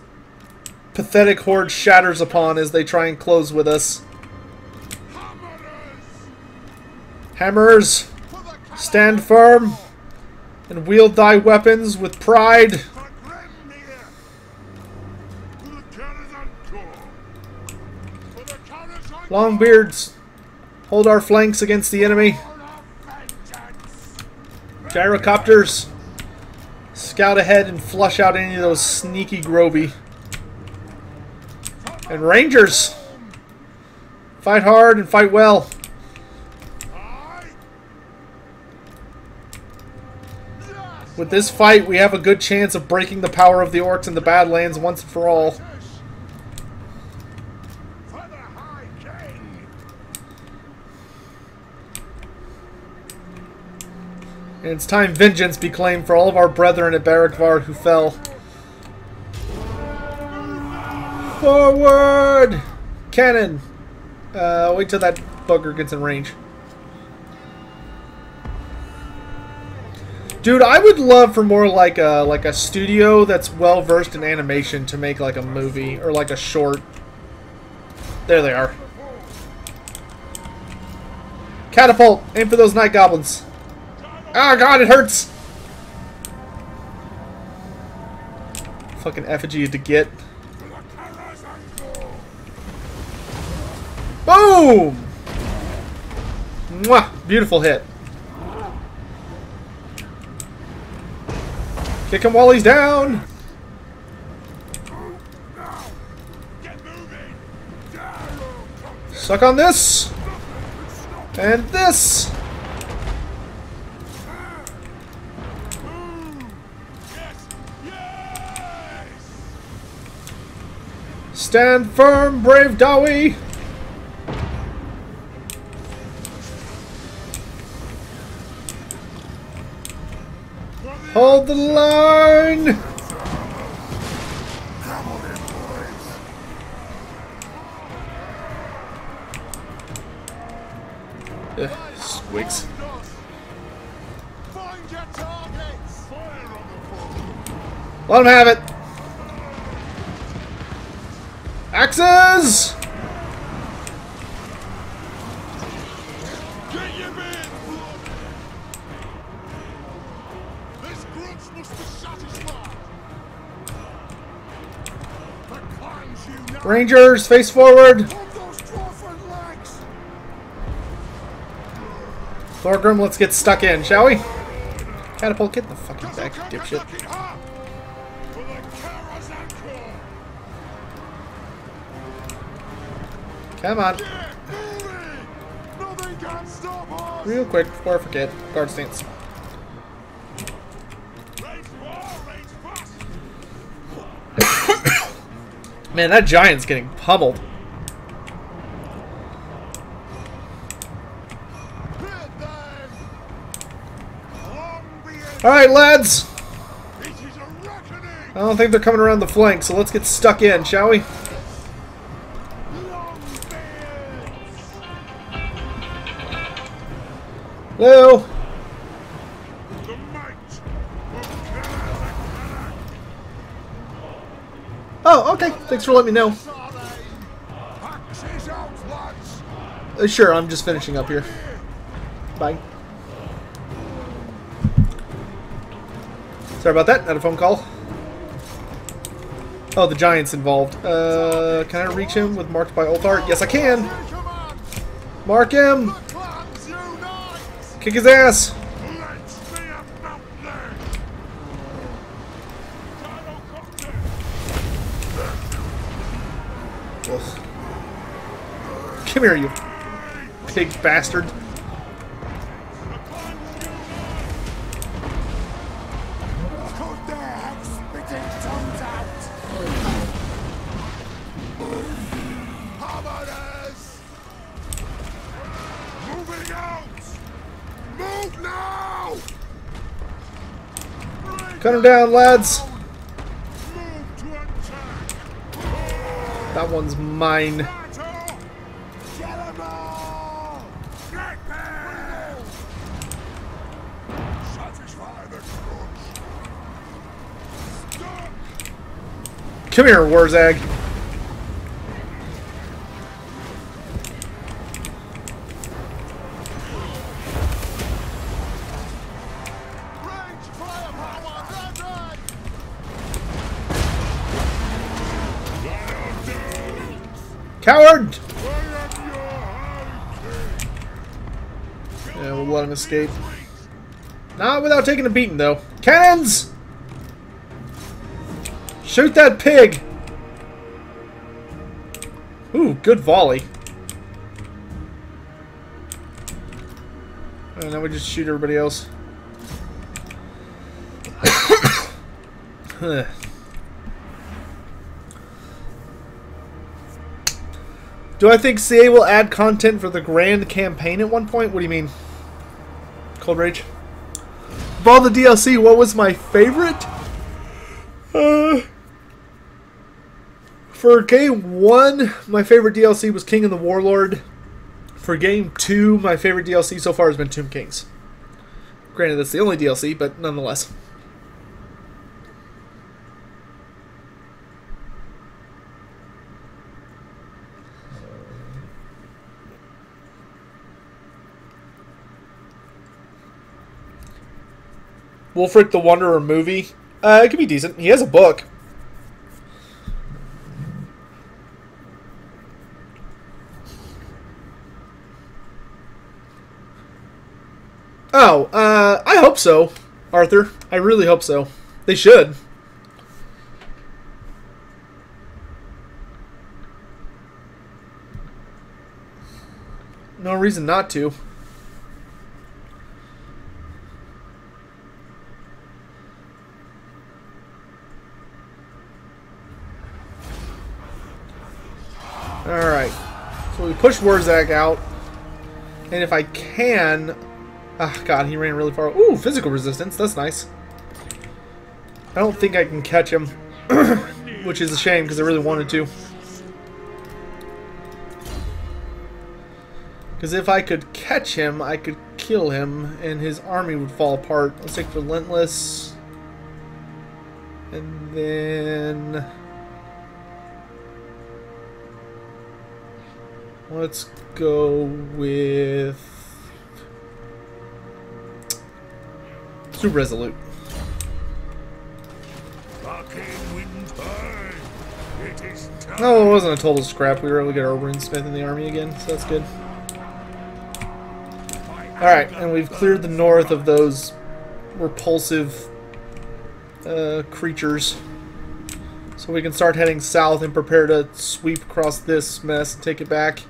pathetic horde shatters upon as they try and close with us. Hammers, stand firm and wield thy weapons with pride. Longbeards, hold our flanks against the enemy. Gyrocopters, scout ahead and flush out any of those sneaky Groby. And Rangers, fight hard and fight well. With this fight, we have a good chance of breaking the power of the orcs in the Badlands once and for all. And it's time vengeance be claimed for all of our brethren at Barrackvar who fell. Forward! Cannon! Wait till that bugger gets in range. Dude, I would love for more like a studio that's well versed in animation to make like a movie or like a short. There they are. Catapult! Aim for those night goblins. Oh god, it hurts! Fucking effigy to get. Boom! Mwah! Beautiful hit. Kick him while he's down! Suck on this! And this! Stand firm, brave Dawi! Hold the line! Squigs. Let him have it! Axes! Get your man, blood! This grudge must be satisfied. The clans unite. Rangers, face forward! Hold those dwarfen legs. Thorgrim, let's get stuck in, shall we? Catapult, get the fucking back, you dipshit. Come on. Real quick before I forget. Guard stance. Man, that giant's getting pummeled. Alright, lads! I don't think they're coming around the flank, so let's get stuck in, shall we? Hello? Oh, okay. Thanks for letting me know. Sure, I'm just finishing up here. Bye. Sorry about that. Had a phone call. Oh, the giant's involved. Can I reach him with marked by Ulthar? Yes, I can. Mark him. Kick his ass! Ugh. Come here, you pig bastard. Moving out! Cut him down, lads. Move to attack. That one's mine. Battle. Kill 'em all. Get them. Satisfy the crunch. Stop. Come here, Warzag. Range firepower. Run. Coward! I am your high king. Yeah, we'll let him escape. Not without taking a beating, though. Cannons! Shoot that pig! Ooh, good volley. And now we just shoot everybody else. Do I think CA will add content for the grand campaign at one point? What do you mean? Cold Rage? Of all the DLC, what was my favorite? For Game 1, my favorite DLC was King and the Warlord. For Game 2, my favorite DLC so far has been Tomb Kings. Granted, that's the only DLC, but nonetheless. Wolfric the Wanderer movie. It could be decent. He has a book. Oh, I hope so, Arthur. I really hope so. They should. No reason not to. Alright. So we push Warzag out. And if I can... Ah, God, he ran really far. Ooh, physical resistance. That's nice. I don't think I can catch him. Which is a shame, because I really wanted to. Because if I could catch him, I could kill him, and his army would fall apart. Let's take Relentless. And then... let's go with... Super Resolute. No, it wasn't a total scrap. We were able to get our Runesmith in the army again, so that's good. Alright, and we've cleared the north of those repulsive creatures. So we can start heading south and prepare to sweep across this mess and take it back.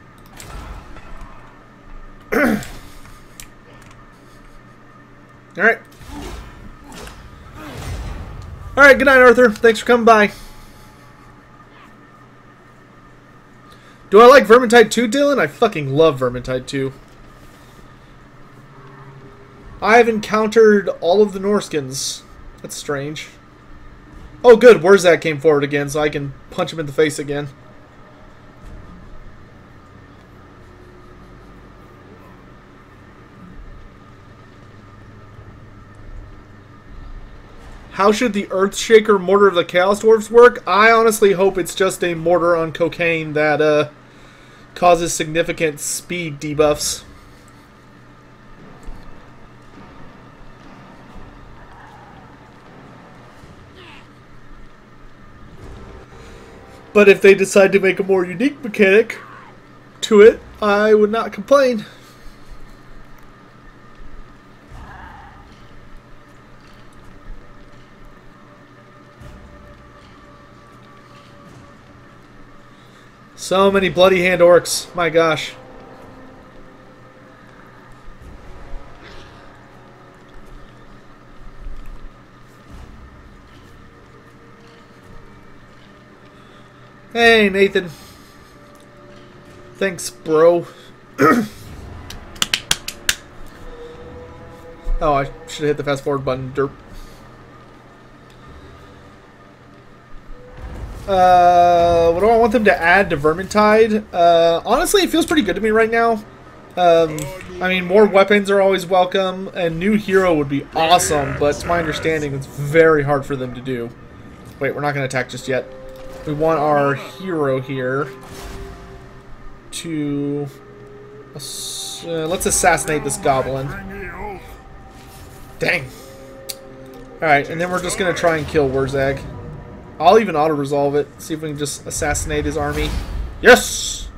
Alright. Alright, good night, Arthur. Thanks for coming by. Do I like Vermintide 2, Dylan? I fucking love Vermintide 2. I've encountered all of the Norskins. That's strange. Oh, good. Warzak came forward again, so I can punch him in the face again. How should the Earthshaker Mortar of the Chaos Dwarfs work? I honestly hope it's just a mortar on cocaine that causes significant speed debuffs. But if they decide to make a more unique mechanic to it, I would not complain. So many bloody hand orcs. My gosh. Hey, Nathan. Thanks, bro. Oh, I should have hit the fast forward button. Derp. What do I want them to add to Vermintide? Honestly, it feels pretty good to me right now. I mean, more weapons are always welcome. A new hero would be awesome, but to my understanding, it's very hard for them to do. Wait, we're not going to attack just yet. We want our hero here to... let's assassinate this goblin. Dang. Alright, and then we're just going to try and kill Wurzag. I'll even auto-resolve it. See if we can just assassinate his army. Yes!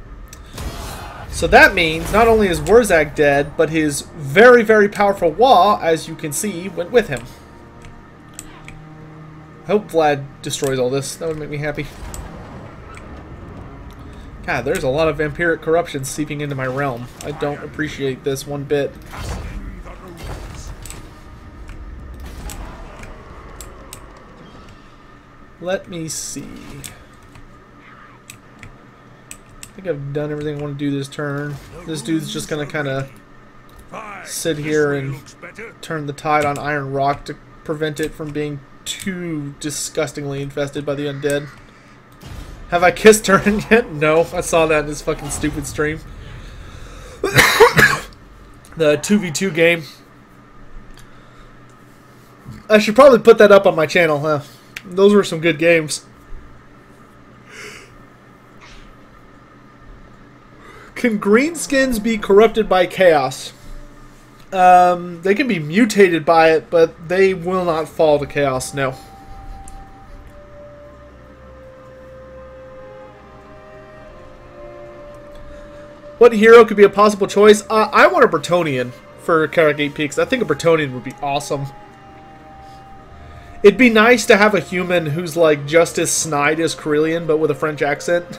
So that means not only is Wurzag dead, but his very, very powerful Wa, as you can see, went with him. I hope Vlad destroys all this. That would make me happy. God, there's a lot of vampiric corruption seeping into my realm. I don't appreciate this one bit. Let me see. I think I've done everything I want to do this turn. This dude's just going to kind of sit here and turn the tide on Iron Rock to prevent it from being too disgustingly infested by the undead. Have I kissed Turin yet? No. I saw that in this fucking stupid stream. The 2v2 game. I should probably put that up on my channel, huh? Those were some good games. Can greenskins be corrupted by chaos? They can be mutated by it, but they will not fall to chaos, no. What hero could be a possible choice? I want a Bretonnian for Karagate Peaks. I think a Bretonnian would be awesome. It'd be nice to have a human who's like just as snide as Carillion, but with a French accent.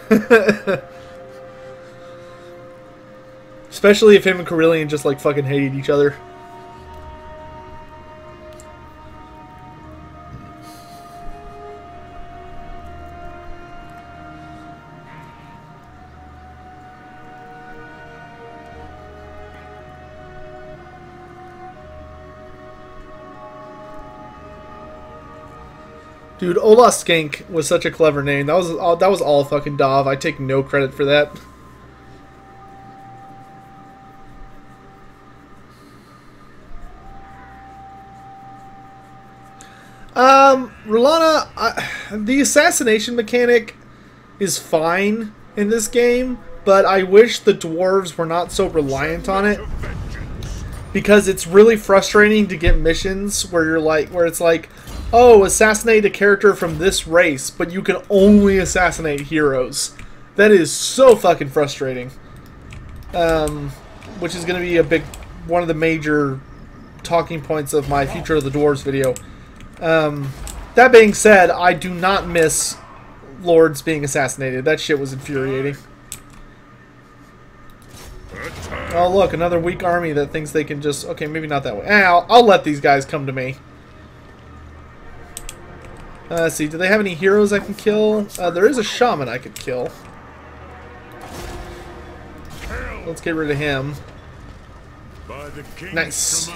Especially if him and Carillion just like fucking hated each other. Dude, Ola Skank was such a clever name. That was all fucking Dov. I take no credit for that. Rulana, the assassination mechanic is fine in this game, but I wish the dwarves were not so reliant on it. Because it's really frustrating to get missions where you're like, where it's like, oh, assassinate a character from this race, but you can only assassinate heroes. That is so fucking frustrating. Which is going to be one of the major talking points of my Future of the Dwarves video. That being said, I do not miss lords being assassinated. That shit was infuriating. Oh look, another weak army that thinks they can just... Okay, maybe not that way. I'll let these guys come to me. Let's see, do they have any heroes I can kill? There is a shaman I could kill. Let's get rid of him. Nice.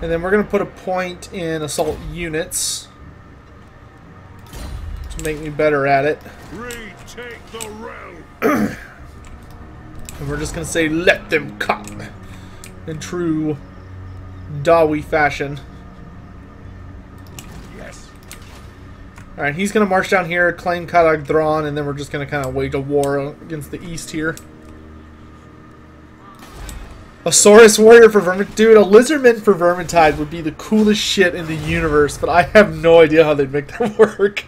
And then we're going to put a point in assault units to make me better at it. Retake the realm. And we're just going to say, let them come, in true Dawi fashion. Yes. Alright, he's going to march down here, claim Kadag Thrawn, and then we're just going to kind of wage a war against the east here. A Saurus Warrior for Vermintide. Dude, a Lizardman for Vermintide would be the coolest shit in the universe, but I have no idea how they'd make that work.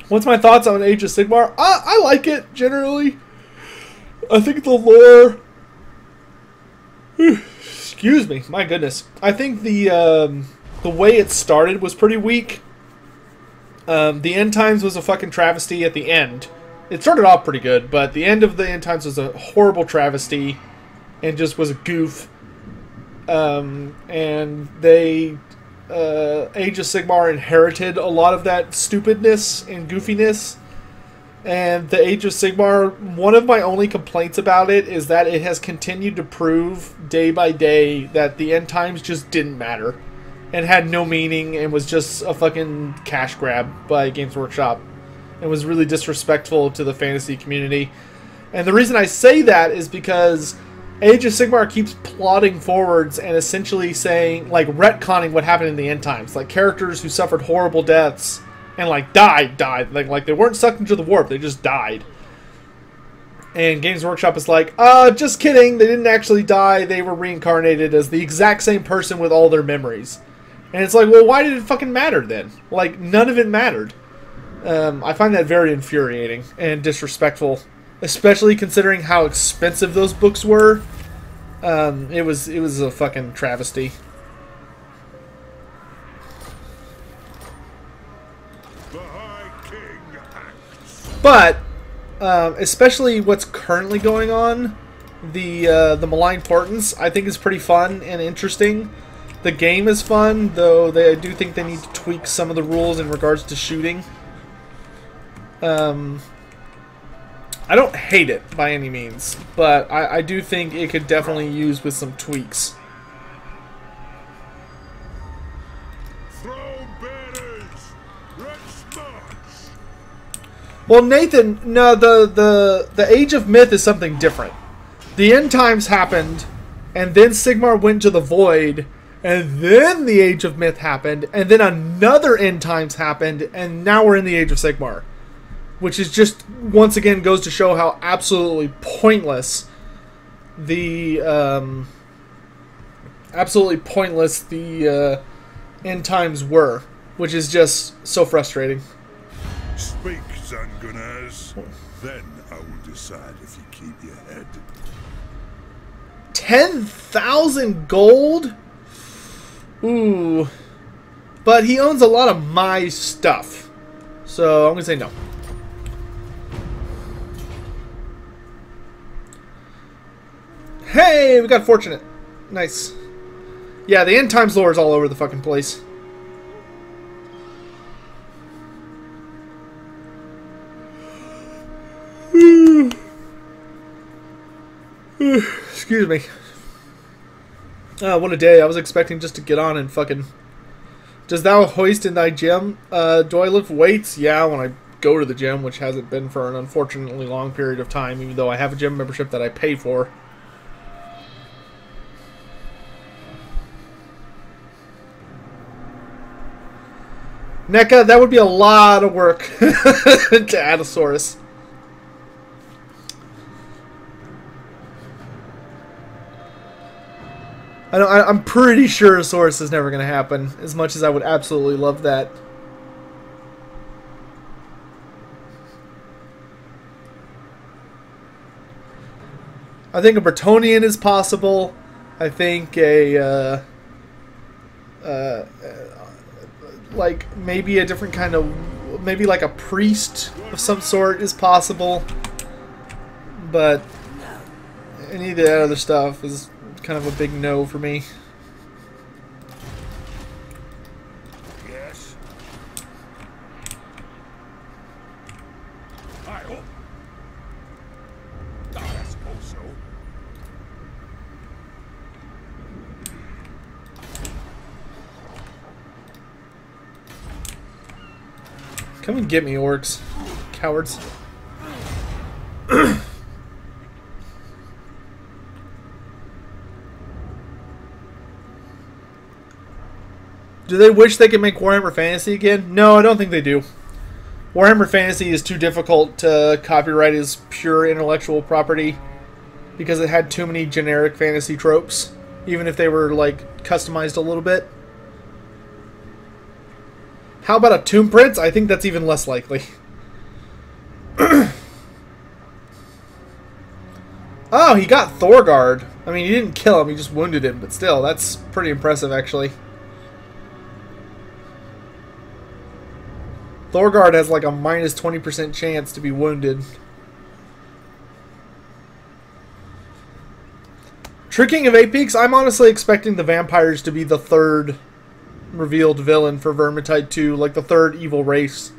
What's my thoughts on Age of Sigmar? I like it, generally. I think the lore... Excuse me, my goodness. I think the way it started was pretty weak. The End Times was a fucking travesty at the end. It started off pretty good, but the end of the End Times was a horrible travesty and just was a goof. And they... Age of Sigmar inherited a lot of that stupidness and goofiness. And the Age of Sigmar, one of my only complaints about it is that it has continued to prove day by day that the End Times just didn't matter. and had no meaning and was just a fucking cash grab by Games Workshop. It was really disrespectful to the fantasy community. And the reason I say that is because Age of Sigmar keeps plodding forwards and essentially saying, like, retconning what happened in the end times. Like, characters who suffered horrible deaths and, like, died. Like they weren't sucked into the warp, they just died. And Games Workshop is like, just kidding, they didn't actually die, they were reincarnated as the exact same person with all their memories. And it's like, well, why did it fucking matter then? Like, none of it mattered. I find that very infuriating and disrespectful, especially considering how expensive those books were. It was a fucking travesty. The High King acts. But especially what's currently going on, the Malign Portents, I think is pretty fun and interesting. The game is fun, though I do think they need to tweak some of the rules in regards to shooting. I don't hate it by any means, but I do think it could definitely use with some tweaks. Throw banners. Let's march. Well, Nathan, no, the Age of Myth is something different. The end times happened, and then Sigmar went to the Void, and then the Age of Myth happened, and then another end times happened, and now we're in the Age of Sigmar. Which is just, once again, goes to show how absolutely pointless the end times were. Which is just so frustrating. Speak, Zangunaz. Then I will decide if you keep your head. 10,000 gold? Ooh. But he owns a lot of my stuff. So I'm going to say no. Hey, we got fortunate. Nice. Yeah, the end times lore is all over the fucking place. Excuse me. What a day. I was expecting just to get on and fucking... Does thou hoist in thy gym? Do I lift weights? Yeah, when I go to the gym, which hasn't been for an unfortunately long period of time, even though I have a gym membership that I pay for. NECA, that would be a lot of work to add a Saurus. I'm pretty sure a Saurus is never going to happen, as much as I would absolutely love that. I think a Bretonian is possible. I think a... like maybe a different kind of, maybe like a priest of some sort is possible, but any of the other stuff is kind of a big no for me. Yes. I hope. I suppose so. Come and get me, orcs. Cowards. Do they wish they could make Warhammer Fantasy again? No, I don't think they do. Warhammer Fantasy is too difficult to copyright as pure intellectual property because it had too many generic fantasy tropes, even if they were, like, customized a little bit. How about a Tomb Prince? I think that's even less likely. Oh, he got Thorgard. I mean, he didn't kill him, he just wounded him, but still, that's pretty impressive, actually. Thorgard has like a minus 20% chance to be wounded. Tricking of Eight Peaks, I'm honestly expecting the vampires to be the third revealed villain for Vermintide 2, like the third evil race.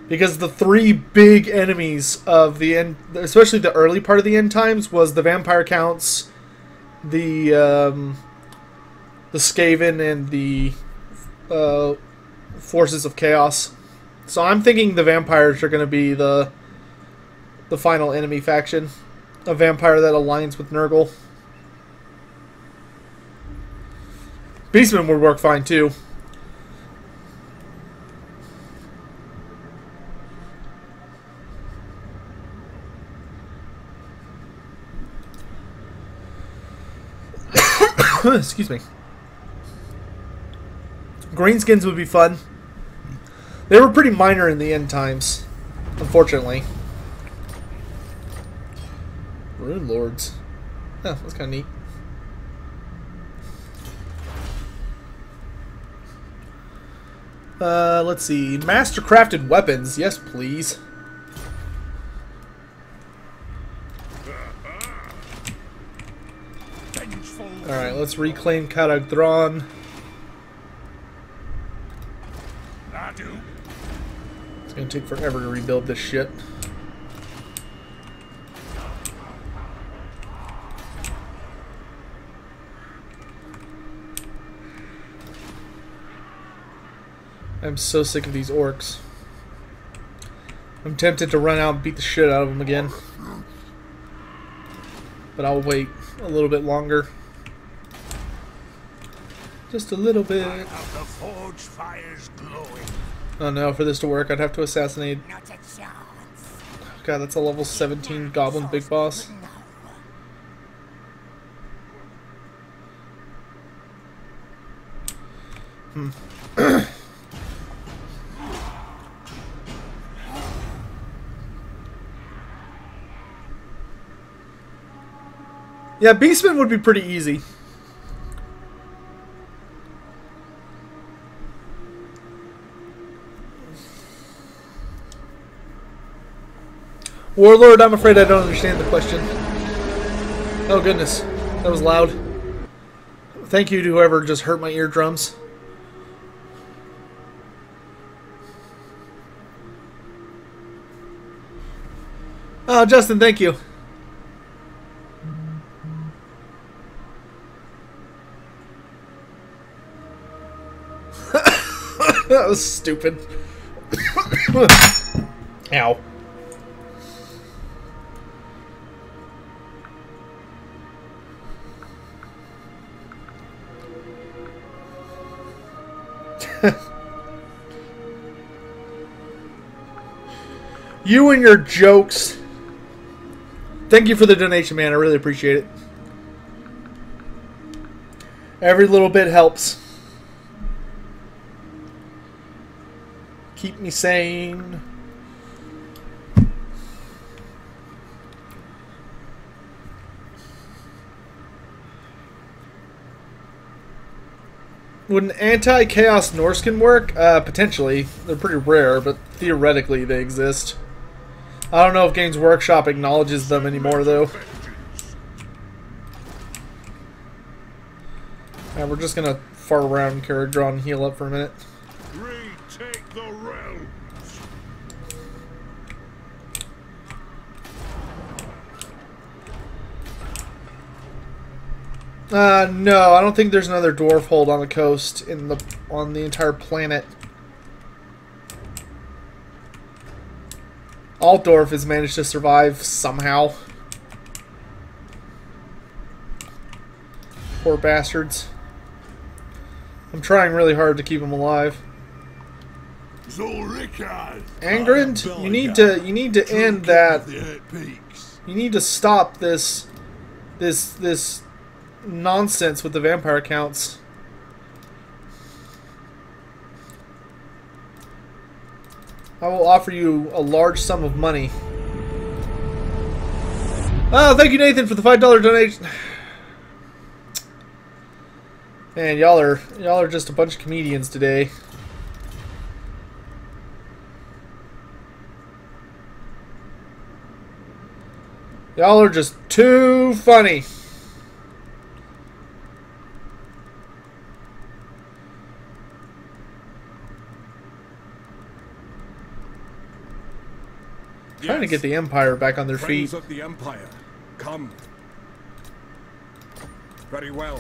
Because the three big enemies of the end, especially the early part of the end times, was the vampire counts, the the Skaven and the forces of chaos. So I'm thinking the vampires are going to be the final enemy faction. A vampire that aligns with Nurgle. Beastmen would work fine too. Excuse me. Greenskins would be fun. They were pretty minor in the end times, unfortunately. Rune Lords. Oh, that's kind of neat. Let's see. Master-crafted weapons. Yes, please. Alright, let's reclaim Karag Thron. It's gonna take forever to rebuild this shit. I'm so sick of these orcs. I'm tempted to run out and beat the shit out of them again. But I'll wait a little bit longer. Just a little bit. Oh no, for this to work I'd have to assassinate. God, that's a level 17 goblin big boss. Yeah, Beastman would be pretty easy. Warlord, I'm afraid I don't understand the question. Oh goodness, that was loud. Thank you to whoever just hurt my eardrums. Oh, Justin, thank you. That was stupid. Ow. You and your jokes. Thank you for the donation, man. I really appreciate it. Every little bit helps. Keep me sane. Would an anti-chaos Norskin work? Potentially. They're pretty rare, but theoretically they exist. I don't know if Games Workshop acknowledges them anymore, though. We're just gonna fart around, Caradron, and heal up for a minute. Retake the realms. No, I don't think there's another dwarf hold on the coast on the entire planet. Altdorf has managed to survive somehow. Poor bastards. I'm trying really hard to keep them alive. Angrind, you need to end that. You need to stop this nonsense with the vampire counts. I will offer you a large sum of money. Oh, thank you, Nathan, for the $5 donation. Man, y'all are just a bunch of comedians today. Y'all are just too funny. Trying to get the Empire back on their feet. Friends of the Empire, come. Very well.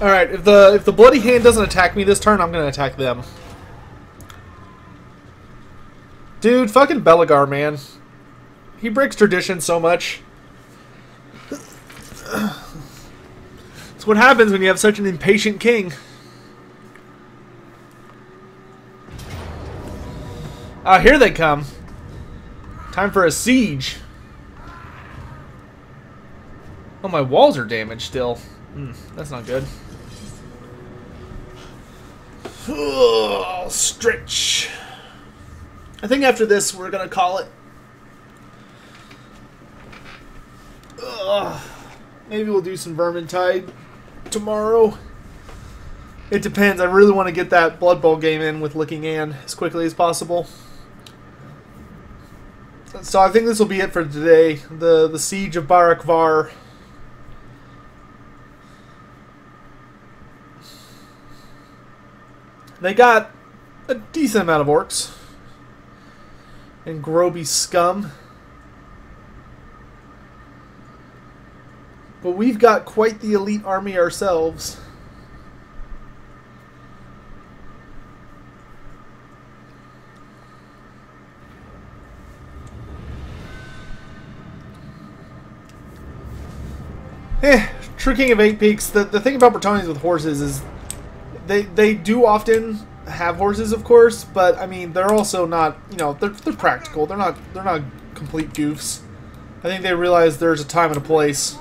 Alright, if the Bloody Hand doesn't attack me this turn, I'm gonna attack them. Dude, fucking Belagar, man. He breaks tradition so much. It's what happens when you have such an impatient king. Ah, here they come. Time for a siege. Oh, my walls are damaged still. That's not good. Oh, stretch. I think after this, we're going to call it. Maybe we'll do some Vermintide tomorrow. It depends. I really want to get that Blood Bowl game in with Licking Ann as quickly as possible. So I think this will be it for today. The Siege of Barakvar. They got a decent amount of orcs. And Groby scum. But we've got quite the elite army ourselves. True King of Eight Peaks. The thing about Bretonnians with horses is they do often have horses, of course, but I mean they're also not, you know, they're practical. They're not complete goofs. I think they realize there's a time and a place.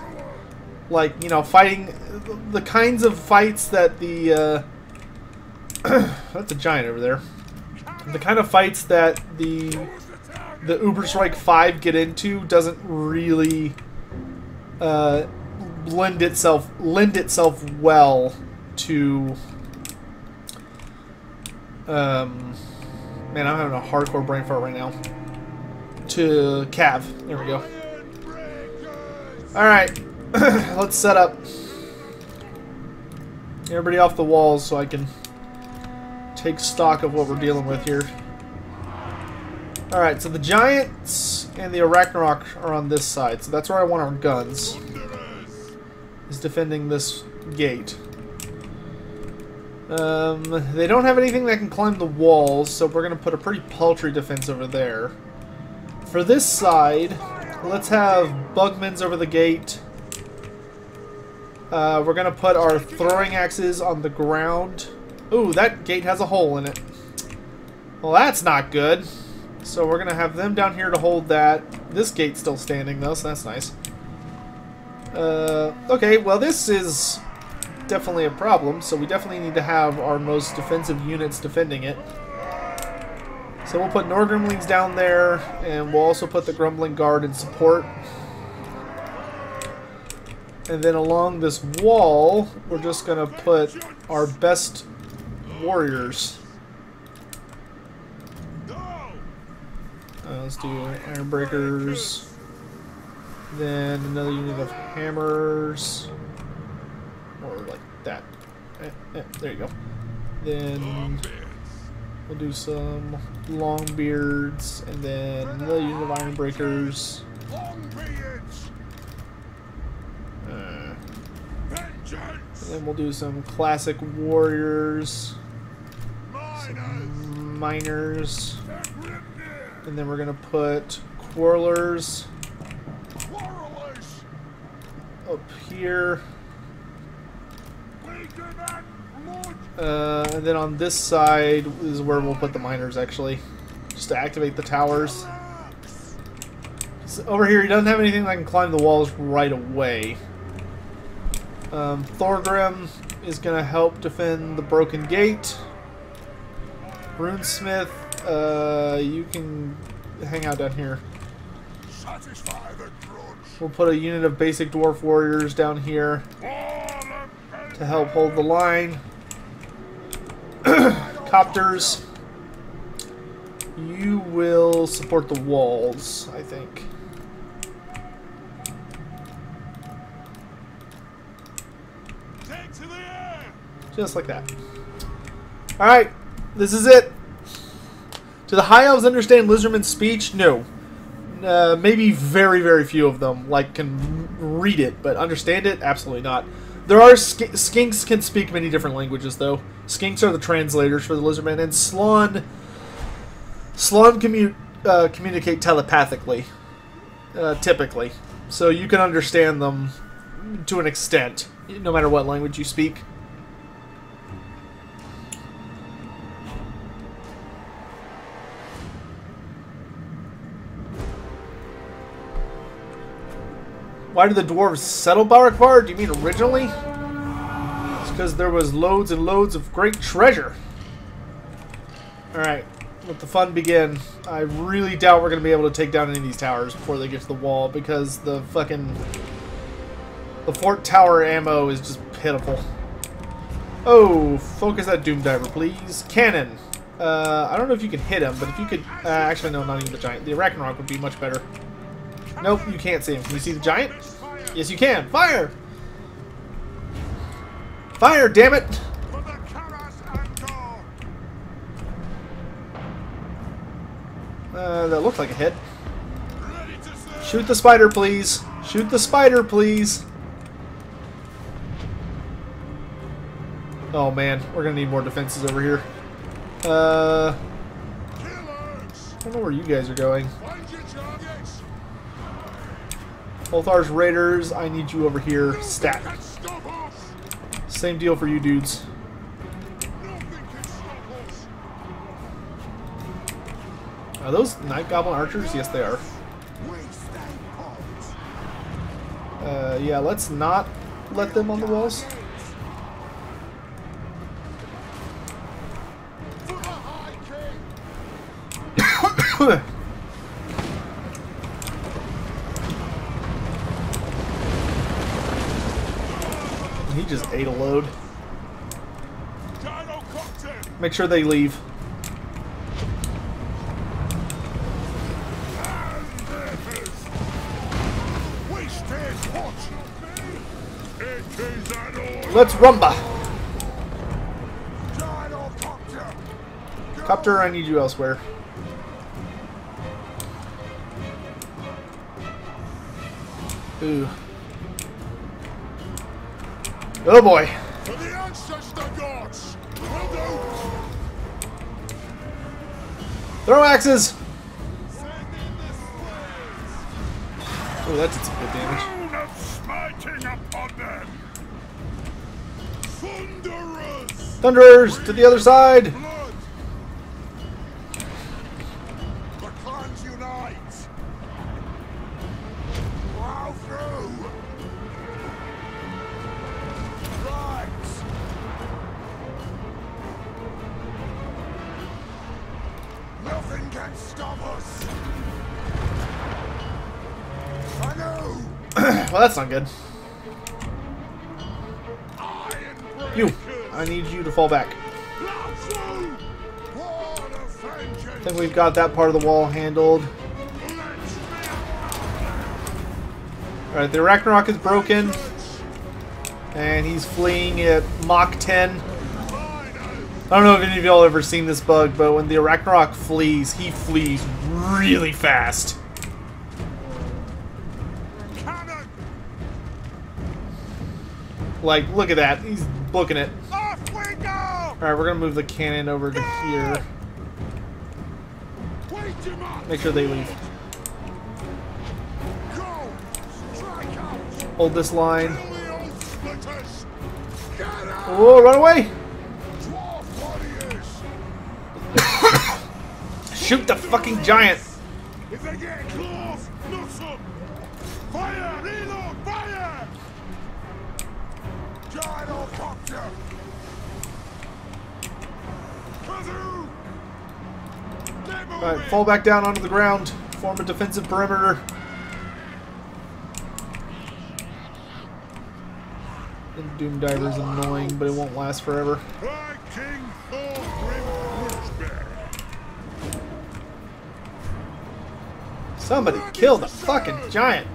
Like, you know, fighting the kinds of fights that the that's a giant over there. The kind of fights that the Uberstrike 5 get into doesn't really lend itself well to man, I'm having a hardcore brain fart right now. To Cav. There we go. Alright. Let's set up. Everybody off the walls so I can take stock of what we're dealing with here. Alright, so the Giants and the Arachnarok are on this side, so that's where I want our guns. Is defending this gate. They don't have anything that can climb the walls, so we're going to put a pretty paltry defense over there. For this side, let's have Bugmans over the gate. We're going to put our throwing axes on the ground. Ooh, that gate has a hole in it. Well, that's not good. So we're going to have them down here to hold that. This gate's still standing, though, so that's nice. Okay, well, this is definitely a problem, so we definitely need to have our most defensive units defending it. So we'll put Norgrimlings down there, and we'll also put the Grumbling Guard in support. And then along this wall, we're just going to put our best warriors. Let's do Ironbreakers. Then another unit of hammers. Or like that. There you go. Then we'll do some Longbeards. And then another unit of Ironbreakers. And then we'll do some classic warriors, some miners, and then we're gonna put quarrelers up here, and then on this side is where we'll put the miners, actually, just to activate the towers. So over here, he doesn't have anything that can climb the walls right away. Thorgrim is going to help defend the broken gate. Runesmith, you can hang out down here. We'll put a unit of basic dwarf warriors down here to help hold the line. Copters, you will support the walls, I think. Just like that. Alright, this is it. Do the High Elves understand Lizardman's speech? No. Maybe very, very few of them, like, can read it, but understand it? Absolutely not. There are skinks can speak many different languages, though. Skinks are the translators for the lizardmen, and Slon communicate telepathically, typically. So you can understand them to an extent, no matter what language you speak. Why did the dwarves settle Barakvar? Do you mean originally? It's because there was loads and loads of great treasure. Alright, let the fun begin. I really doubt we're going to be able to take down any of these towers before they get to the wall, because the fort tower ammo is just pitiful. Oh, focus that Doom Diver, please. Cannon. I don't know if you can hit him, but if you could... actually, no, not even the giant. The Arachnarok would be much better. Nope, you can't see him. Can you see the giant? Yes, you can. Fire! Fire, damn it! That looked like a hit. Shoot the spider, please. Shoot the spider, please. Oh, man. We're gonna need more defenses over here. I don't know where you guys are going. Ulthar's Raiders, I need you over here. Stat. Same deal for you dudes. Are those Night Goblin archers? Yes, they are. Yeah, let's not let them on the walls. He just ate a load. Make sure they leave. Let's rumba. Copter, I need you elsewhere. Ooh. Oh boy. For the ancestor gods. Will do. Throw axes. Oh, that did some good damage. Smiting upon them. Thunderers. Thunderers to the other side. Blood. The clans unite. Plow through. Right. Nothing can stop us. I know. Well, that's not good. You. I need you to fall back. I think we've got that part of the wall handled. Alright, the Arachnarok is broken. And he's fleeing at Mach 10. I don't know if any of y'all ever seen this bug, but when the Arachnarok flees, he flees really fast. Like, look at that. He's booking it. Alright, we're gonna move the cannon over to here. Make sure they leave. Hold this line. Oh, run away! Shoot the fucking giant! If they get close, fire! Reload! Fire! Gyrocopter! Alright, fall back down onto the ground. Form a defensive perimeter. The Doom Diver's annoying, but it won't last forever. Somebody kill the fucking giant!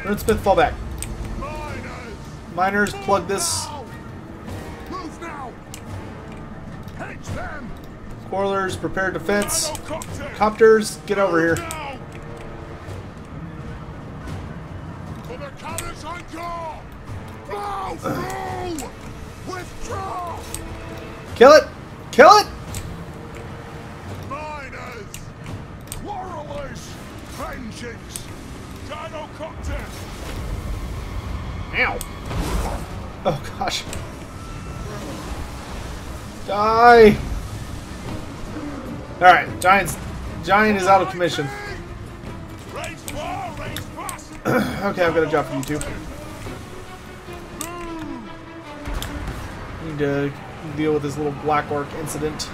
Runesmith, fall back. Miners, plug this. Quarrelers, prepare defense. Copters, get over here. Kill it! Kill it! Miners! Quarrelers! Vengeance! Dino Copter! Ow! Oh gosh. Die! Alright, Giant is out of commission. Raise far, raise fast! Okay, I've got a job for you two. Need to deal with this little black orc incident.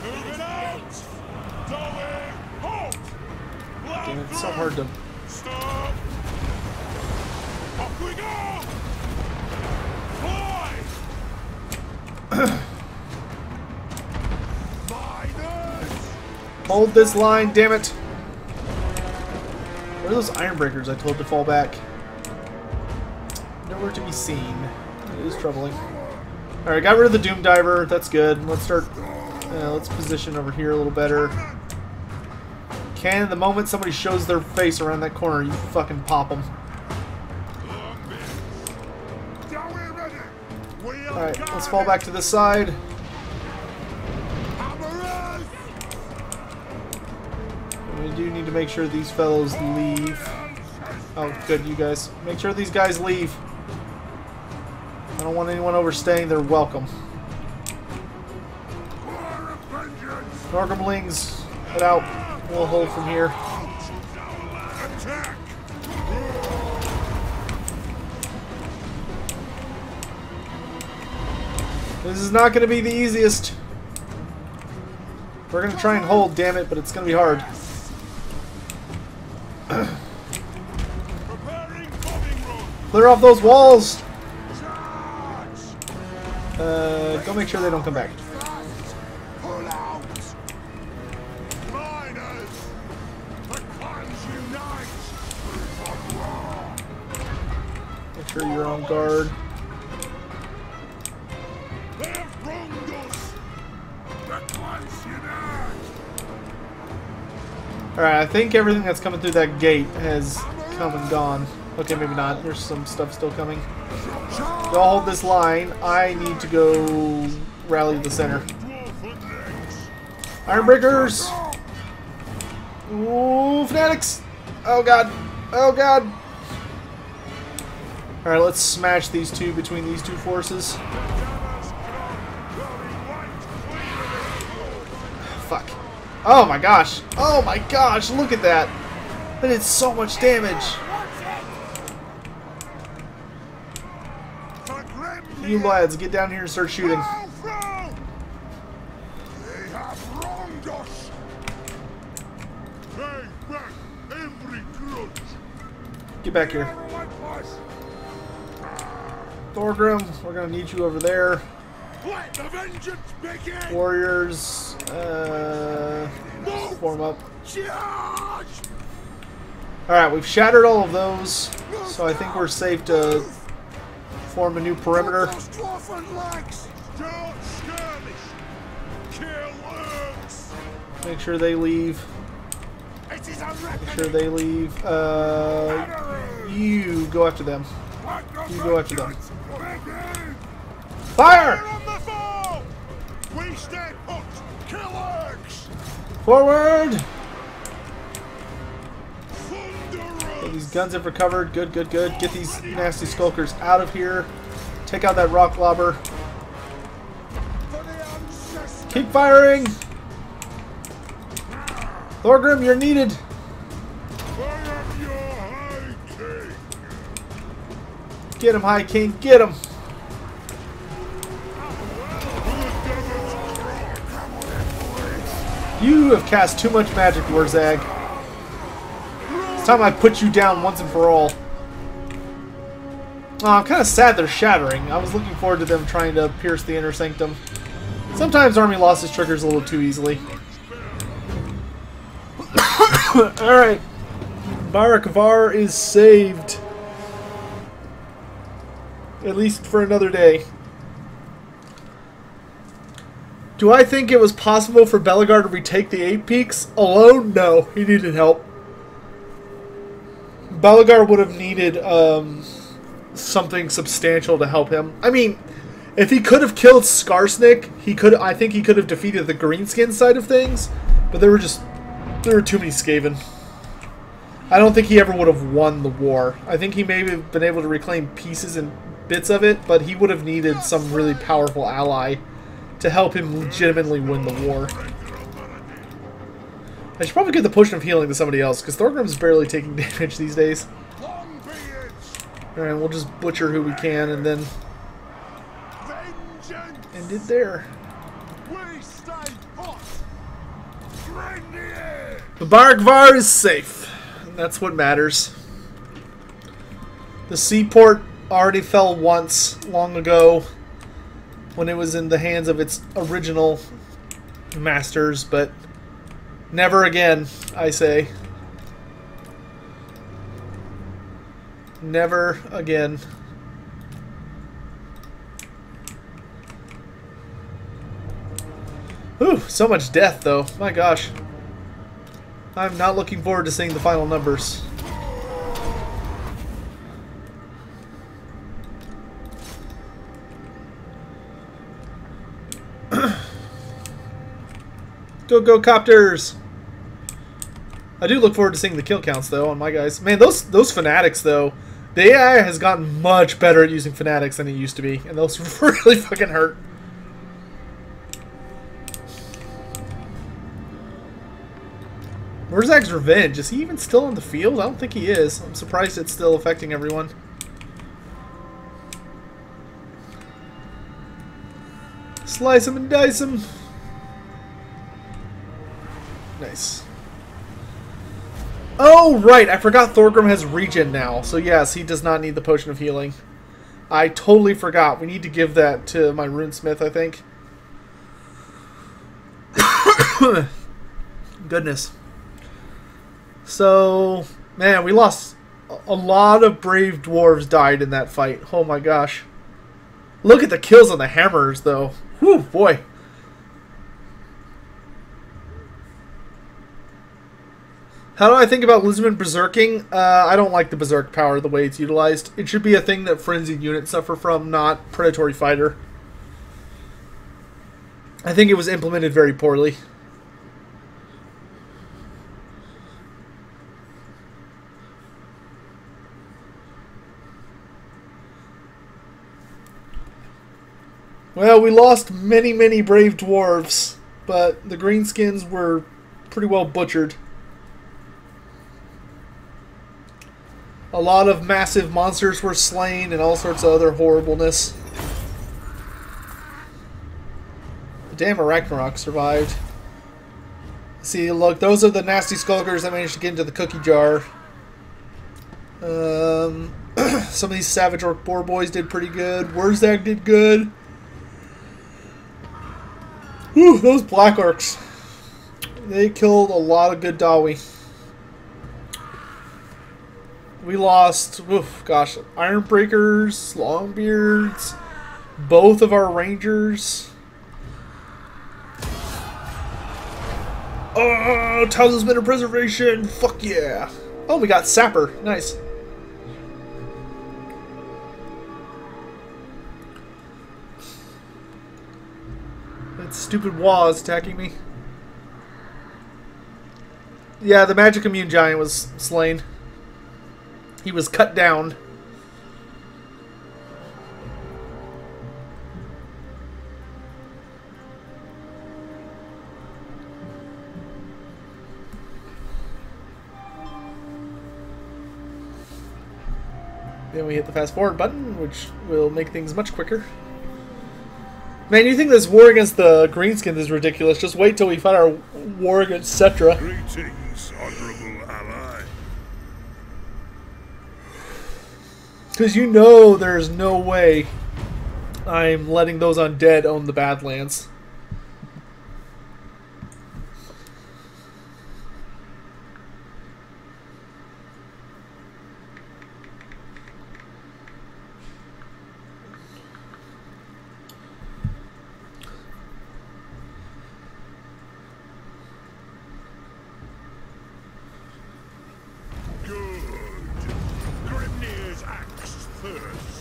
Moving out! Dolly! Halt! Damn, it's so hard to... Stop! Off we go! Fly! Miners! Hold this line, damn it! Where are those iron breakers I told to fall back? Nowhere to be seen. It is troubling. Alright, got rid of the Doom Diver. That's good. Let's start... let's position over here a little better. The moment somebody shows their face around that corner, you fucking pop them. Alright, let's fall back to this side. We do need to make sure these fellows leave. Oh, good, you guys. Make sure these guys leave. I don't want anyone overstaying. They're welcome. Norgamlings, head out. We'll hold from here. Attack! This is not going to be the easiest. We're going to try and hold, damn it, but it's going to be hard. Clear off those walls! Go make sure they don't come back. Pull out! Miners! The clans unite! Make sure you're on guard. They've wronged us! The clans unite! Alright, I think everything that's coming through that gate has come and gone. Okay, maybe not. There's some stuff still coming. Y'all hold this line. I need to go rally the center. Iron Breakers! Ooh, Fanatics! Oh god! Oh god! Alright, let's smash these two between these two forces. Fuck. Oh my gosh! Oh my gosh! Look at that! That did so much damage! You lads, get down here and start shooting. They have wronged us! Pay back every grudge! Get back here. Thorgrim, we're gonna need you over there. Let the vengeance begin! Warriors, form up. Charge! Alright, we've shattered all of those, so I think we're safe to form a new perimeter. Make sure they leave. Make sure they leave. You go after them. You go after them. Fire! We stay put! Killers! Forward! Get these guns in for cover. Good, good, good. Get these nasty skulkers out of here. Take out that rock lobber. Keep firing! Thorgrim, you're needed. Get him, High King. Get him. You have cast too much magic, Warzag. It's time I put you down once and for all. Oh, I'm kind of sad they're shattering. I was looking forward to them trying to pierce the inner sanctum. Sometimes army losses triggers a little too easily. Alright. Barakavar is saved. At least for another day. Do I think it was possible for Belegar to retake the 8 peaks? Alone? No. He needed help. Belegar would have needed something substantial to help him. I mean, if he could have killed Skarsnik, I think he could have defeated the Greenskin side of things, but there were too many Skaven. I don't think he ever would have won the war. I think he may have been able to reclaim pieces and bits of it, but he would have needed some really powerful ally to help him legitimately win the war. I should probably give the potion of healing to somebody else, because Thorgrim's barely taking damage these days. Alright, we'll just butcher who we can, and then end it there. The Bargvar is safe, and that's what matters. The seaport already fell once, long ago, when it was in the hands of its original masters, but never again, I say. Never again. Ooh, so much death, though. My gosh. I'm not looking forward to seeing the final numbers. Go copters! I do look forward to seeing the kill counts, though, on my guys. Man, those fanatics, though. The AI has gotten much better at using fanatics than it used to be, and those really fucking hurt. Where's Zach's revenge? Is he even still in the field? I don't think he is. I'm surprised it's still affecting everyone. Slice him and dice him. Nice. Oh, right. I forgot Thorgrim has regen now. So, yes, he does not need the potion of healing. I totally forgot. We need to give that to my runesmith, I think. Goodness. So, man, we lost a lot of brave dwarves died in that fight. Oh, my gosh. Look at the kills on the hammers, though. Whew, boy. How do I think about Lizman berserking? I don't like the berserk power the way it's utilized. It should be a thing that frenzied units suffer from, not predatory fighter. I think it was implemented very poorly. Well, we lost many, many brave dwarves, but the greenskins were pretty well butchered. A lot of massive monsters were slain and all sorts of other horribleness. The damn Arachnarok survived. See, look, those are the nasty skulkers that managed to get into the cookie jar. Some of these Savage Orc Boar Boys did pretty good. Wurzag did good. Whew, those Black Orcs. They killed a lot of good Dawi. We lost, oof, gosh, Ironbreakers, Longbeards, both of our Rangers. Oh, Talisman of Preservation, fuck yeah. Oh, we got Sapper, nice. That stupid Waz attacking me. Yeah, the Magic Immune Giant was slain. He was cut down. Then we hit the fast forward button, which will make things much quicker. Man, you think this war against the Greenskins is ridiculous. Just wait till we fight our war against Cetra. Greetings, honorable ally. Because you know there's no way I'm letting those undead own the Badlands. Good. Grimnir's axe first.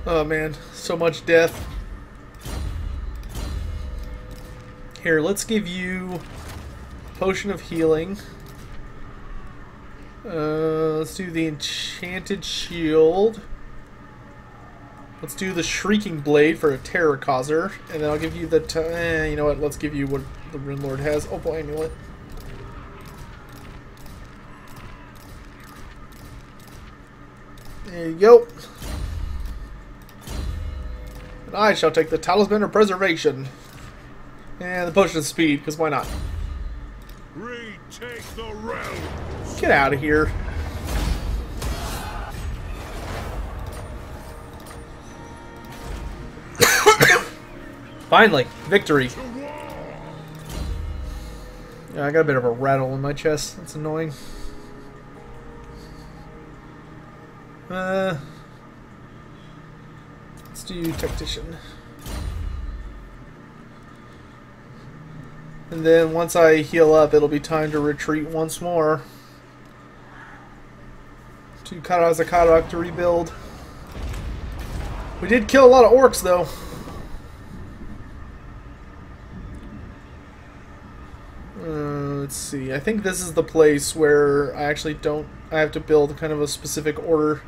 Oh man, so much death. Here, let's give you Potion of Healing. Let's do the Enchanted Shield. Let's do the Shrieking Blade for a Terror Causer. And then I'll give you the... you know what? Let's give you what the Rune Lord has. Opal Amulet. There you go. And I shall take the Talisman of Preservation. And the Potion of Speed, because why not? Retake the realm. Get out of here. Finally, victory. Yeah, I got a bit of a rattle in my chest. That's annoying. Let's do Tactician. And then once I heal up, it'll be time to retreat once more. To Karazakarak to rebuild. We did kill a lot of orcs, though. Let's see. I think this is the place where I actually don't... I have to build kind of a specific order.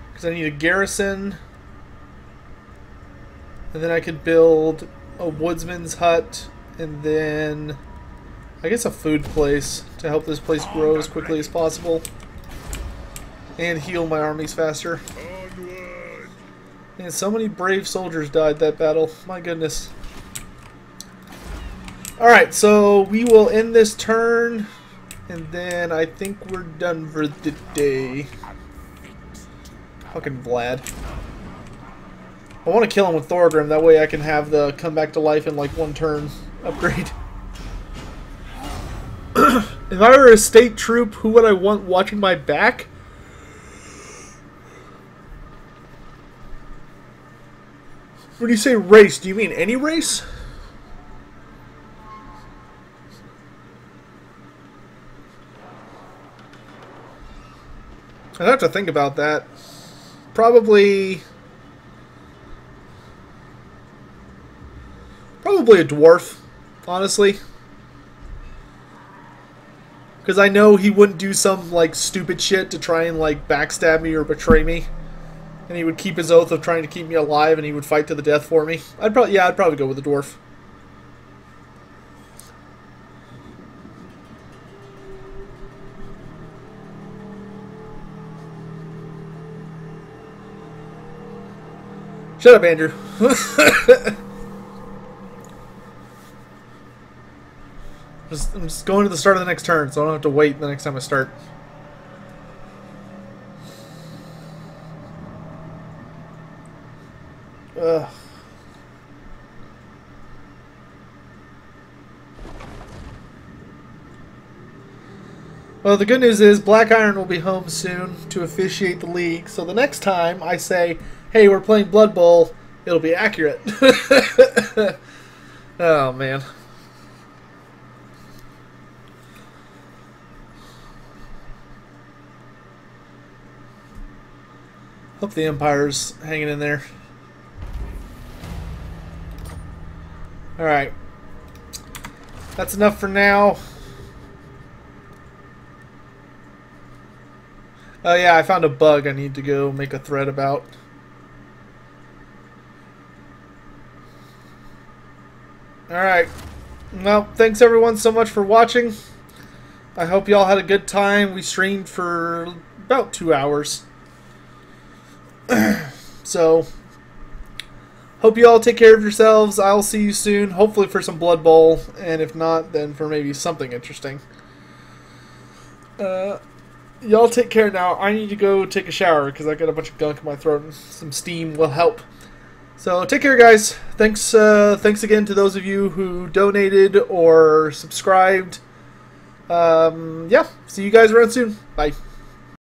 Because I need a garrison. And then I could build a woodsman's hut. And then... I guess a food place to help this place grow as quickly as possible. And heal my armies faster. And so many brave soldiers died that battle. My goodness. Alright, so we will end this turn. And then I think we're done for the day. Fucking Vlad. I want to kill him with Thorgrim. That way I can have the come back to life in like one turn upgrade. If I were a state troop, who would I want watching my back? When you say race, do you mean any race? I'd have to think about that. Probably a dwarf, honestly. Because I know he wouldn't do some, like, stupid shit to try and, like, backstab me or betray me. And he would keep his oath of trying to keep me alive, and he would fight to the death for me. I'd probably go with a dwarf. Shut up, Andrew. I'm just going to the start of the next turn, so I don't have to wait the next time I start. Ugh. Well, the good news is Black Iron will be home soon to officiate the league, so the next time I say, hey, we're playing Blood Bowl, it'll be accurate. Oh, man. Hope the Empire's hanging in there. Alright. That's enough for now. Oh yeah, I found a bug I need to go make a thread about. Alright. Well, thanks everyone so much for watching. I hope y'all had a good time. We streamed for about 2 hours. So, hope you all take care of yourselves. I'll see you soon, hopefully for some Blood Bowl, and if not, then for maybe something interesting. Y'all take care now. I need to go take a shower because I got a bunch of gunk in my throat, and some steam will help. So, take care, guys. Thanks again to those of you who donated or subscribed. Yeah, see you guys around soon. Bye.